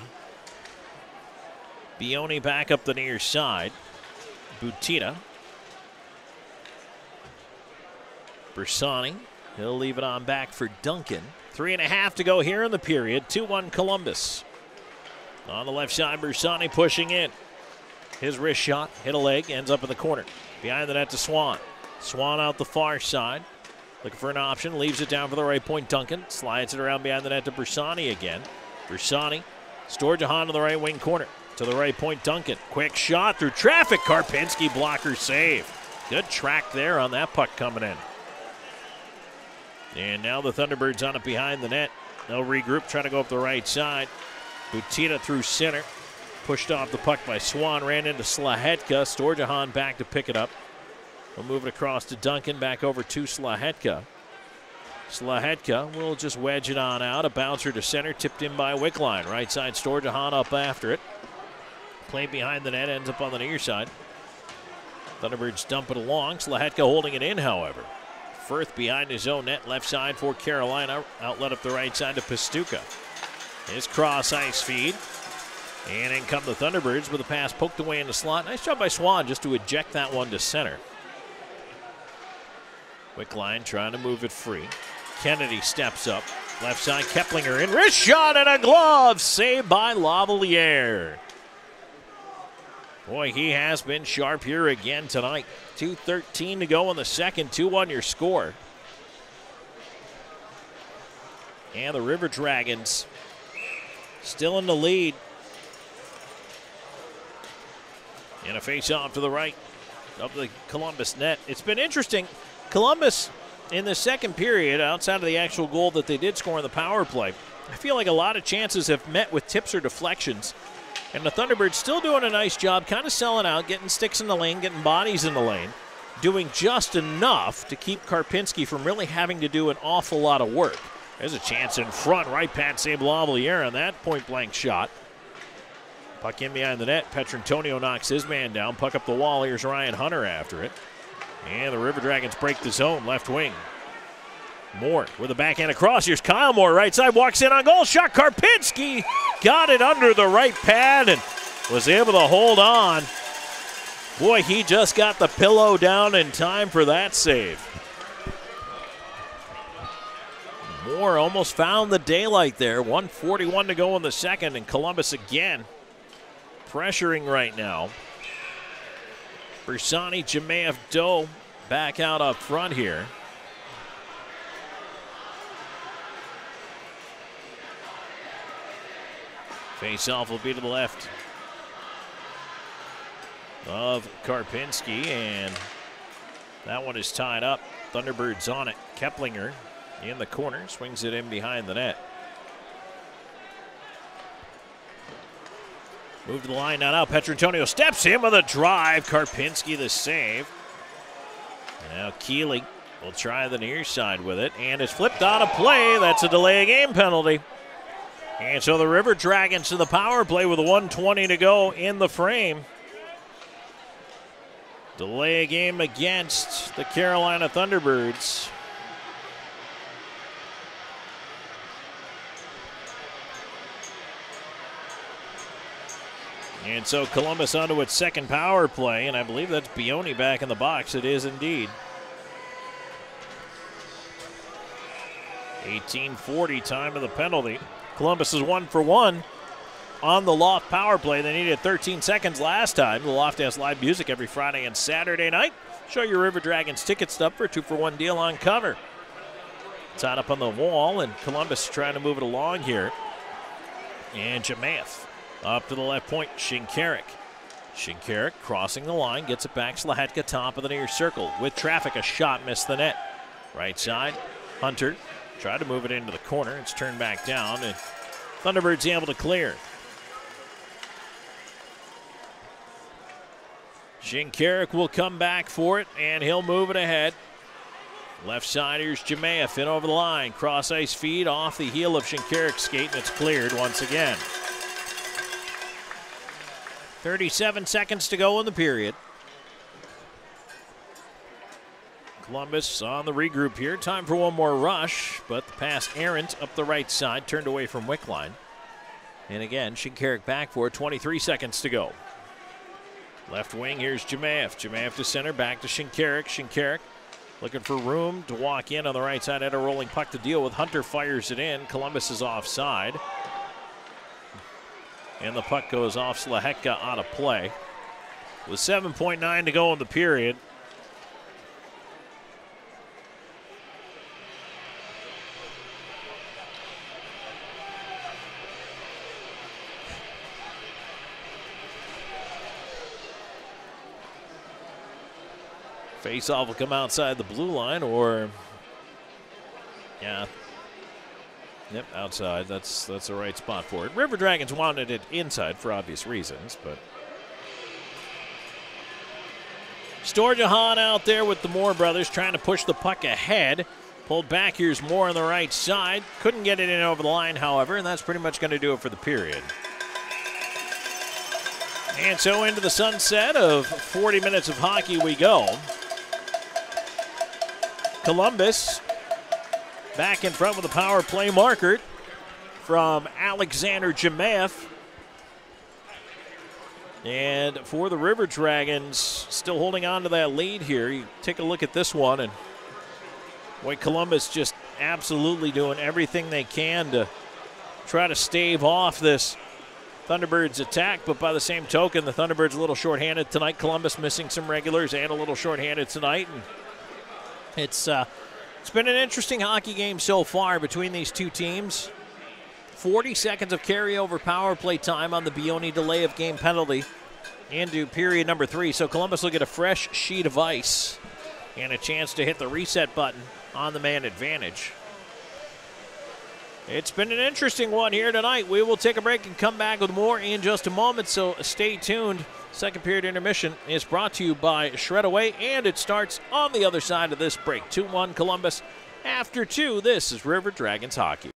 Bioni back up the near side. Butita. Bersani. He'll leave it on back for Duncan. 3.5 to go here in the period. 2-1 Columbus. On the left side, Bersani pushing in. His wrist shot, hit a leg, ends up in the corner. Behind the net to Swan. Swan out the far side. Looking for an option, leaves it down for the right point. Duncan slides it around behind the net to Bersani again. Bersani, Storjahan to the right wing corner. To the right point, Duncan. Quick shot through traffic. Karpinski blocker save. Good track there on that puck coming in. And now the Thunderbirds on it behind the net. They'll regroup, try to go up the right side. Butita through center. Pushed off the puck by Swan. Ran into Slahetka. Storjahan back to pick it up. We'll move it across to Duncan. Back over to Slahetka. Slahetka will just wedge it on out. A bouncer to center. Tipped in by Wickline. Right side, Storjahan up after it. Play behind the net. Ends up on the near side. Thunderbirds dump it along. Slahetka holding it in, however. Firth behind his own net. Left side for Carolina. Outlet up the right side to Pastuca. His cross ice feed. And in come the Thunderbirds with a pass poked away in the slot. Nice job by Swan just to eject that one to center. Wickline trying to move it free. Kennedy steps up. Left side, Keplinger in. Wrist shot and a glove. Saved by Lavaliere. Boy, he has been sharp here again tonight. 2:13 to go in the second. 2-1 your score. And the River Dragons still in the lead. And a face-off to the right of the Columbus net. It's been interesting. Columbus, in the second period, outside of the actual goal that they did score in the power play, I feel like a lot of chances have met with tips or deflections. And the Thunderbirds still doing a nice job, kind of selling out, getting sticks in the lane, getting bodies in the lane, doing just enough to keep Karpinski from really having to do an awful lot of work. There's a chance in front, right pad save Lavaliere on that point-blank shot. Puck in behind the net. Petrantonio knocks his man down. Puck up the wall. Here's Ryan Hunter after it. And the River Dragons break the zone, left wing. Moore with a backhand across. Here's Kyle Moore, right side, walks in on goal. Shot, Karpinski got it under the right pad and was able to hold on. Boy, he just got the pillow down in time for that save. Moore almost found the daylight there. 1:41 to go in the second, and Columbus again pressuring right now. Bersani, Jemayev, Doe back out up front here. Face-off will be to the left of Karpinski, and that one is tied up. Thunderbirds on it. Keplinger in the corner, swings it in behind the net. Move to the line now. Petrantonio steps in with a drive. Karpinski the save. Now Keeley will try the near side with it, and it's flipped out of play. That's a delay of game penalty. And so the River Dragons to the power play with 1:20 to go in the frame. Delay a game against the Carolina Thunderbirds. And so Columbus onto its second power play, and I believe that's Bioni back in the box. It is indeed. 18:40 time of the penalty. Columbus is 1 for 1 on the Loft power play. They needed 13 seconds last time. The Loft has live music every Friday and Saturday night. Show your River Dragons ticket stub for a 2-for-1 deal on cover. Tied up on the wall, and Columbus trying to move it along here. And Jemayev up to the left point, Shinkarik. Shinkarik crossing the line, gets it back. Slahetka top of the near circle. With traffic, a shot missed the net. Right side, Hunter tried to move it into the corner. It's turned back down, and Thunderbirds able to clear. Shinkarik will come back for it, and he'll move it ahead. Left side, here's Jemayev in over the line. Cross ice feed off the heel of Shinkarik's skate, and it's cleared once again. 37 seconds to go in the period. Columbus on the regroup here. Time for one more rush, but the pass errant up the right side, turned away from Wickline. And again, Shinkarik back for it. 23 seconds to go. Left wing, here's Jemayev. Jemayev to center, back to Shinkarik. Shinkarik looking for room to walk in on the right side. Had a rolling puck to deal with. Hunter fires it in. Columbus is offside. And the puck goes off Slahetka out of play. With 7.9 to go in the period. Face-off will come outside the blue line, or, yeah. Yep, outside. That's the right spot for it. River Dragons wanted it inside for obvious reasons, but Storjahan out there with the Moore brothers trying to push the puck ahead. Pulled back, here's Moore on the right side. Couldn't get it in over the line, however, and that's pretty much going to do it for the period. And so into the sunset of 40 minutes of hockey we go. Columbus back in front with a power play marker from Alexander Jemaev. And for the River Dragons, still holding on to that lead here. You take a look at this one, and boy, Columbus just absolutely doing everything they can to try to stave off this Thunderbirds attack, but by the same token, the Thunderbirds a little shorthanded tonight. Columbus missing some regulars and a little shorthanded tonight. And it's been an interesting hockey game so far between these two teams. 40 seconds of carryover power play time on the Bioni delay of game penalty into period number 3. So Columbus will get a fresh sheet of ice and a chance to hit the reset button on the man advantage. It's been an interesting one here tonight. We will take a break and come back with more in just a moment, so stay tuned. Second period intermission is brought to you by Shred Away, and it starts on the other side of this break. 2-1 Columbus. After 2, this is River Dragons hockey.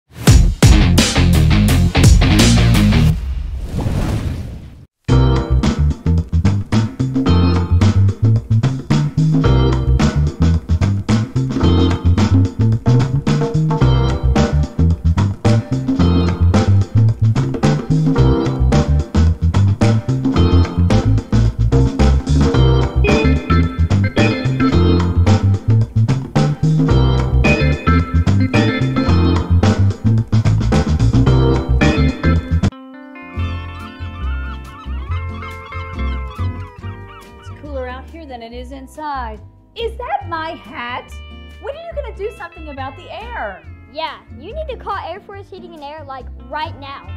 Inside. Is that my hat? When are you going to do something about the air? Yeah, you need to call Air Force Heating and Air, like, right now.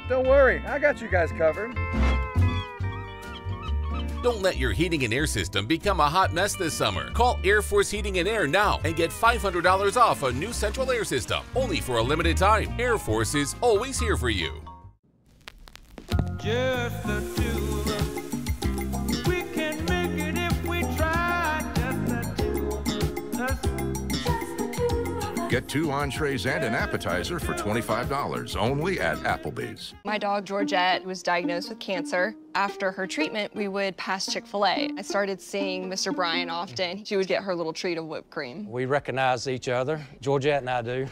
Don't worry, I got you guys covered. Don't let your heating and air system become a hot mess this summer. Call Air Force Heating and Air now and get $500 off a new central air system. Only for a limited time. Air Force is always here for you. Just the two of us. We can make it if we try. Just the two of us. Get 2 entrees and an appetizer for $25 only at Applebee's. My dog Georgette was diagnosed with cancer. After her treatment, we would pass Chick-fil-A. I started seeing Mr. Bryan often. She would get her little treat of whipped cream. We recognize each other, Georgette and I do.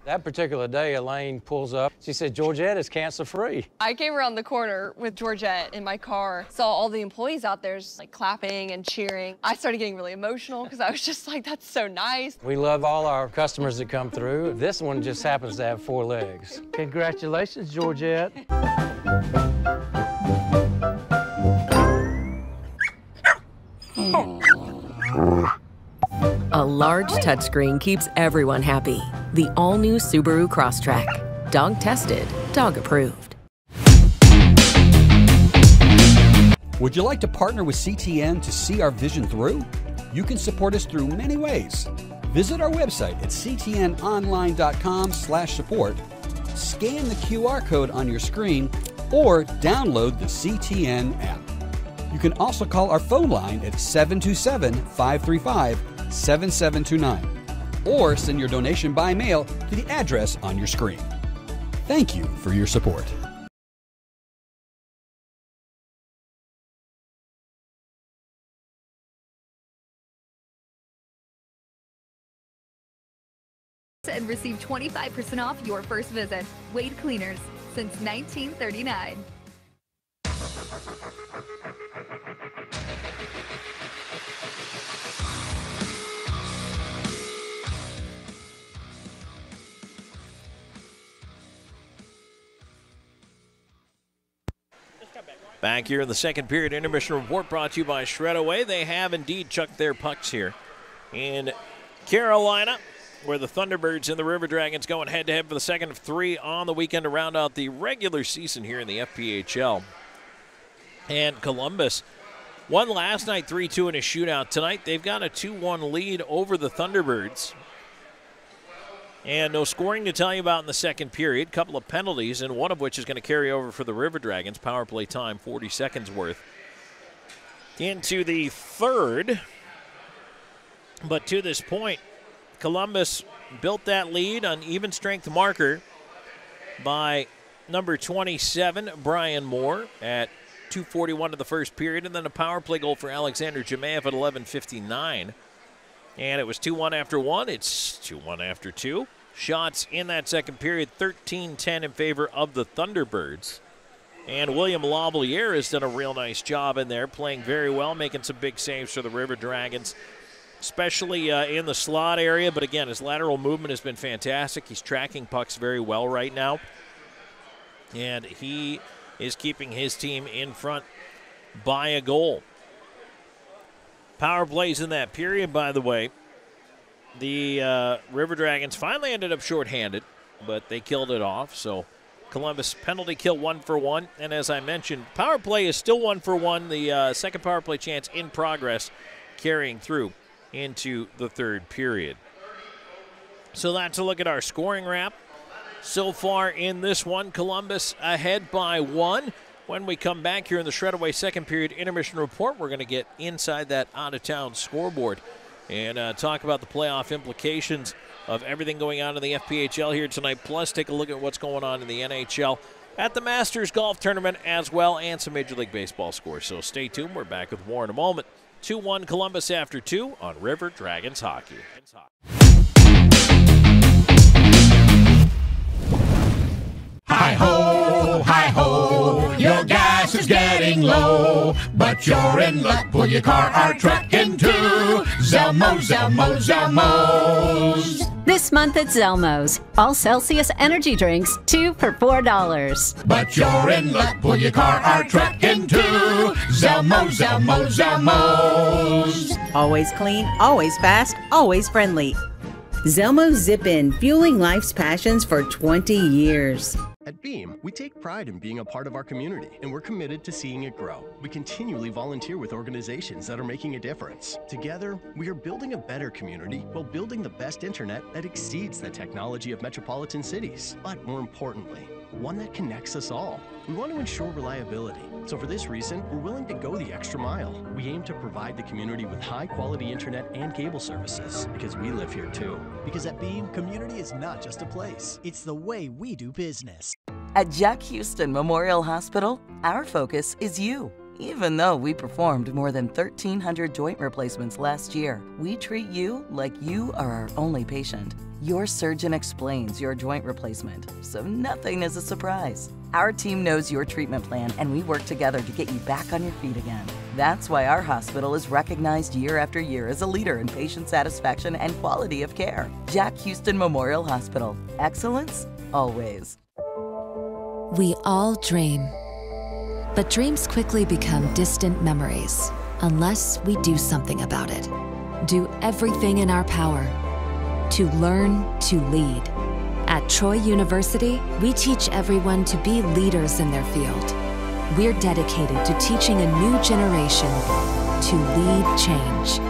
That particular day, Elaine pulls up. She said, Georgette is cancer-free. I came around the corner with Georgette in my car, saw all the employees out there just like clapping and cheering. I started getting really emotional because I was just like, that's so nice. We love all our customers that come through. This one just happens to have 4 legs. Congratulations, Georgette. A large touchscreen keeps everyone happy. The all-new Subaru Crosstrek. Dog tested, dog approved. Would you like to partner with CTN to see our vision through? You can support us through many ways. Visit our website at ctnonline.com/support, scan the QR code on your screen, or download the CTN app. You can also call our phone line at 727-535-7729 or send your donation by mail to the address on your screen. Thank you for your support. And receive 25% off your first visit. Wade Cleaners, since 1939. Back here in the second period intermission report brought to you by Shred Away. They have indeed chucked their pucks here in Carolina, where the Thunderbirds and the River Dragons going head-to-head for the second of 3 on the weekend to round out the regular season here in the FPHL. And Columbus Won last night 3-2 in a shootout. Tonight they've got a 2-1 lead over the Thunderbirds. And no scoring to tell you about in the second period. Couple of penalties, and one of which is going to carry over for the River Dragons. Power play time, 40 seconds worth. Into the third. But to this point, Columbus built that lead on even strength marker by number 27, Brian Moore, at 2:41 of the first period, and then a power play goal for Alexander Jemayev at 11:59. And it was 2-1 after one. It's 2-1 after two. Shots in that second period, 13-10 in favor of the Thunderbirds. And William Labliere has done a real nice job in there, playing very well, making some big saves for the River Dragons, especially in the slot area. But again, his lateral movement has been fantastic. He's tracking pucks very well right now. And he is keeping his team in front by a goal. Power plays in that period, by the way. The River Dragons finally ended up shorthanded, but they killed it off. So Columbus penalty kill 1-for-1. And as I mentioned, power play is still 1-for-1. The second power play chance in progress carrying through into the third period. So that's a look at our scoring wrap. So far in this one, Columbus ahead by 1. When we come back here in the Shredaway second period intermission report, we're going to get inside that out-of-town scoreboard and talk about the playoff implications of everything going on in the FPHL here tonight, plus take a look at what's going on in the NHL at the Masters Golf Tournament as well, and some Major League Baseball scores. So stay tuned. We're back with more in a moment. 2-1 Columbus after 2 on River Dragons Hockey. Hi-ho, your gas is getting low, but you're in luck, pull your car or truck into Zelmo's. This month at Zelmo's, all Celsius energy drinks, 2 for $4. But you're in luck, pull your car or truck into Zelmo's. Always clean, always fast, always friendly. Zelmo's Zip In, fueling life's passions for 20 years. At Beam, we take pride in being a part of our community, and we're committed to seeing it grow. We continually volunteer with organizations that are making a difference. Together, we are building a better community while building the best internet that exceeds the technology of metropolitan cities. But more importantly, one that connects us all. We want to ensure reliability. So for this reason, we're willing to go the extra mile. We aim to provide the community with high-quality internet and cable services, because we live here too. Because at Beam, community is not just a place. It's the way we do business. At Jack Houston Memorial Hospital, our focus is you. Even though we performed more than 1,300 joint replacements last year, we treat you like you are our only patient. Your surgeon explains your joint replacement, so nothing is a surprise. Our team knows your treatment plan, and we work together to get you back on your feet again. That's why our hospital is recognized year after year as a leader in patient satisfaction and quality of care. Jack Houston Memorial Hospital. Excellence, always. We all dream, but dreams quickly become distant memories unless we do something about it. Do everything in our power to learn to lead. At Troy University, we teach everyone to be leaders in their field. We're dedicated to teaching a new generation to lead change.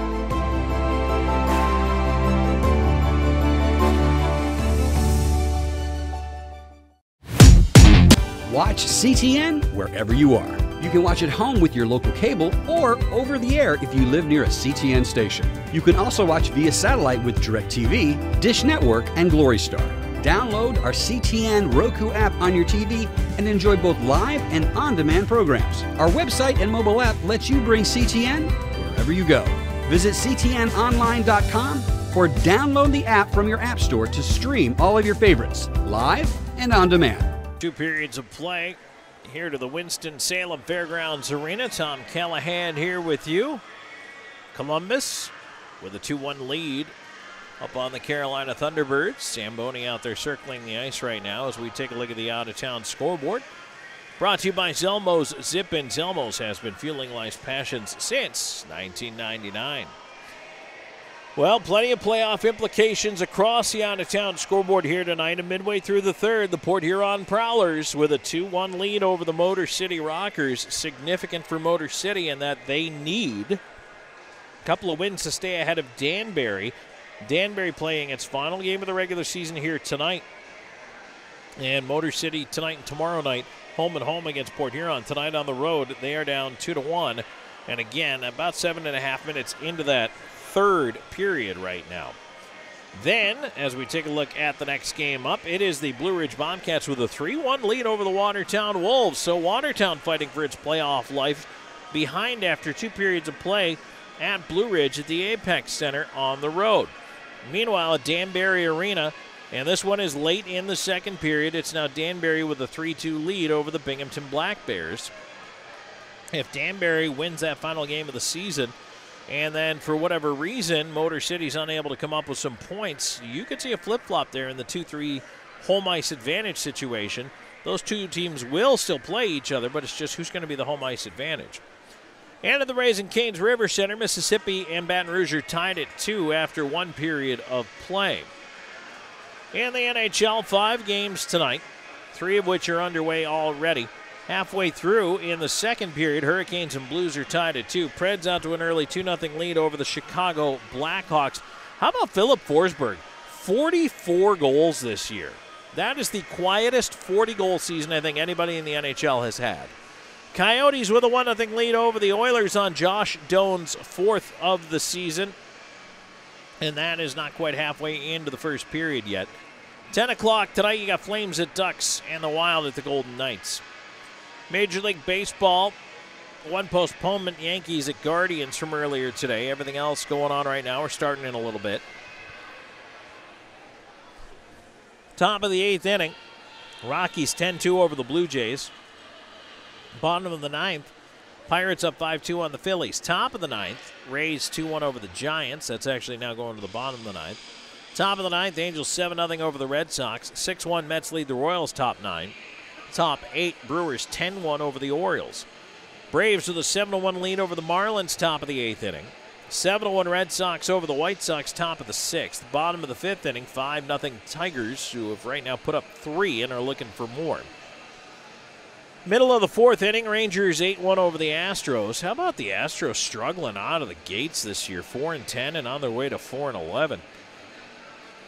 Watch CTN wherever you are. You can watch at home with your local cable or over the air if you live near a CTN station. You can also watch via satellite with DirecTV, Dish Network, and Glory Star. Download our CTN Roku app on your TV and enjoy both live and on-demand programs. Our website and mobile app lets you bring CTN wherever you go. Visit ctnonline.com or download the app from your app store to stream all of your favorites, live and on demand. 2 periods of play here to the Winston-Salem Fairgrounds Arena. Tom Callahan here with you. Columbus with a 2-1 lead up on the Carolina Thunderbirds. Zamboni out there circling the ice right now as we take a look at the out-of-town scoreboard. Brought to you by Zelmo's Zip In. Zelmo's has been fueling life's passions since 1999. Well, plenty of playoff implications across the out-of-town scoreboard here tonight. And midway through the third, the Port Huron Prowlers with a 2-1 lead over the Motor City Rockers. Significant for Motor City in that they need a couple of wins to stay ahead of Danbury. Danbury playing its final game of the regular season here tonight. And Motor City tonight and tomorrow night, home and home against Port Huron. Tonight on the road, they are down 2-1. And again, about 7.5 minutes into that third period right now. Then, as we take a look at the next game up, it is the Blue Ridge Bobcats with a 3-1 lead over the Watertown Wolves. So Watertown fighting for its playoff life, behind after 2 periods of play at Blue Ridge at the Apex Center on the road. Meanwhile, at Danbury Arena, and this one is late in the second period, it's now Danbury with a 3-2 lead over the Binghamton Black Bears. If Danbury wins that final game of the season, and then for whatever reason Motor City's unable to come up with some points, you could see a flip-flop there in the 2-3 home ice advantage situation. Those two teams will still play each other, but it's just who's going to be the home ice advantage. And at the Raising Cane's River Center, Mississippi and Baton Rouge are tied at 2 after 1 period of play. In the NHL, 5 games tonight, 3 of which are underway already. Halfway through in the second period, Hurricanes and Blues are tied at 2. Preds out to an early 2-0 lead over the Chicago Blackhawks. How about Philip Forsberg? 44 goals this year. That is the quietest 40-goal season I think anybody in the NHL has had. Coyotes with a 1-0 lead over the Oilers on Josh Doan's 4th of the season. And that is not quite halfway into the first period yet. 10 o'clock tonight, you got Flames at Ducks and the Wild at the Golden Knights. Major League Baseball, one postponement, Yankees at Guardians from earlier today. Everything else going on right now. We're starting in a little bit. Top of the 8th inning, Rockies 10-2 over the Blue Jays. Bottom of the 9th, Pirates up 5-2 on the Phillies. Top of the 9th, Rays 2-1 over the Giants. That's actually now going to the bottom of the 9th. Top of the 9th, Angels 7-0 over the Red Sox. 6-1 Mets lead the Royals top 9. Top 8, Brewers 10-1 over the Orioles. Braves with a 7-1 lead over the Marlins top of the 8th inning. 7-1 Red Sox over the White Sox top of the 6th. Bottom of the 5th inning, 5-0 Tigers, who have right now put up 3 and are looking for more. Middle of the 4th inning, Rangers 8-1 over the Astros. How about the Astros struggling out of the gates this year? 4-10 and on their way to 4-11.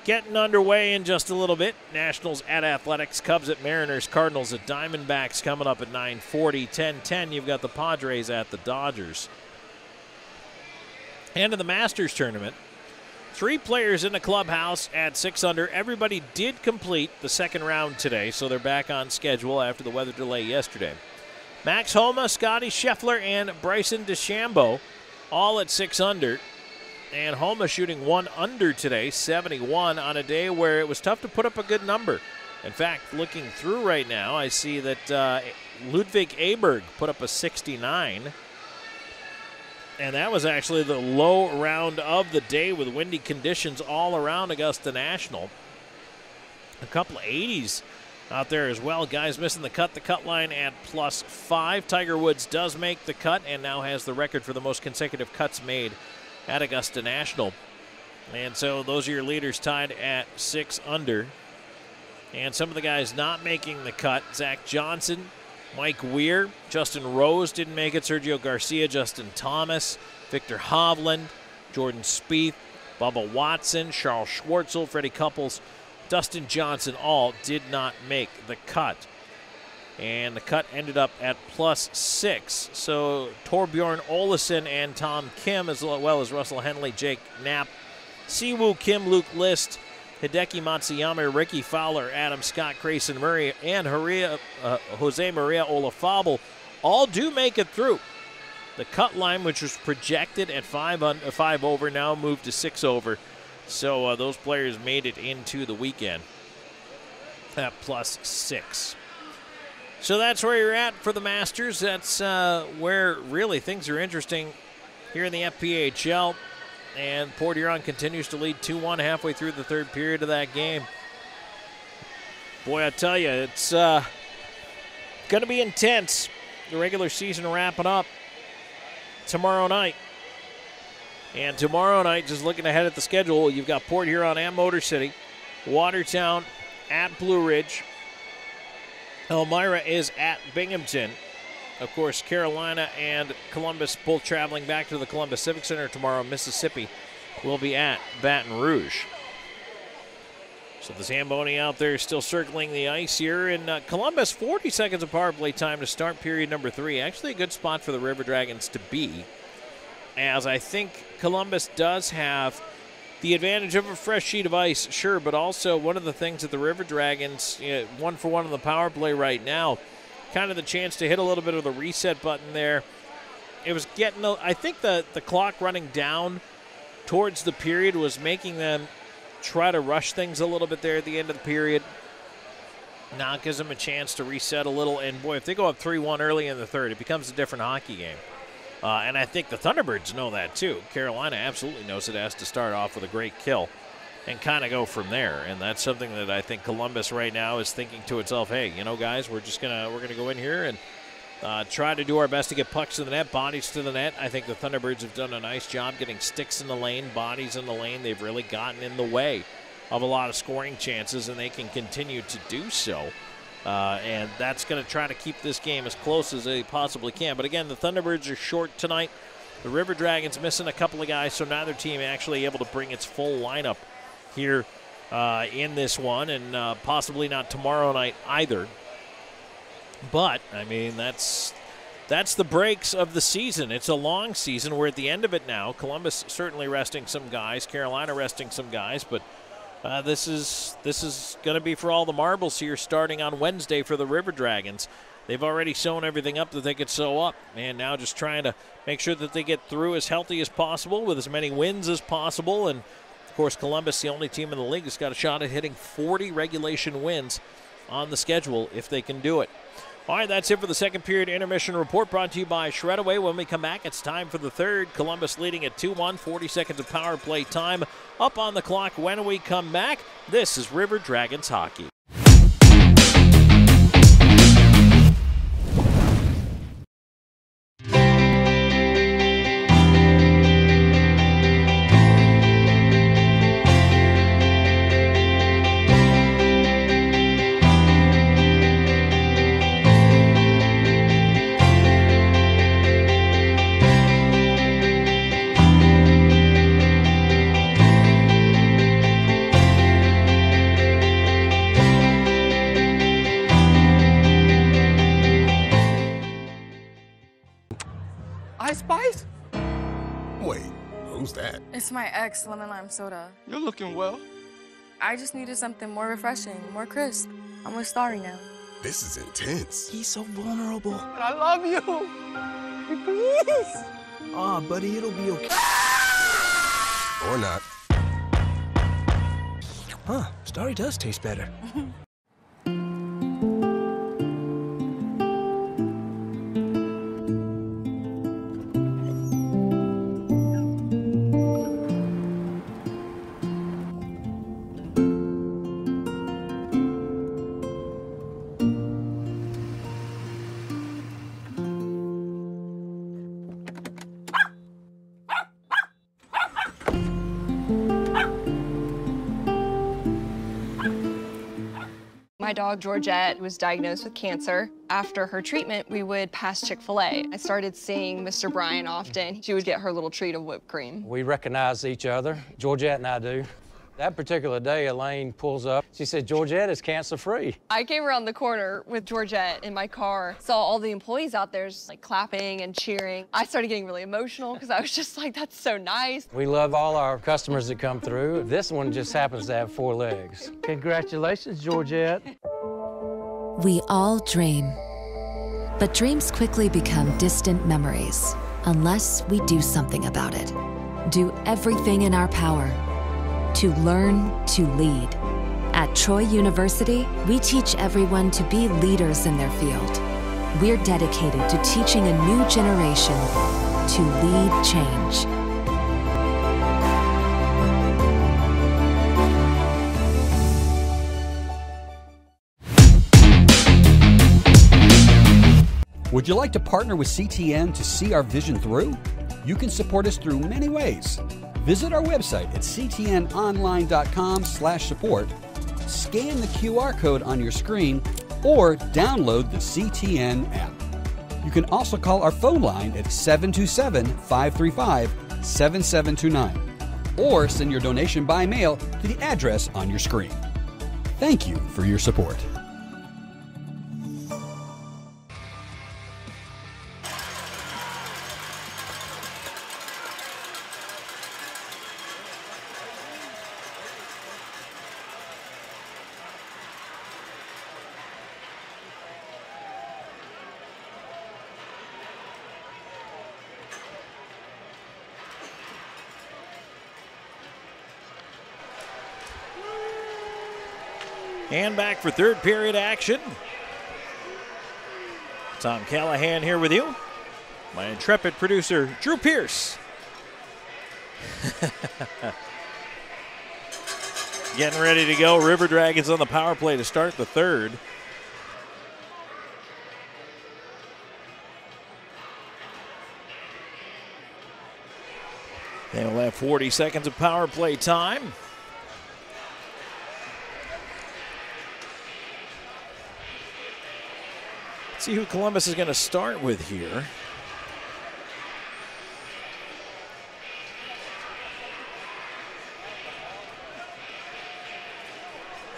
Getting underway in just a little bit. Nationals at Athletics, Cubs at Mariners, Cardinals at Diamondbacks coming up at 9:40. 10-10, you've got the Padres at the Dodgers. And in the Masters tournament, 3 players in the clubhouse at 6 under. Everybody did complete the second round today, so they're back on schedule after the weather delay yesterday. Max Homa, Scotty Scheffler, and Bryson DeChambeau all at 6 under. And Homa shooting 1 under today, 71, on a day where it was tough to put up a good number. In fact, looking through right now, I see that Ludwig Aberg put up a 69. And that was actually the low round of the day with windy conditions all around Augusta National. A couple of 80s out there as well. Guys missing the cut line at +5. Tiger Woods does make the cut and now has the record for the most consecutive cuts made at Augusta National. And so those are your leaders tied at 6 under. And some of the guys not making the cut, Zach Johnson, Mike Weir, Justin Rose didn't make it, Sergio Garcia, Justin Thomas, Victor Hovland, Jordan Spieth, Bubba Watson, Charles Schwartzel, Freddie Couples, Dustin Johnson all did not make the cut. And the cut ended up at +6. So Torbjorn Olesen and Tom Kim, as well as Russell Henley, Jake Knapp, Siwoo Kim, Luke List, Hideki Matsuyama, Ricky Fowler, Adam Scott, Grayson Murray, and Jose Maria Olafable all do make it through. The cut line, which was projected at 5 over, now moved to 6 over. So those players made it into the weekend at +6. So that's where you're at for the Masters. That's where really things are interesting here in the FPHL. And Port Huron continues to lead 2-1 halfway through the third period of that game. Boy, I tell you, it's going to be intense. The regular season wrapping up tomorrow night. And tomorrow night, just looking ahead at the schedule, you've got Port Huron and Motor City, Watertown at Blue Ridge, Elmira is at Binghamton. Of course, Carolina and Columbus both traveling back to the Columbus Civic Center tomorrow. Mississippi will be at Baton Rouge. So the Zamboni out there still circling the ice here. In Columbus, 40 seconds of power play time to start period number 3. Actually a good spot for the River Dragons to be, as I think Columbus does have the advantage of a fresh sheet of ice, sure, but also one of the things that the River Dragons, 1-for-1 on the power play right now, kind of the chance to hit a little bit of the reset button there. It was getting, I think the clock running down towards the period was making them try to rush things a little bit there at the end of the period. Now it gives them a chance to reset a little, and boy, if they go up 3-1 early in the third, it becomes a different hockey game. And I think the Thunderbirds know that too. Carolina absolutely knows it has to start off with a great kill and kind of go from there. And that's something that I think Columbus right now is thinking to itself, hey, guys, we're gonna go in here and try to do our best to get pucks to the net, bodies to the net. I think the Thunderbirds have done a nice job getting sticks in the lane, bodies in the lane. They've really gotten in the way of a lot of scoring chances, and they can continue to do so. And that's going to try to keep this game as close as they possibly can. But again, the Thunderbirds are short tonight. The River Dragons missing a couple of guys, so neither team actually able to bring its full lineup here in this one, and possibly not tomorrow night either. But, I mean, that's the breaks of the season. It's a long season. We're at the end of it now. Columbus certainly resting some guys. Carolina resting some guys, but this is going to be for all the marbles here starting on Wednesday for the River Dragons. They've already sewn everything up that they could sew up, and now just trying to make sure that they get through as healthy as possible with as many wins as possible. And, of course, Columbus, the only team in the league, has got a shot at hitting 40 regulation wins on the schedule if they can do it. All right, that's it for the second period intermission report, brought to you by Shredaway. When we come back, it's time for the third. Columbus leading at 2-1, 40 seconds of power play time up on the clock when we come back. This is River Dragons hockey. Spice? Wait, who's that? It's my ex, lemon lime soda. You're looking well. I just needed something more refreshing, more crisp. I'm with Starry now. This is intense. He's so vulnerable. But I love you. Please. Aw, buddy, it'll be okay. Or not. Huh, Starry does taste better. My dog, Georgette, was diagnosed with cancer. After her treatment, we would pass Chick-fil-A. I started seeing Mr. Bryan often. She would get her little treat of whipped cream. We recognize each other, Georgette and I do. That particular day, Elaine pulls up. She said, Georgette is cancer-free. I came around the corner with Georgette in my car, saw all the employees out there just like clapping and cheering. I started getting really emotional because I was just like, that's so nice. We love all our customers that come through. This one just happens to have 4 legs. Congratulations, Georgette. We all dream, but dreams quickly become distant memories unless we do something about it. Do everything in our power to learn to lead. At Troy University, we teach everyone to be leaders in their field. We're dedicated to teaching a new generation to lead change. Would you like to partner with CTN to see our vision through? You can support us through many ways. Visit our website at ctnonline.com/support, scan the QR code on your screen, or download the CTN app. You can also call our phone line at 727-535-7729, or send your donation by mail to the address on your screen. Thank you for your support. And back for third period action. Tom Callahan here with you. My intrepid producer, Drew Pierce. Getting ready to go. River Dragons on the power play to start the third. They will have 40 seconds of power play time. See who Columbus is going to start with here.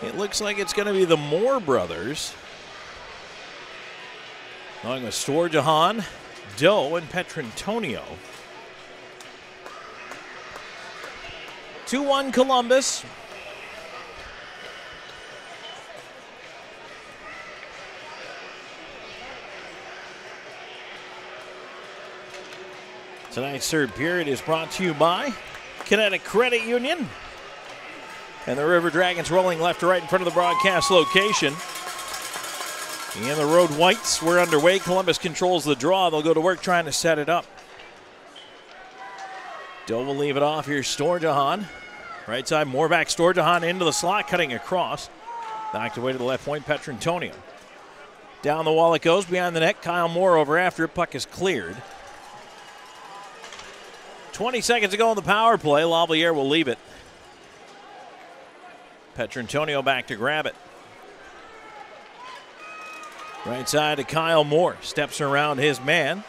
It looks like it's going to be the Moore brothers, along with Storjahan, Doe, and Petrantonio. 2-1 Columbus. Tonight's third period is brought to you by Kinetic Credit Union. And the River Dragons rolling left to right in front of the broadcast location. And the Road Whites, we're underway. Columbus controls the draw. They'll go to work trying to set it up. Doe will leave it off. Here's Storjahan. Right side, more back. Storjahan into the slot, cutting across. Knocked away to the left point, Petrantonio. Down the wall it goes, behind the net. Kyle Moore over after it. Puck is cleared. 20 seconds to go on the power play. Lavaliere will leave it. Petrantonio back to grab it. Right side to Kyle Moore. Steps around his man.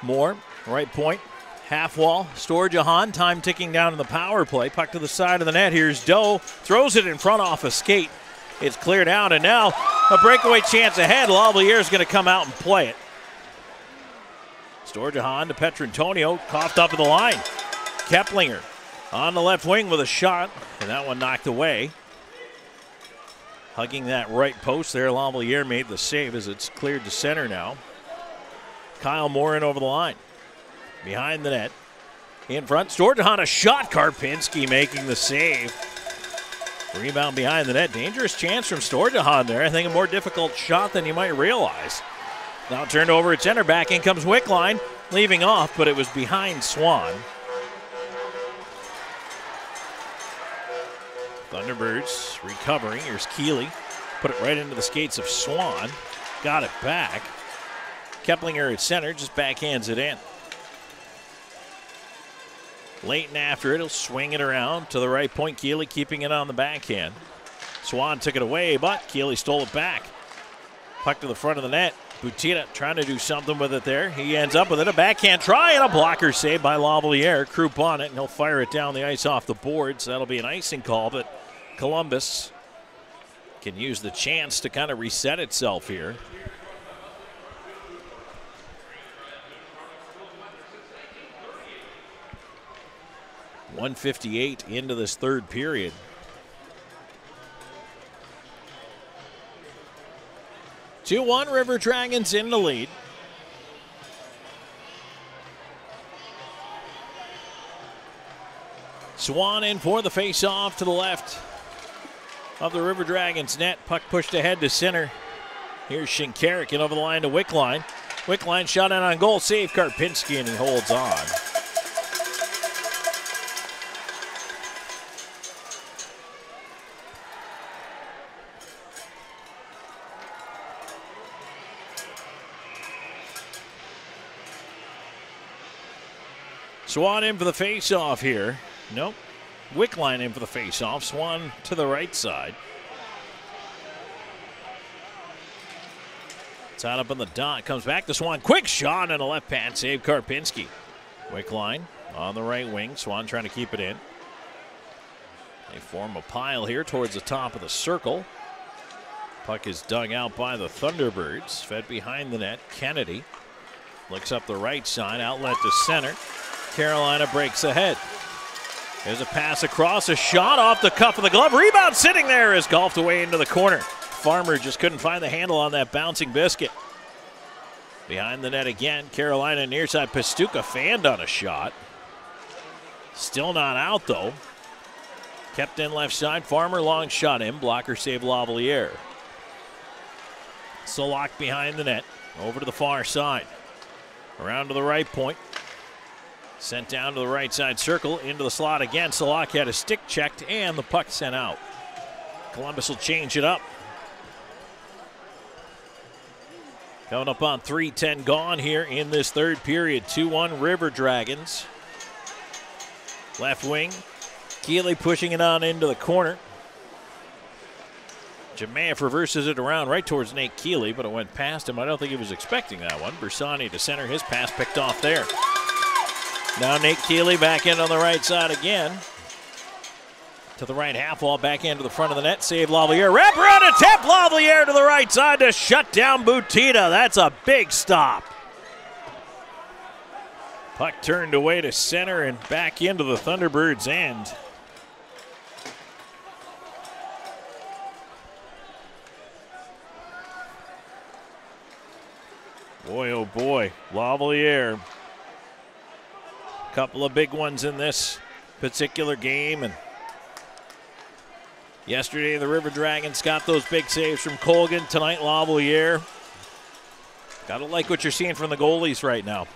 Moore, right point. Half wall. Storjahan. Time ticking down in the power play. Puck to the side of the net. Here's Doe. Throws it in front off a skate. It's cleared out, and now a breakaway chance ahead. Lavaliere is going to come out and play it. Storjahan to Petrantonio, coughed up at the line. Keplinger on the left wing with a shot, and that one knocked away. Hugging that right post there, Lavaliere made the save as it's cleared to center now. Kyle Moore in over the line. Behind the net. In front, Storjahan, a shot. Karpinski making the save. Rebound behind the net. Dangerous chance from Storjahan there. I think a more difficult shot than you might realize. Now turned over at center. Back in comes Wickline, leaving off, but it was behind Swan. Thunderbirds recovering. Here's Keeley. Put it right into the skates of Swan. Got it back. Keplinger at center, just backhands it in. Leighton after it, he'll swing it around to the right point. Keeley keeping it on the backhand. Swan took it away, but Keeley stole it back. Puck to the front of the net. Butita trying to do something with it there. He ends up with it. A backhand try and a blocker save by Lavaliere. Croup on it, and he'll fire it down the ice off the boards. That'll be an icing call, but Columbus can use the chance to kind of reset itself here. .158 into this third period. (2-1) River Dragons in the lead. Swan in for the face-off to the left of the River Dragons net. Puck pushed ahead to center. Here's Shinkarik over the line to Wickline. Wickline shot in on goal. Save Karpinski, and he holds on. Swan in for the face-off here. Nope. Wickline in for the face-off. Swan to the right side. Tied up on the dot. Comes back to Swan. Quick shot and a left pad save. Karpinski. Wickline on the right wing. Swan trying to keep it in. They form a pile here towards the top of the circle. Puck is dug out by the Thunderbirds. Fed behind the net. Kennedy looks up the right side. Outlet to center. Carolina breaks ahead. There's a pass across. A shot off the cuff of the glove. Rebound sitting there is golfed away into the corner. Farmer just couldn't find the handle on that bouncing biscuit. Behind the net again. Carolina near side. Pastuca fanned on a shot. Still not out though. Kept in left side. Farmer long shot in. Blocker save Lavalier. Solak behind the net. Over to the far side. Around to the right point. Sent down to the right side circle. Into the slot again. Solak had a stick checked and the puck sent out. Columbus will change it up. Coming up on 3:10 gone here in this third period. 2-1 River Dragons. Left wing. Keeley pushing it on into the corner. Jemayev reverses it around right towards Nate Keeley, but it went past him. I don't think he was expecting that one. Bersani to center. His pass picked off there. Now Nate Keeley back in on the right side again. To the right half wall, back into the front of the net. Save Lavalier. Wrap around a tap. Lavalier to the right side to shut down Butita. That's a big stop. Puck turned away to center and back into the Thunderbirds' end. Boy, oh boy, Lavalier. Couple of big ones in this particular game, and yesterday the River Dragons got those big saves from Colgan. Tonight, Lavalier. Gotta like what you're seeing from the goalies right now.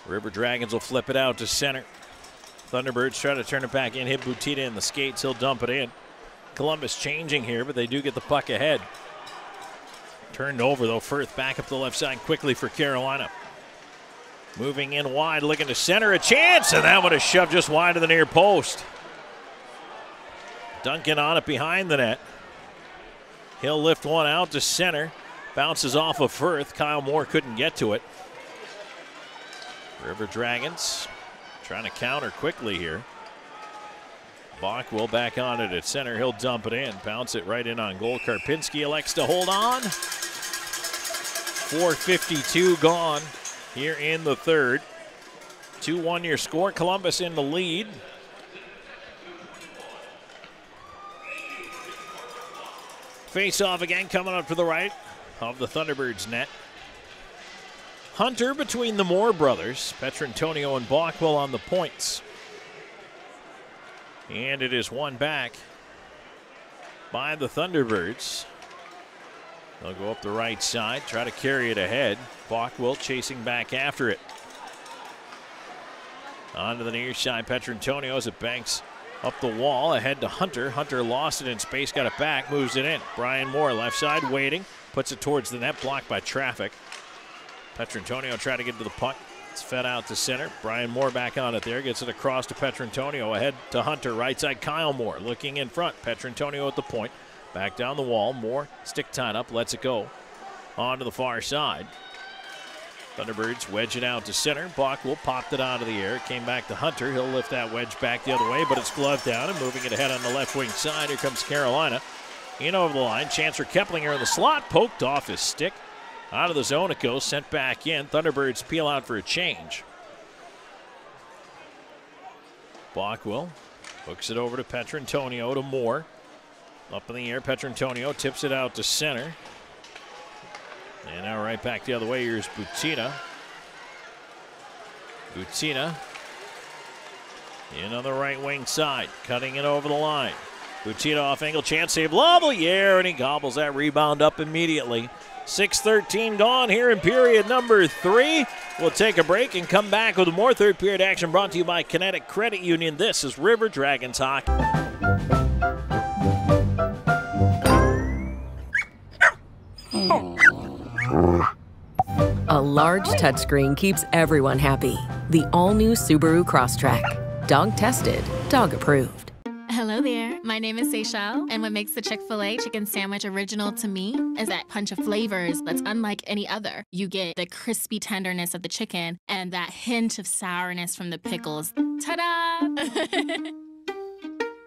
River Dragons will flip it out to center. Thunderbirds try to turn it back in, hit Butita in the skates. He'll dump it in. Columbus changing here, but they do get the puck ahead. Turned over though. Firth back up the left side quickly for Carolina. Moving in wide, looking to center a chance, and that one is shoved just wide of the near post. Duncan on it behind the net. He'll lift one out to center. Bounces off of Firth. Kyle Moore couldn't get to it. River Dragons trying to counter quickly here. Bach will back on it at center. He'll dump it in. Bounce it right in on goal. Karpinski elects to hold on. 4:52 gone here in the third. 2-1 your score. Columbus in the lead. Face off again, coming up to the right of the Thunderbirds net. Hunter between the Moore brothers. Petrantonio and Bockwell on the points. And it is won back by the Thunderbirds. They'll go up the right side, try to carry it ahead. Bockwell chasing back after it. On to the near side, Petrantonio as it banks up the wall, ahead to Hunter. Hunter lost it in space, got it back, moves it in. Brian Moore left side waiting, puts it towards the net, blocked by traffic. Petrantonio trying to get to the puck. It's fed out to center. Brian Moore back on it there, gets it across to Petrantonio, ahead to Hunter, right side Kyle Moore looking in front. Petrantonio at the point, back down the wall. Moore stick tied up, lets it go on to the far side. Thunderbirds wedge it out to center. Bockwell popped it out of the air. It came back to Hunter. He'll lift that wedge back the other way, but it's gloved down and moving it ahead on the left wing side. Here comes Carolina. In over the line. Chance for Keplinger in the slot. Poked off his stick. Out of the zone it goes. Sent back in. Thunderbirds peel out for a change. Bockwell hooks it over to Petrantonio to Moore. Up in the air. Petrantonio tips it out to center. And now right back the other way. Here's Butita. Butita in on the right wing side. Cutting it over the line. Butita off angle. Chance save. Lavalier. And he gobbles that rebound up immediately. 6:13 gone here in period number 3. We'll take a break and come back with more third period action brought to you by Kinetic Credit Union. This is River Dragons hockey. A large touchscreen keeps everyone happy. The all-new Subaru Crosstrek. Dog tested, dog approved. Hello there. My name is Seychelle, and what makes the Chick-fil-A chicken sandwich original to me is that punch of flavors that's unlike any other. You get the crispy tenderness of the chicken and that hint of sourness from the pickles. Ta-da!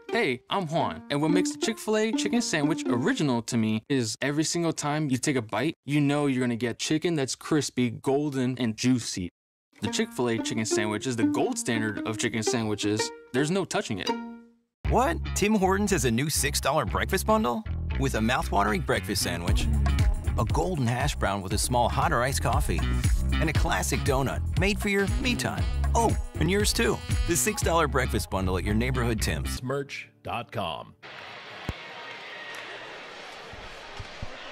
Hey, I'm Juan, and what makes the Chick-fil-A chicken sandwich original to me is every single time you take a bite, you know you're gonna get chicken that's crispy, golden, and juicy. The Chick-fil-A chicken sandwich is the gold standard of chicken sandwiches. There's no touching it. What? Tim Hortons has a new $6 breakfast bundle? With a mouthwatering breakfast sandwich, a golden hash brown with a small hot or iced coffee, and a classic donut made for your me time. Oh, and yours too. The $6 breakfast bundle at your neighborhood Tim's. Merch.com.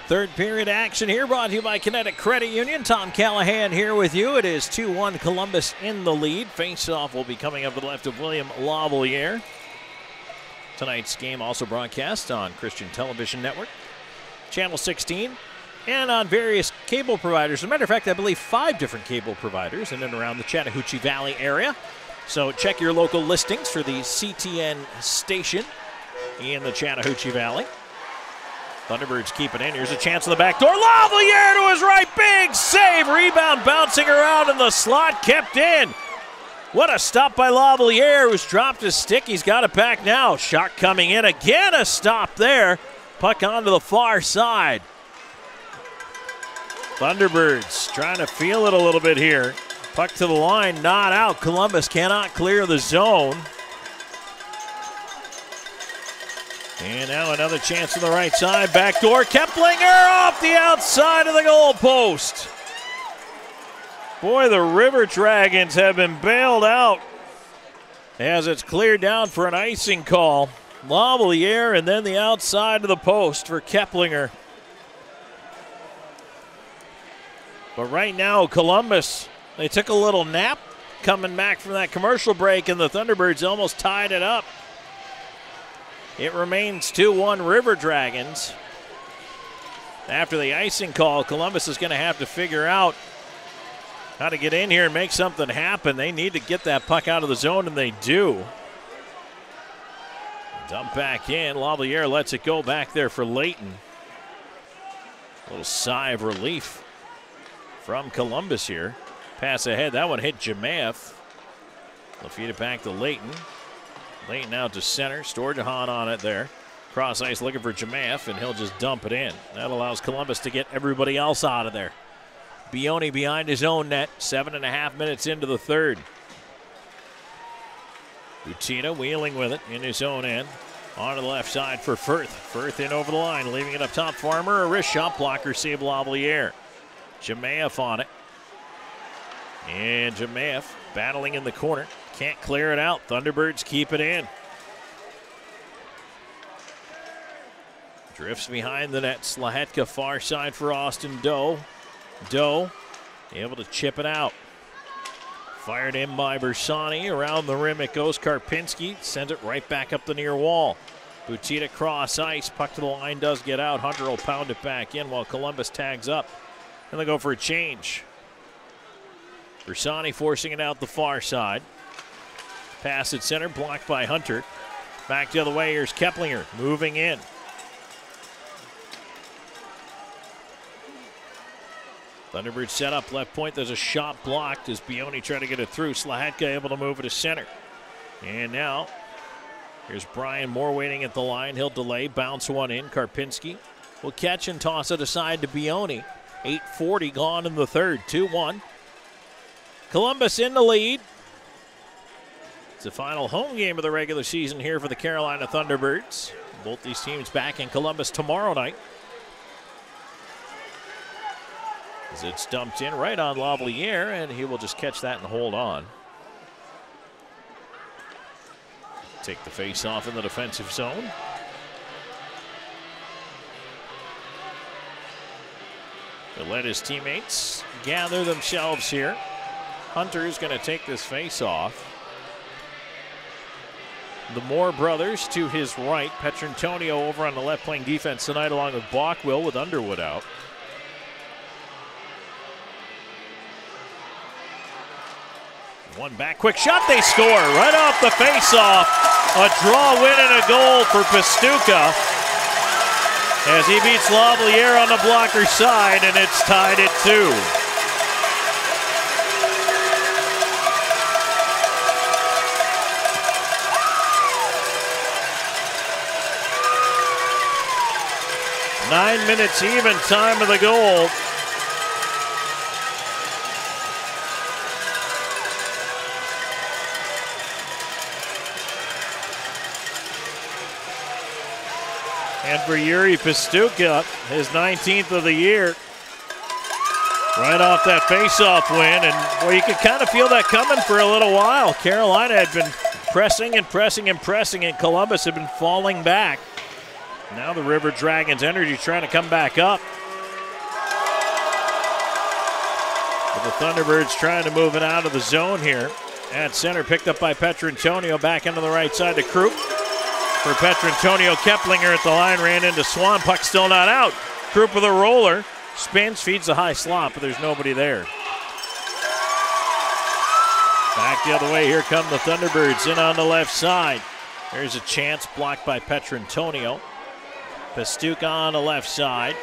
Third period action here brought to you by Kinetic Credit Union. Tom Callahan here with you. It is 2-1 Columbus in the lead. Face-off will be coming up to the left of William Lavalier. Tonight's game also broadcast on Christian Television Network, Channel 16, and on various cable providers. As a matter of fact, I believe 5 different cable providers in and around the Chattahoochee Valley area. So check your local listings for the CTN station in the Chattahoochee Valley. Thunderbirds keep it in. Here's a chance in the back door. Lavalier to his right. Big save. Rebound bouncing around in the slot. Kept in. What a stop by Lavalier, who's dropped his stick. He's got it back now. Shot coming in. Again, a stop there. Puck onto the far side. Thunderbirds trying to feel it a little bit here. Puck to the line, not out. Columbus cannot clear the zone. And now another chance on the right side. Backdoor, Keplinger off the outside of the goal post. Boy, the River Dragons have been bailed out as it's cleared down for an icing call. Lavalier and then the outside of the post for Keplinger. But right now, Columbus, they took a little nap coming back from that commercial break, and the Thunderbirds almost tied it up. It remains 2-1 River Dragons. After the icing call, Columbus is going to have to figure out how to get in here and make something happen. They need to get that puck out of the zone, and they do. Dump back in. Lavalier lets it go back there for Layton. A little sigh of relief from Columbus here. Pass ahead. That one hit Jemaev. They'll feed it back to Layton. Layton out to center. Storjahan on it there. Cross ice looking for Jemaev, and he'll just dump it in. That allows Columbus to get everybody else out of there. Bioni behind his own net. 7.5 minutes into the third. Butina wheeling with it in his own end. On to the left side for Firth. Firth in over the line, leaving it up top. Farmer, a wrist shot blocker, save Lavalier. Jemaev on it. And Jemaev battling in the corner. Can't clear it out. Thunderbirds keep it in. Drifts behind the net. Slahetka far side for Austin Doe. Doe able to chip it out. Fired in by Bersani. Around the rim it goes. Karpinski sends it right back up the near wall. Butita cross ice. Puck to the line does get out. Hunter will pound it back in while Columbus tags up. And they go for a change. Bersani forcing it out the far side. Pass at center, blocked by Hunter. Back the other way, here's Keplinger moving in. Thunderbird set up left point. There's a shot blocked as Bioni tried to get it through. Slahetka able to move it to center. And now here's Brian Moore waiting at the line. He'll delay, bounce one in. Karpinski will catch and toss it aside to Bioni. 8:40 gone in the third. 2-1. Columbus in the lead. It's the final home game of the regular season here for the Carolina Thunderbirds. Both these teams back in Columbus tomorrow night. As it's dumped in right on Lavalier, and he will just catch that and hold on. Take the face off in the defensive zone. He'll let his teammates gather themselves here. Hunter is going to take this face off. The Moore brothers to his right. Petrantonio over on the left playing defense tonight along with Bockwell with Underwood out. One back, quick shot, they score right off the face-off. A draw win and a goal for Pastuca as he beats Lavalier on the blocker side, and it's tied at 2. Nine minutes even, time of the goal. And for Yuri Pastuca, his 19th of the year, right off that faceoff win. And well, you could kind of feel that coming for a little while. Carolina had been pressing and pressing and pressing, and Columbus had been falling back. Now the River Dragons energy trying to come back up. But the Thunderbirds trying to move it out of the zone here. At center, picked up by Petrantonio, back into the right side to Krupp. For Petrantonio, Keplinger at the line, ran into Swan, puck still not out. Krupp with a roller, spins, feeds a high slot, but there's nobody there. Back the other way, here come the Thunderbirds in on the left side. There's a chance, blocked by Petrantonio. Pastuca on the left side.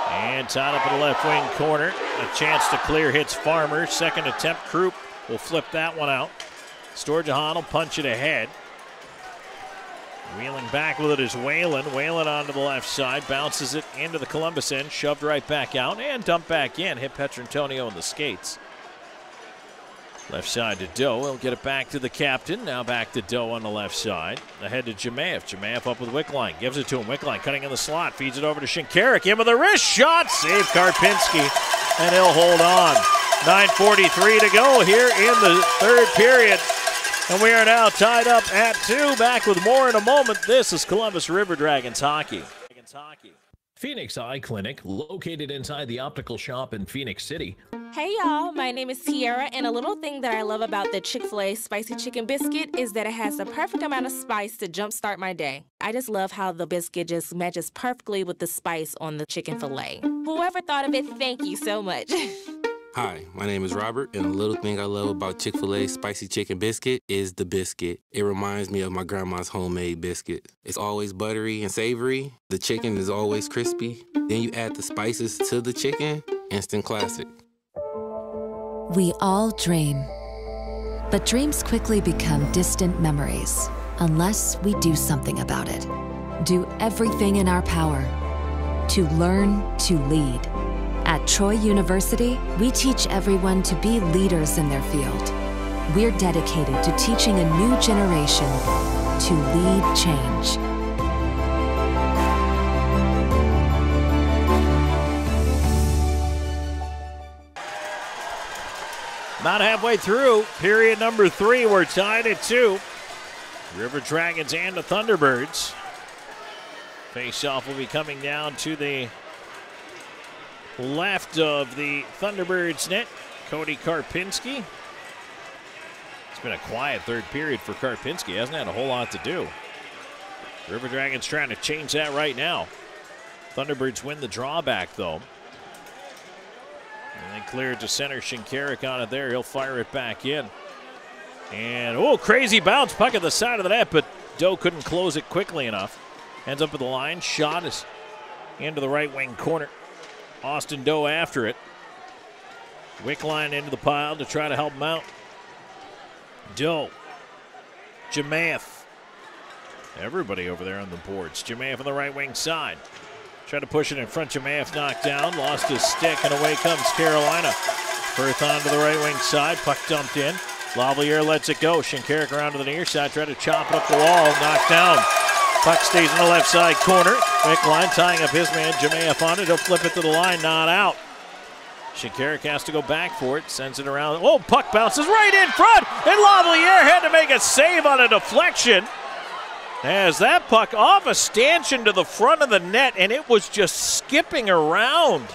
And tied up in the left wing corner. A chance to clear, hits Farmer. Second attempt, Krupp will flip that one out. Sturgeon will punch it ahead. Wheeling back with it is Whalen. Whalen onto the left side, bounces it into the Columbus end, shoved right back out, and dumped back in. Hit Petrantonio in the skates. Left side to Doe. He'll get it back to the captain. Now back to Doe on the left side. Ahead to Jemaev. Jemaev up with Wickline. Gives it to him. Wickline cutting in the slot. Feeds it over to Shinkarik. In with a wrist shot. Save Karpinski. And he'll hold on. 9:43 to go here in the third period. And we are now tied up at 2. Back with more in a moment. This is Columbus River Dragons hockey. Phoenix Eye Clinic, located inside the optical shop in Phoenix City. Hey y'all, my name is Tiara, and a little thing that I love about the Chick-fil-A spicy chicken biscuit is that it has the perfect amount of spice to jumpstart my day. I just love how the biscuit just matches perfectly with the spice on the chicken fillet. Whoever thought of it, thank you so much. Hi, my name is Robert, and a little thing I love about Chick-fil-A spicy chicken biscuit is the biscuit. It reminds me of my grandma's homemade biscuit. It's always buttery and savory. The chicken is always crispy. Then you add the spices to the chicken, instant classic. We all dream, but dreams quickly become distant memories unless we do something about it. Do everything in our power to learn to lead. At Troy University, we teach everyone to be leaders in their field. We're dedicated to teaching a new generation to lead change. About halfway through period number 3, we're tied at 2. River Dragons and the Thunderbirds. Face-off will be coming down to the left of the Thunderbirds net. Cody Karpinski. It's been a quiet third period for Karpinski. Hasn't had a whole lot to do. River Dragons trying to change that right now. Thunderbirds win the drawback though. And they clear it to center. Shinkarik on it there. He'll fire it back in. And oh, crazy bounce. Puck at the side of the net, but Doe couldn't close it quickly enough. Ends up at the line. Shot is into the right wing corner. Austin Doe after it. Wickline into the pile to try to help him out. Doe. Jemaev. Everybody over there on the boards. Jemaev on the right wing side. Tried to push it in front. Jemaev knocked down. Lost his stick, and away comes Carolina. Firth on to the right wing side. Puck dumped in. Lavalier lets it go. Shinkarik around to the near side. Tried to chop it up the wall. Knocked down. Puck stays in the left side corner. Wickline tying up his man. Jemaev on it. He'll flip it to the line. Not out. Shinkarik has to go back for it. Sends it around. Oh, puck bounces right in front. And Lavalier had to make a save on a deflection. As that puck off a stanchion to the front of the net, and it was just skipping around.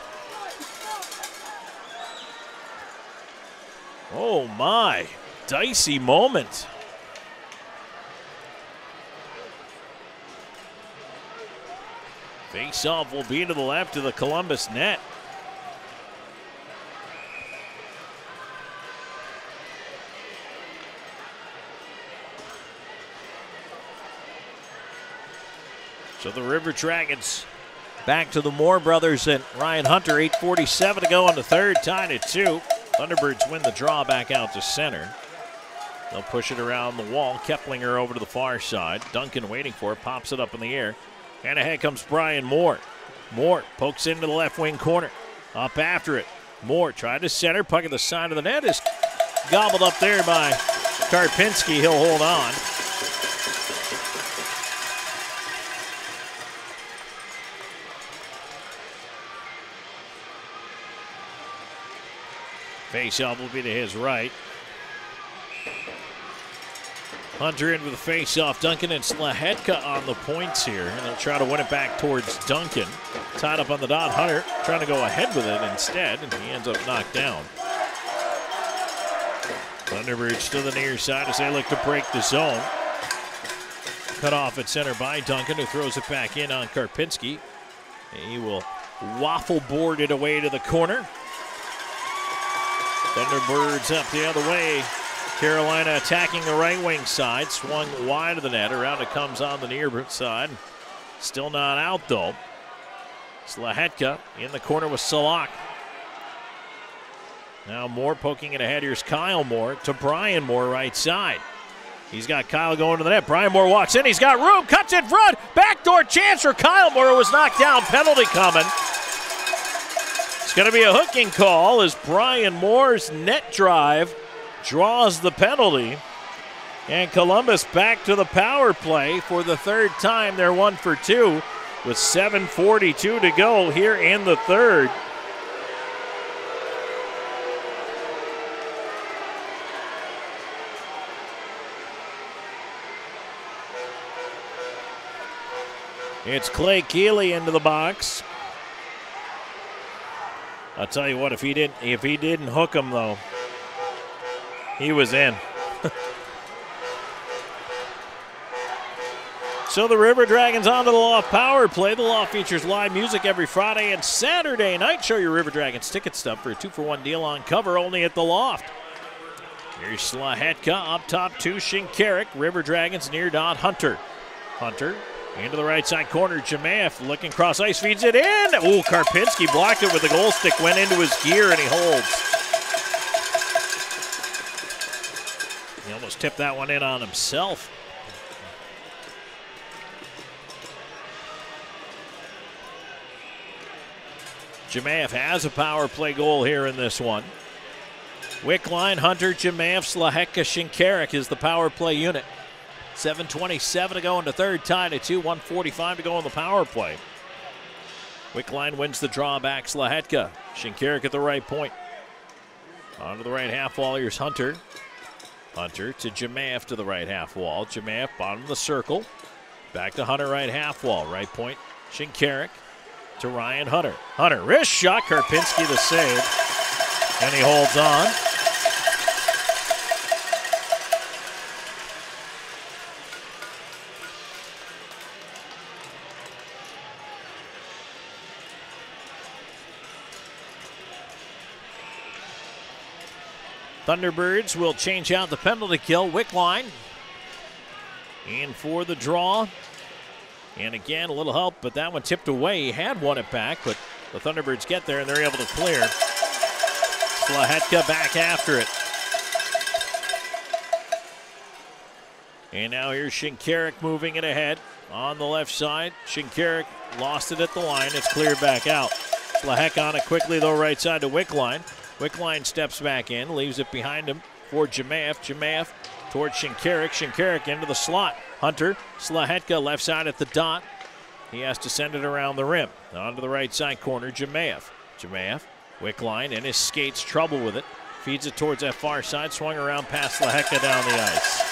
Oh my, dicey moment. Face-off will be to the left of the Columbus net. So the River Dragons back to the Moore brothers and Ryan Hunter. 8:47 to go in the third, tied at 2. Thunderbirds win the draw back out to center. They'll push it around the wall. Keplinger over to the far side. Duncan waiting for it, pops it up in the air. And ahead comes Brian Moore. Moore pokes into the left wing corner. Up after it. Moore tried to center. Puck at the side of the net is gobbled up there by Karpinski. He'll hold on. Faceoff will be to his right. Hunter in with the faceoff. Duncan and Slahetka on the points here. And they'll try to win it back towards Duncan. Tied up on the dot. Hunter trying to go ahead with it instead, and he ends up knocked down. Thunderbirds to the near side as they look to break the zone. Cut off at center by Duncan, who throws it back in on Karpinski. And he will waffle board it away to the corner. Thunderbirds up the other way. Carolina attacking the right wing side. Swung wide of the net. Around it comes on the near side. Still not out though. Slahetka in the corner with Salak. Now Moore poking it ahead. Here's Kyle Moore to Brian Moore right side. He's got Kyle going to the net. Brian Moore walks in. He's got room. Cuts in front. Backdoor chance for Kyle Moore. Was knocked down. Penalty coming. It's going to be a hooking call as Brian Moore's net drive draws the penalty. And Columbus back to the power play for the third time. They're 1 for 2 with 7:42 to go here in the third. It's Clay Keeley into the box. I'll tell you what, if he didn't hook him though, he was in. So the River Dragons on to the Loft power play. The Loft features live music every Friday and Saturday night. Show your River Dragons ticket stub for a 2-for-1 deal on cover only at the Loft. Here's Slahetka up top to Shinkarik. River Dragons near dot Hunter. Hunter into the right side corner. Jamaev looking cross ice, feeds it in. Ooh, Karpinski blocked it with the goal stick, went into his gear, and he holds. He almost tipped that one in on himself. Jamaev has a power play goal here in this one. Wickline, Hunter, Jamaev, Slahetka, Shinkarik is the power play unit. 7:27 to go in the third, tied at 2, 1:45 to go in the power play. Wickline wins the draw back. Slahetka, Shinkarik at the right point. On to the right half wall, here's Hunter. Hunter to Jamaev to the right half wall. Jamaev bottom of the circle. Back to Hunter right half wall. Right point, Shinkarik to Ryan Hunter. Hunter, wrist shot, Karpinski the save. And he holds on. Thunderbirds will change out the penalty kill. Wickline in for the draw. And again, a little help, but that one tipped away. He had won it back, but the Thunderbirds get there and they're able to clear. Slahetka back after it. And now here's Shinkarik moving it ahead on the left side. Shinkarik lost it at the line. It's cleared back out. Slahetka on it quickly, though, right side to Wickline. Wickline steps back in, leaves it behind him for Jamaev. Jamaev towards Shinkarik. Shinkarik into the slot. Hunter, Slahetka left side at the dot. He has to send it around the rim. On to the right side corner, Jamaev. Jamaev, Wickline, and his skates trouble with it. Feeds it towards that far side, swung around past Slahetka down the ice.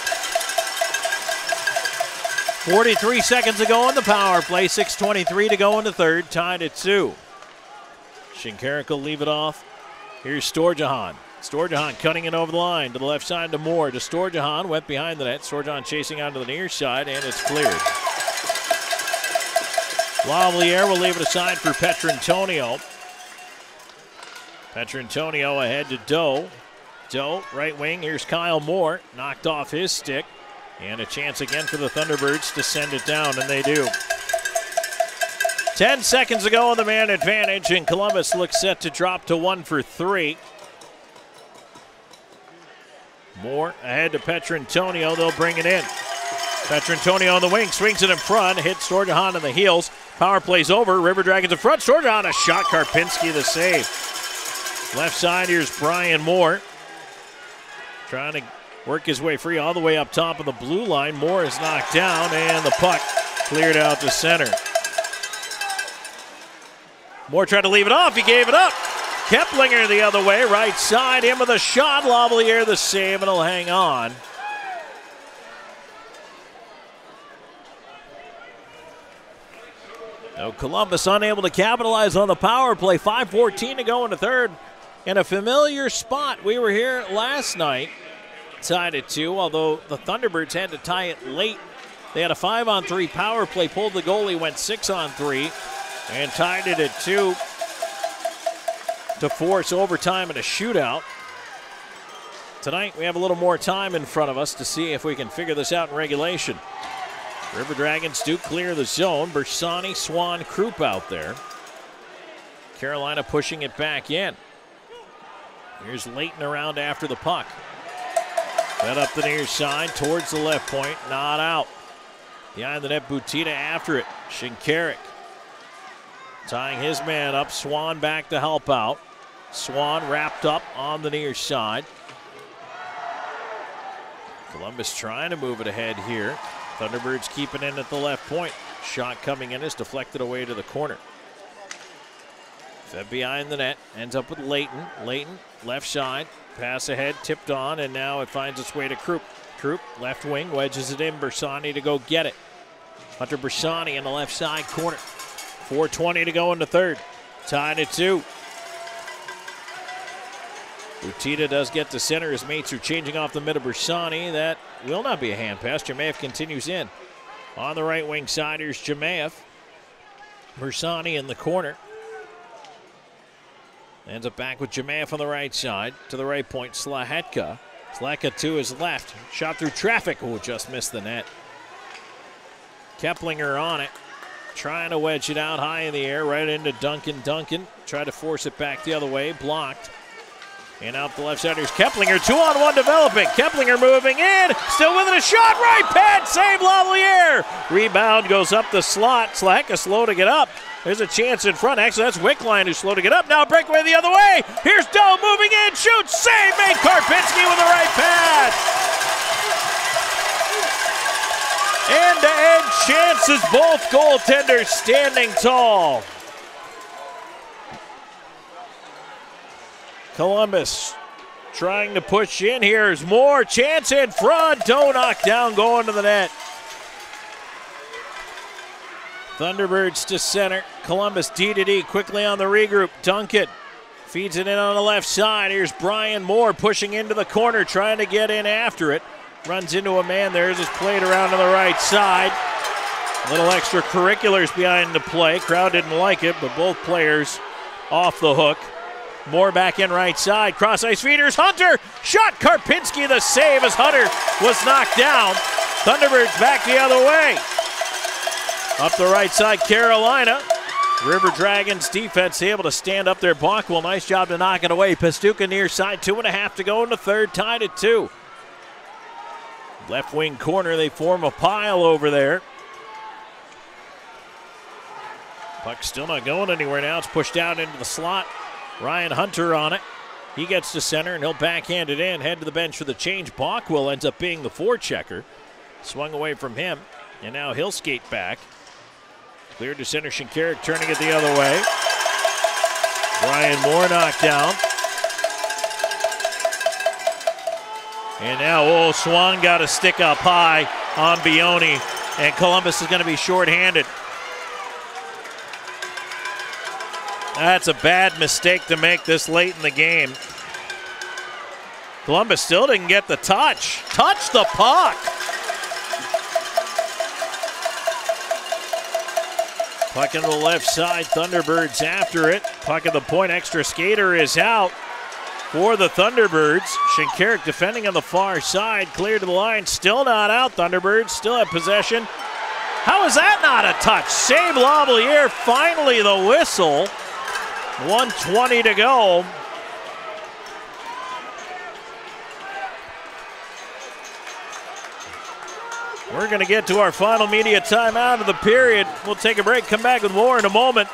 43 seconds to go on the power play. 6:23 to go in the third, tied at 2. Shinkarik will leave it off. Here's Storjahan. Storjahan cutting it over the line to the left side to Moore. To Storjahan, went behind the net. Storjahan chasing onto the near side, and it's cleared. Lavalier will leave it aside for Petrantonio. Petrantonio ahead to Doe. Doe, right wing. Here's Kyle Moore. Knocked off his stick. And a chance again for the Thunderbirds to send it down, and they do. 10 seconds ago on the man advantage, and Columbus looks set to drop to 1 for 3. Moore ahead to Petrantonio. They'll bring it in. Petrantonio on the wing, swings it in front, hits Storjahan on the heels. Power plays over. River Dragons in front. Storjahan a shot. Karpinski the save. Left side, here's Brian Moore. Trying to work his way free all the way up top of the blue line. Moore is knocked down, and the puck cleared out to center. Moore tried to leave it off. He gave it up. Keplinger the other way, right side, in with a shot. Lavalier the save, and he'll hang on. No, Columbus unable to capitalize on the power play. 5:14 to go in the third. In a familiar spot. We were here last night, tied at 2, although the Thunderbirds had to tie it late. They had a 5-on-3 power play, pulled the goalie, went 6-on-3, and tied it at 2 to force overtime and a shootout. Tonight, we have a little more time in front of us to see if we can figure this out in regulation. River Dragons do clear the zone. Bersani, Swan, Krupp out there. Carolina pushing it back in. Here's Leighton around after the puck. Fed up the near side towards the left point, not out. Behind the net, Butita after it. Shinkarik tying his man up. Swan back to help out. Swan wrapped up on the near side. Columbus trying to move it ahead here. Thunderbirds keeping in at the left point. Shot coming in is deflected away to the corner. Fed behind the net, ends up with Leighton. Leighton, left side, pass ahead, tipped on, and now it finds its way to Krupp. Krupp, left wing, wedges it in. Bersani to go get it. Hunter Bersani in the left side corner. 4:20 to go in the third. Tied at 2. Butita does get to center. His mates are changing off the mid of Bersani. That will not be a hand pass. Jemayev continues in. On the right wing side, here's Jemayev. Bersani in the corner. Ends up back with Jemayev on the right side. To the right point, Slahetka. Slahetka to his left. Shot through traffic. Oh, just missed the net. Keplinger on it. Trying to wedge it out high in the air. Right into Duncan. Duncan tried to force it back the other way. Blocked. And out the left side, here's Keplinger. 2-on-1 developing. Keplinger moving in. Still with it. A shot. Right pad. Save Lavalier. Rebound goes up the slot. Slahetka slow to get up. There's a chance in front. Actually, that's Wickline who's slow to get up. Now breakaway the other way. Here's Doe moving in. Shoots. Save made. Karpinski with the right pass. End-to-end chances. Both goaltenders standing tall. Columbus trying to push in. Here's more. Chance in front. Doe knocked down going to the net. Thunderbirds to center. Columbus D-to-D quickly on the regroup. Duncan feeds it in on the left side. Here's Brian Moore pushing into the corner, trying to get in after it. Runs into a man there as it's played around to the right side. Little extracurriculars behind the play. Crowd didn't like it, but both players off the hook. Moore back in right side. Cross ice feeders. Hunter. Shot. Karpinski the save as Hunter was knocked down. Thunderbirds back the other way. Up the right side, Carolina. River Dragons defense able to stand up there. Bockwell, nice job to knock it away. Pastuca near side, 2.5 to go in the third, tied at 2. Left wing corner, they form a pile over there. Puck still not going anywhere now. It's pushed out into the slot. Ryan Hunter on it. He gets to center and he'll backhand it in. Head to the bench for the change. Bockwell ends up being the forechecker. Swung away from him, and now he'll skate back. Cleared to center. Shinkarik turning it the other way. Brian Moore knocked down. And now, Swan got a stick up high on Bioni, and Columbus is going to be shorthanded. That's a bad mistake to make this late in the game. Columbus still didn't get the touch. Touch the puck. Puck on the left side, Thunderbirds after it. Puck at the point, extra skater is out for the Thunderbirds. Shinkarik defending on the far side, clear to the line, still not out. Thunderbirds still have possession How is that not a touch? Save Lavalier, finally the whistle. 1:20 to go. We're going to get to our final media timeout of the period. We'll take a break, come back with more in a moment.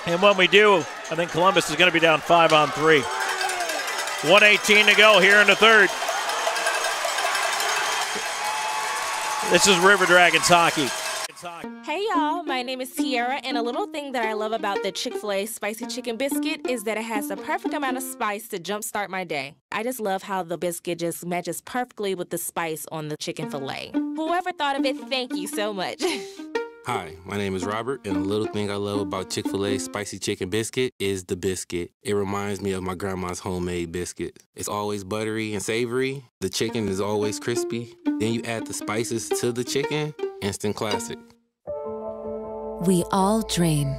And when we do, I think Columbus is going to be down 5-on-3. 1:18 to go here in the third. This is River Dragons hockey. Hey y'all, my name is Tiara, and a little thing that I love about the Chick-fil-A spicy chicken biscuit is that it has the perfect amount of spice to jumpstart my day. I just love how the biscuit just matches perfectly with the spice on the chicken fillet. Whoever thought of it, thank you so much. Hi, my name is Robert, and a little thing I love about Chick-fil-A spicy chicken biscuit is the biscuit. It reminds me of my grandma's homemade biscuit. It's always buttery and savory. The chicken is always crispy. Then you add the spices to the chicken, instant classic. We all dream,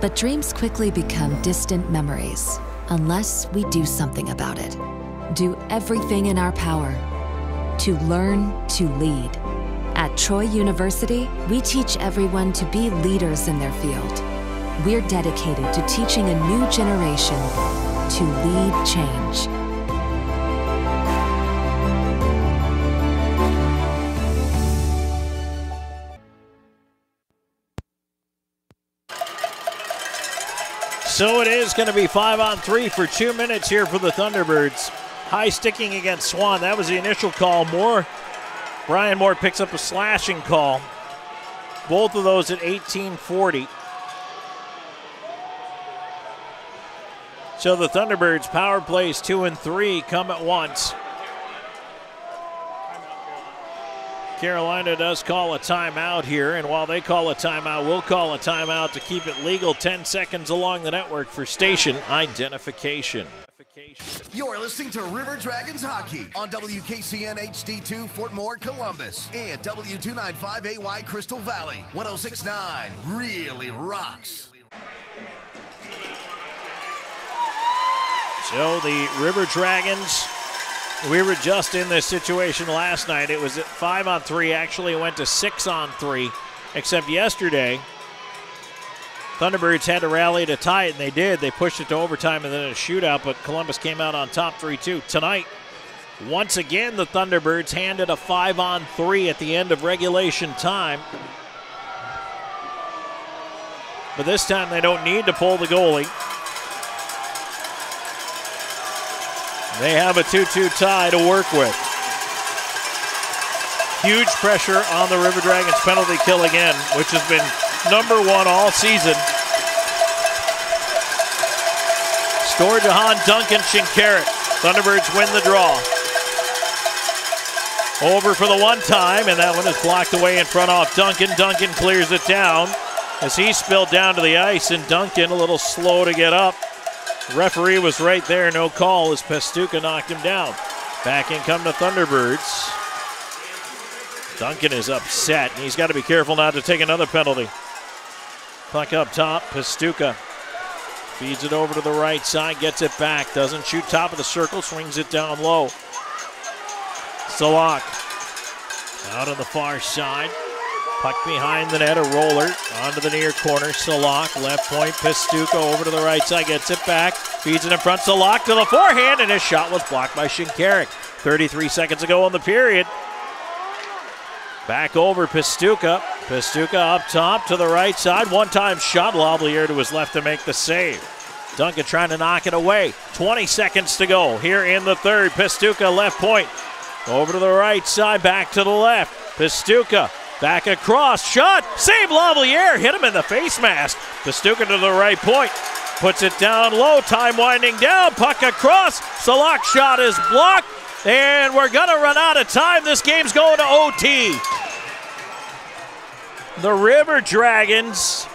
but dreams quickly become distant memories unless we do something about it. Do everything in our power to learn to lead. At Troy University, we teach everyone to be leaders in their field. We're dedicated to teaching a new generation to lead change. So it is going to be 5-on-3 for 2 minutes here for the Thunderbirds. High sticking against Swan. That was the initial call. Brian Moore picks up a slashing call. Both of those at 18:40. So the Thunderbirds power plays 2 and 3 come at once. Carolina does call a timeout here, and while they call a timeout, we'll call a timeout to keep it legal. 10 seconds along the network for station identification. You're listening to River Dragons Hockey on WKCN HD2 Fort Moore, Columbus, and W295AY Crystal Valley. 106.9 really rocks. So the River Dragons, we were just in this situation last night. It was at 5-on-3. Actually, it went to 6-on-3, except yesterday, Thunderbirds had to rally to tie it, and they did. They pushed it to overtime and then a shootout, but Columbus came out on top 3-2. Tonight, once again, the Thunderbirds handed a 5-on-3 at the end of regulation time. But this time they don't need to pull the goalie. They have a 2-2 tie to work with. Huge pressure on the River Dragons penalty kill again, which has been #1 all season. Storjahan, Duncan, Shinkarik. Thunderbirds win the draw. Over for the one time, and that one is blocked away in front off Duncan. Duncan clears it down as he spilled down to the ice, and Duncan a little slow to get up. The referee was right there, no call as Pastuca knocked him down. Back in come the Thunderbirds. Duncan is upset, and he's got to be careful not to take another penalty. Puck up top, Pastuca feeds it over to the right side, gets it back, doesn't shoot top of the circle, swings it down low. Salak out on the far side. Puck behind the net, a roller onto the near corner. Salak, left point, Pastuca over to the right side, gets it back, feeds it in front. Salak to the forehand, and his shot was blocked by Shinkarik. 33 seconds ago in the period. Back over Pastuca. Pastuca up top to the right side. One-time shot. Lavalier to his left to make the save. Duncan trying to knock it away. 20 seconds to go here in the third. Pastuca left point. Over to the right side. Back to the left. Pastuca back across. Shot. Save Lavalier. Hit him in the face mask. Pastuca to the right point. Puts it down low. Time winding down. Puck across. Salak shot is blocked. And we're going to run out of time. This game's going to OT. The River Dragons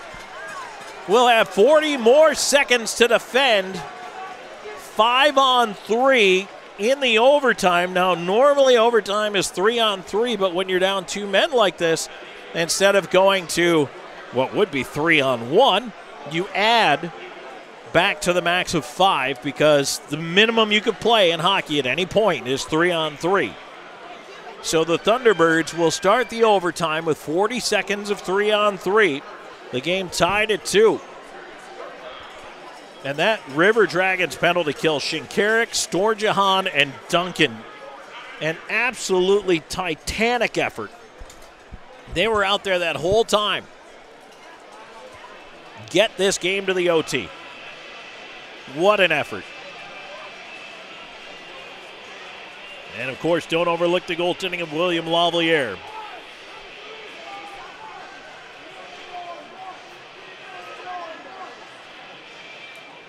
will have 40 more seconds to defend. 5-on-3 in the overtime. Now, normally overtime is 3-on-3, but when you're down 2 men like this, instead of going to what would be 3-on-1, you add back to the max of 5 because the minimum you could play in hockey at any point is 3-on-3. So the Thunderbirds will start the overtime with 40 seconds of 3-on-3. The game tied at 2. And that River Dragons penalty kill, Shinkarik, Storjahan, and Duncan. An absolutely titanic effort. They were out there that whole time. Get this game to the OT. What an effort. And of course, don't overlook the goaltending of William Lavalier.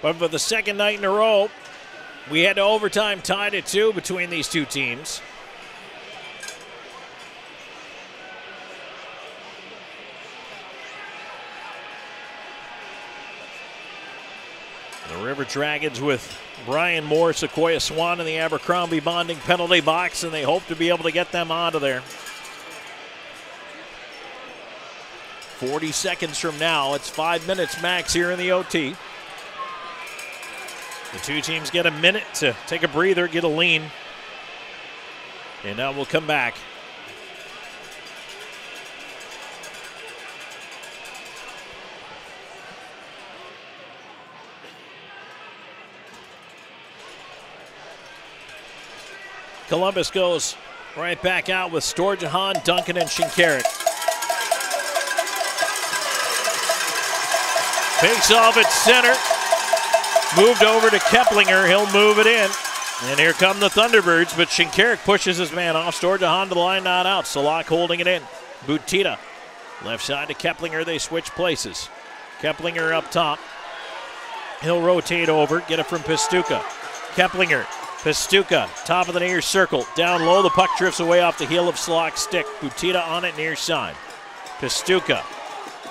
But for the second night in a row, we had overtime tied at 2 between these two teams. The River Dragons with Brian Moore, Sequoia Swan in the Abercrombie bonding penalty box, and they hope to be able to get them out of there. 40 seconds from now, it's 5 minutes max here in the OT. The two teams get a minute to take a breather, get a lean. And now we'll come back. Columbus goes right back out with Storjahan, Duncan, and Shinkarik. Fakes off at center. Moved over to Keplinger. He'll move it in. And here come the Thunderbirds, but Shinkarik pushes his man off. Storjahan to the line, not out. Salak holding it in. Butita. Left side to Keplinger. They switch places. Keplinger up top. He'll rotate over. Get it from Pastuca. Keplinger. Pastuca, top of the near circle. Down low, the puck drifts away off the heel of Salak's stick. Butita on it near side. Pastuca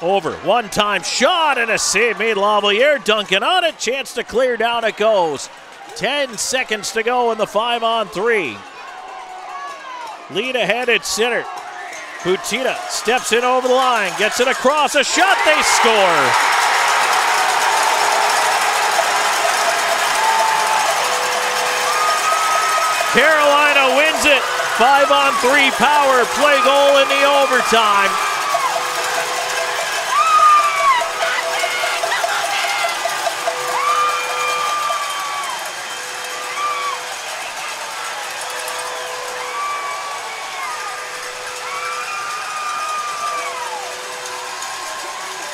over, one-time shot and a save made. Lavalier. Duncan on it, chance to clear, down it goes. 10 seconds to go in the 5-on-3. Lead ahead at center. Butita steps in over the line, gets it across, a shot, they score. Carolina wins it. 5-on-3 power play goal in the overtime.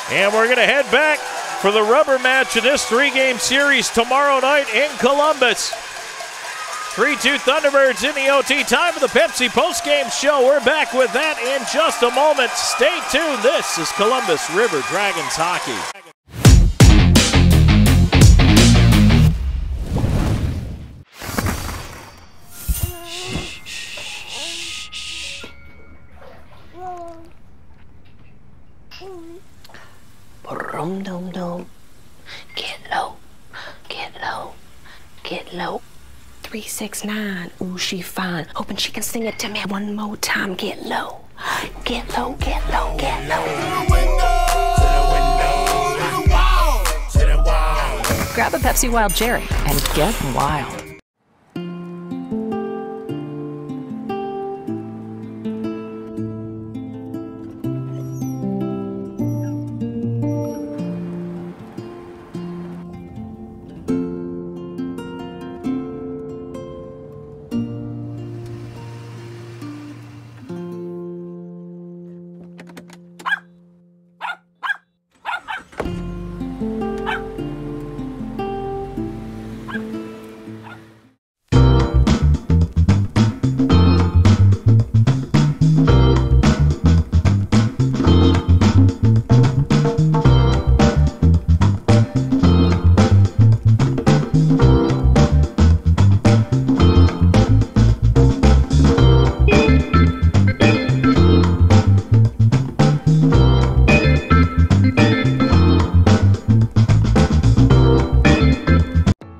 And we're going to head back for the rubber match of this 3-game series tomorrow night in Columbus. 3-2 Thunderbirds in the OT. Time for the Pepsi postgame show. We're back with that in just a moment. Stay tuned. This is Columbus River Dragons hockey. Dum-dum-dum. Get low, get low, get low. 369, ooh, she fine. Hoping she can sing it to me one more time. Get low, get low, get low, get low. Grab a Pepsi Wild Cherry and get wild.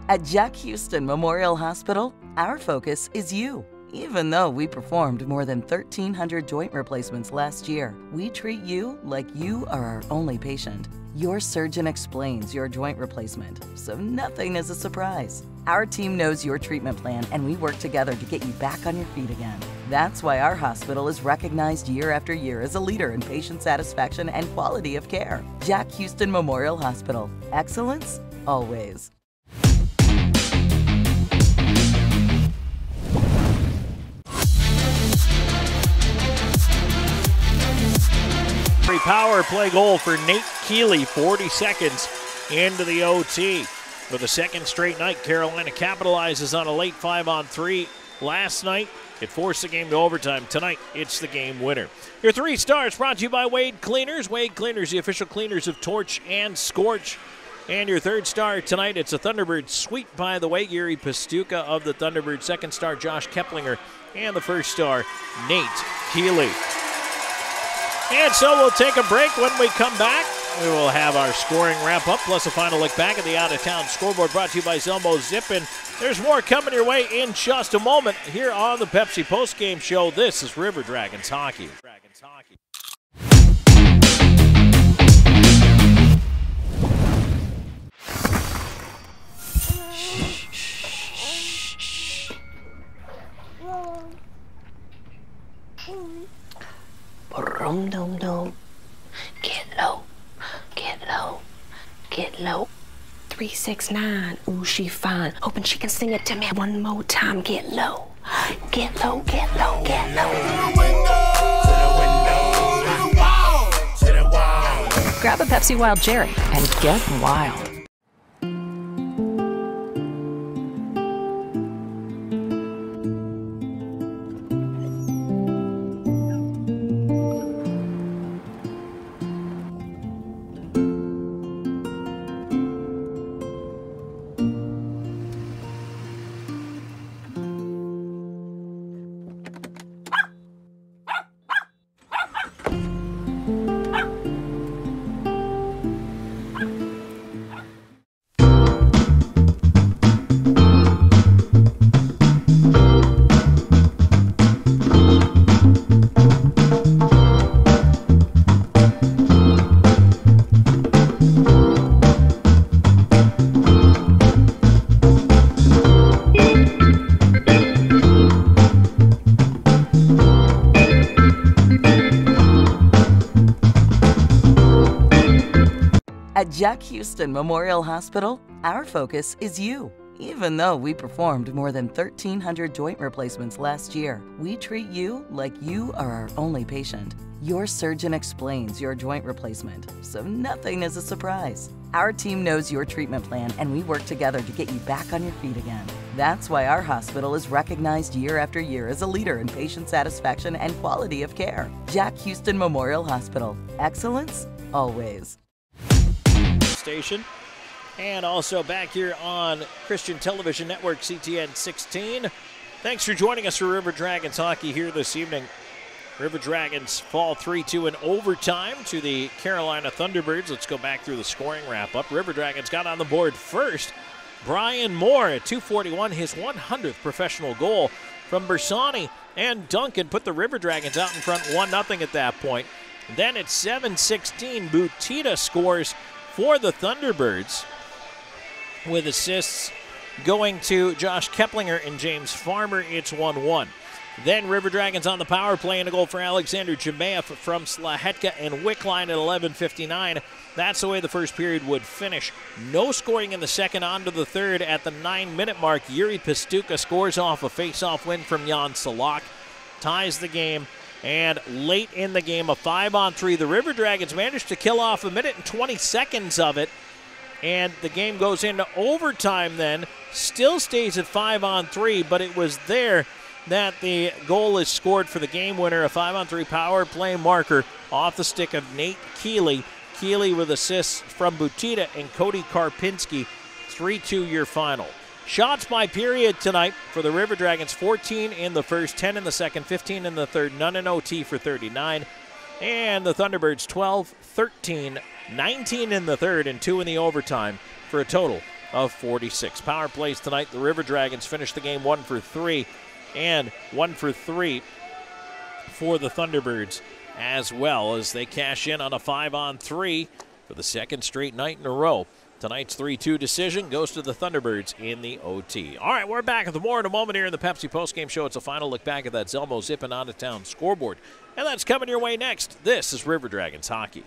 At Jack Houston Memorial Hospital, our focus is you. Even though we performed more than 1,300 joint replacements last year, we treat you like you are our only patient. Your surgeon explains your joint replacement, so nothing is a surprise. Our team knows your treatment plan, and we work together to get you back on your feet again. That's why our hospital is recognized year after year as a leader in patient satisfaction and quality of care. Jack Houston Memorial Hospital. Excellence, always. Power play goal for Nate Keeley, 40 seconds into the OT. For the second straight night, Carolina capitalizes on a late 5-on-3 last night. It forced the game to overtime. Tonight, it's the game winner. Your 3 stars brought to you by Wade Cleaners. Wade Cleaners, the official cleaners of Torch and Scorch. And your 3rd star tonight, it's a Thunderbird sweep, by the way. Yuri Pastuka of the Thunderbirds. 2nd star, Josh Keplinger. And the 1st star, Nate Keeley. And so we'll take a break. When we come back, we will have our scoring wrap-up, plus a final look back at the out-of-town scoreboard, brought to you by Zelmo Zippin. There's more coming your way in just a moment here on the Pepsi Postgame Show. This is River Dragons Hockey. Boom, dum, dum. Get low, get low, get low. 369, ooh, she fine. Hoping she can sing it to me one more time. Get low, get low, get low, get low. Grab a Pepsi Wild Cherry and get wild. At Jack Houston Memorial Hospital, our focus is you. Even though we performed more than 1,300 joint replacements last year, we treat you like you are our only patient. Your surgeon explains your joint replacement, so nothing is a surprise. Our team knows your treatment plan, and we work together to get you back on your feet again. That's why our hospital is recognized year after year as a leader in patient satisfaction and quality of care. Jack Houston Memorial Hospital. Excellence, always. Station, and also back here on Christian Television Network, CTN 16. Thanks for joining us for River Dragons hockey here this evening. River Dragons fall 3-2 in overtime to the Carolina Thunderbirds. Let's go back through the scoring wrap-up. River Dragons got on the board first. Brian Moore at .241, his 100th professional goal from Bersani, and Duncan put the River Dragons out in front 1-0 at that point. Then at 7:16, Butita scores for the Thunderbirds, with assists going to Josh Keplinger and James Farmer. It's 1-1. Then River Dragons on the power play, and a goal for Alexander Jemaev from Slahetka and Wickline at 11:59. That's the way the first period would finish. No scoring in the second. On to the third at the 9-minute mark. Yuri Pastuka scores off a face-off win from Jan Salak, ties the game. And late in the game, a 5-on-3. The River Dragons managed to kill off 1 minute and 20 seconds of it. And the game goes into overtime then. Still stays at 5-on-3, but it was there that the goal is scored for the game winner. A 5-on-3 power play marker off the stick of Nate Keeley. Keeley with assists from Butita and Cody Karpinski. 3-2 your final. Shots by period tonight for the River Dragons, 14 in the first, 10 in the second, 15 in the third, none in OT for 39. And the Thunderbirds 12, 13, 19 in the third, and 2 in the overtime for a total of 46. Power plays tonight. The River Dragons finished the game 1 for 3 and 1 for 3 for the Thunderbirds, as well as they cash in on a 5-on-3 for the second straight night in a row. Tonight's 3-2 decision goes to the Thunderbirds in the OT. All right, we're back with more in a moment here in the Pepsi postgame show. It's a final look back at that Zelmo zipping out of town scoreboard. And that's coming your way next. This is River Dragons Hockey.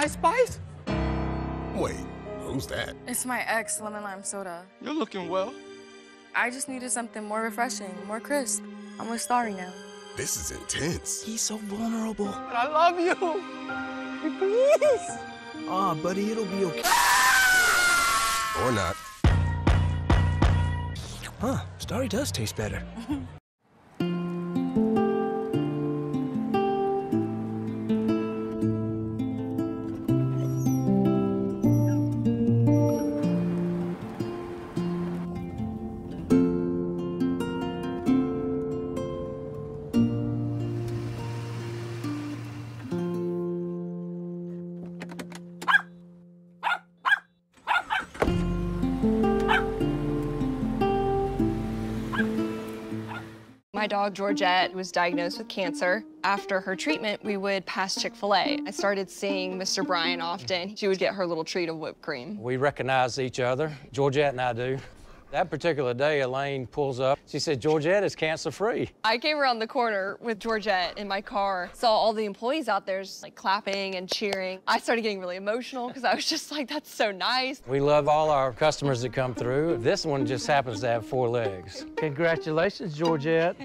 Spice? Wait, who's that? It's my ex, lemon lime soda. You're looking well. I just needed something more refreshing, more crisp. I'm with Starry now. This is intense. He's so vulnerable. But I love you. Please. Aw, buddy, it'll be okay. Or not. Huh, Starry does taste better. My dog, Georgette, was diagnosed with cancer. After her treatment, we would pass Chick-fil-A. I started seeing Mr. Brian often. She would get her little treat of whipped cream. We recognize each other, Georgette and I do. That particular day, Elaine pulls up. She said, Georgette is cancer-free. I came around the corner with Georgette in my car, saw all the employees out there just like clapping and cheering. I started getting really emotional because I was just like, that's so nice. We love all our customers that come through. This one just happens to have 4 legs. Congratulations, Georgette.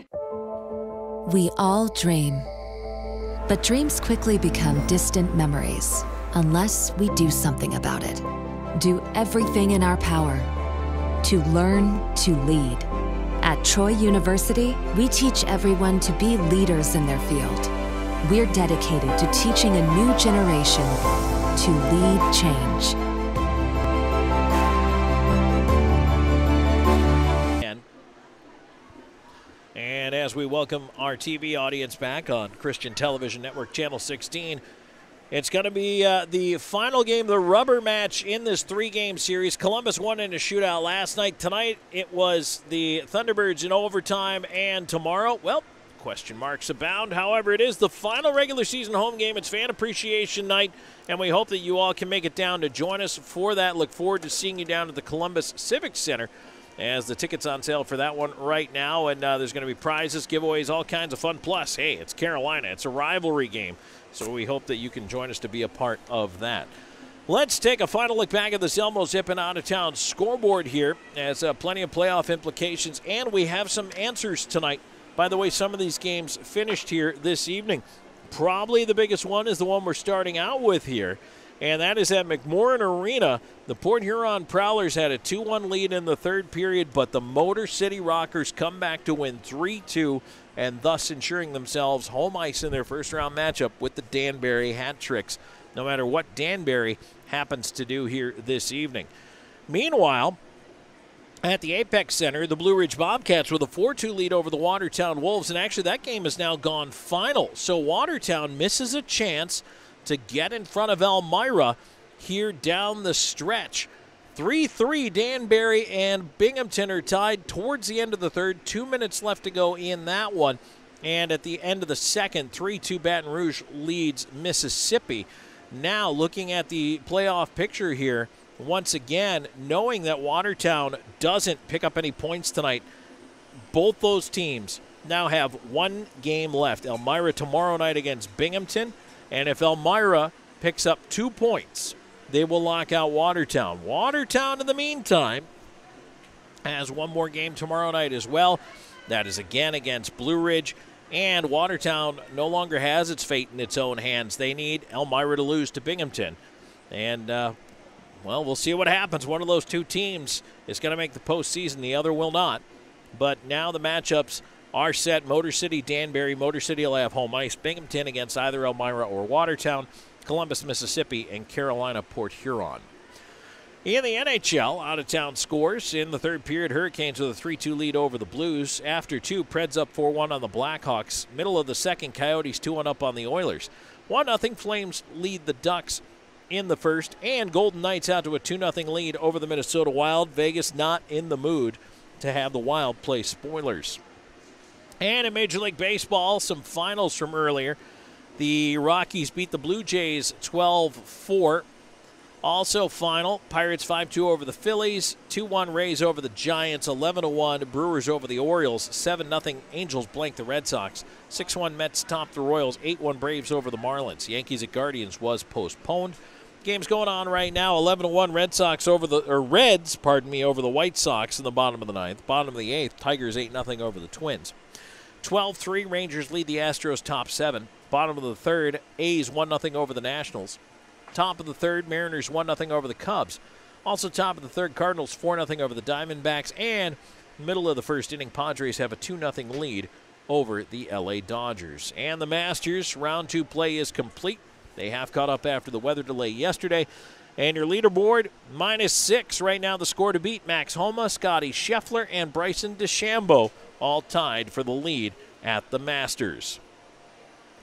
We all dream, but dreams quickly become distant memories unless we do something about it. Do everything in our power to learn to lead. At Troy University, we teach everyone to be leaders in their field. We're dedicated to teaching a new generation to lead change. And as we welcome our TV audience back on Christian Television Network Channel 16, it's going to be the final game, the rubber match in this 3-game series. Columbus won in a shootout last night. Tonight it was the Thunderbirds in overtime, and tomorrow, well, question marks abound. However, it is the final regular season home game. It's Fan Appreciation Night, and we hope that you all can make it down to join us for that. Look forward to seeing you down at the Columbus Civic Center, as the ticket's on sale for that one right now. And there's going to be prizes, giveaways, all kinds of fun. Plus, hey, it's Carolina. It's a rivalry game. So we hope that you can join us to be a part of that. Let's take a final look back at the Zelmo zipping out of town scoreboard here, as plenty of playoff implications. And we have some answers tonight. By the way, some of these games finished here this evening. Probably the biggest one is the one we're starting out with here, and that is at McMorran Arena. The Port Huron Prowlers had a 2-1 lead in the third period, but the Motor City Rockers come back to win 3-2, and thus ensuring themselves home ice in their first-round matchup with the Danbury Hat Tricks, no matter what Danbury happens to do here this evening. Meanwhile, at the Apex Center, the Blue Ridge Bobcats with a 4-2 lead over the Watertown Wolves, and actually that game has now gone final. So Watertown misses a chance to get in front of Elmira here down the stretch. 3-3, Danbury and Binghamton are tied towards the end of the third. 2 minutes left to go in that one. And at the end of the second, 3-2 Baton Rouge leads Mississippi. Now looking at the playoff picture here, once again, knowing that Watertown doesn't pick up any points tonight, both those teams now have 1 game left. Elmira tomorrow night against Binghamton. And if Elmira picks up 2 points, they will lock out Watertown. Watertown, in the meantime, has 1 more game tomorrow night as well. That is again against Blue Ridge. And Watertown no longer has its fate in its own hands. They need Elmira to lose to Binghamton. And, well, we'll see what happens. One of those 2 teams is going to make the postseason. The other will not. But now the matchups are set. Motor City, Danbury. Motor City will have home ice. Binghamton against either Elmira or Watertown. Columbus, Mississippi, and Carolina, Port Huron. In the NHL, out-of-town scores. In the third period, Hurricanes with a 3-2 lead over the Blues. After 2, Preds up 4-1 on the Blackhawks. Middle of the second, Coyotes 2-1 up on the Oilers. 1-0, Flames lead the Ducks in the first. And Golden Knights out to a 2-0 lead over the Minnesota Wild. Vegas not in the mood to have the Wild play spoilers. And in Major League Baseball, some finals from earlier. The Rockies beat the Blue Jays 12-4. Also final, Pirates 5-2 over the Phillies, 2-1 Rays over the Giants, 11-1 Brewers over the Orioles, 7-0 Angels blank the Red Sox, 6-1 Mets top the Royals, 8-1 Braves over the Marlins. Yankees at Guardians was postponed. Game's going on right now, 11-1 Reds over the White Sox in the bottom of the ninth. Bottom of the eighth, Tigers 8-0 over the Twins. 12-3 Rangers lead the Astros top 7. Bottom of the third, A's 1-0 over the Nationals. Top of the third, Mariners 1-0 over the Cubs. Also top of the third, Cardinals 4-0 over the Diamondbacks. And middle of the first inning, Padres have a 2-0 lead over the LA Dodgers. And the Masters round 2 play is complete. They have caught up after the weather delay yesterday. And your leaderboard, -6 right now, the score to beat. Max Homa, Scotty Scheffler, and Bryson DeChambeau all tied for the lead at the Masters.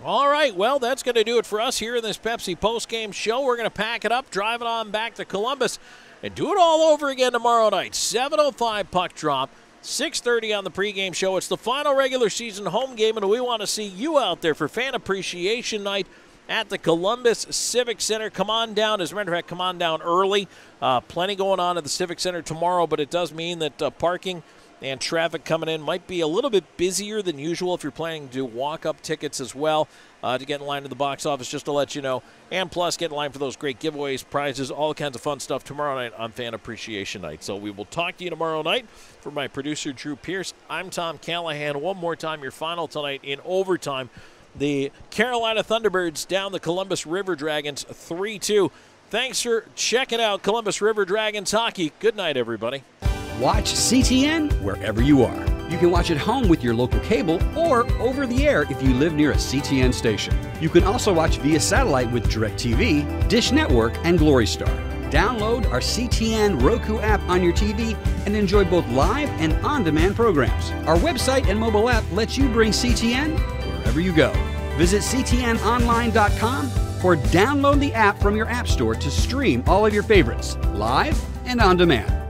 All right, well, that's going to do it for us here in this Pepsi postgame show. We're going to pack it up, drive it on back to Columbus, and do it all over again tomorrow night. 7:05 puck drop, 6:30 on the pregame show. It's the final regular season home game, and we want to see you out there for Fan Appreciation Night at the Columbus Civic Center. Come on down. As a matter of fact, come on down early. Plenty going on at the Civic Center tomorrow, but it does mean that parking and traffic coming in might be a little bit busier than usual if you're planning to do walk-up tickets as well to get in line to the box office, just to let you know. And plus, get in line for those great giveaways, prizes, all kinds of fun stuff tomorrow night on Fan Appreciation Night. So we will talk to you tomorrow night. For my producer, Drew Pierce, I'm Tom Callahan. One more time, your final tonight in overtime. The Carolina Thunderbirds down the Columbus River Dragons 3-2. Thanks for checking out Columbus River Dragons hockey. Good night, everybody. Watch CTN wherever you are. You can watch at home with your local cable or over the air if you live near a CTN station. You can also watch via satellite with DirecTV, Dish Network, and Glory Star. Download our CTN Roku app on your TV and enjoy both live and on-demand programs. Our website and mobile app lets you bring CTN wherever you go. Visit ctnonline.com or download the app from your app store to stream all of your favorites, live and on demand.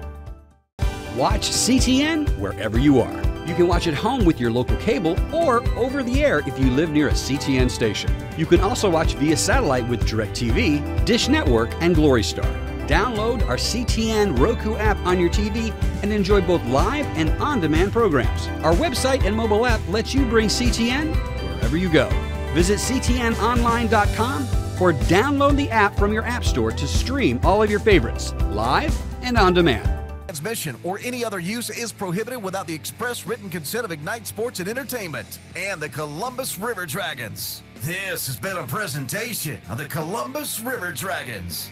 Watch CTN wherever you are. You can watch at home with your local cable or over the air if you live near a CTN station. You can also watch via satellite with DirecTV, Dish Network, and Glory Star. Download our CTN Roku app on your TV and enjoy both live and on-demand programs. Our website and mobile app lets you bring CTN wherever you go. Visit ctnonline.com or download the app from your app store to stream all of your favorites, live and on demand. Transmission or any other use is prohibited without the express written consent of Ignite Sports and Entertainment and the Columbus River Dragons. This has been a presentation of the Columbus River Dragons.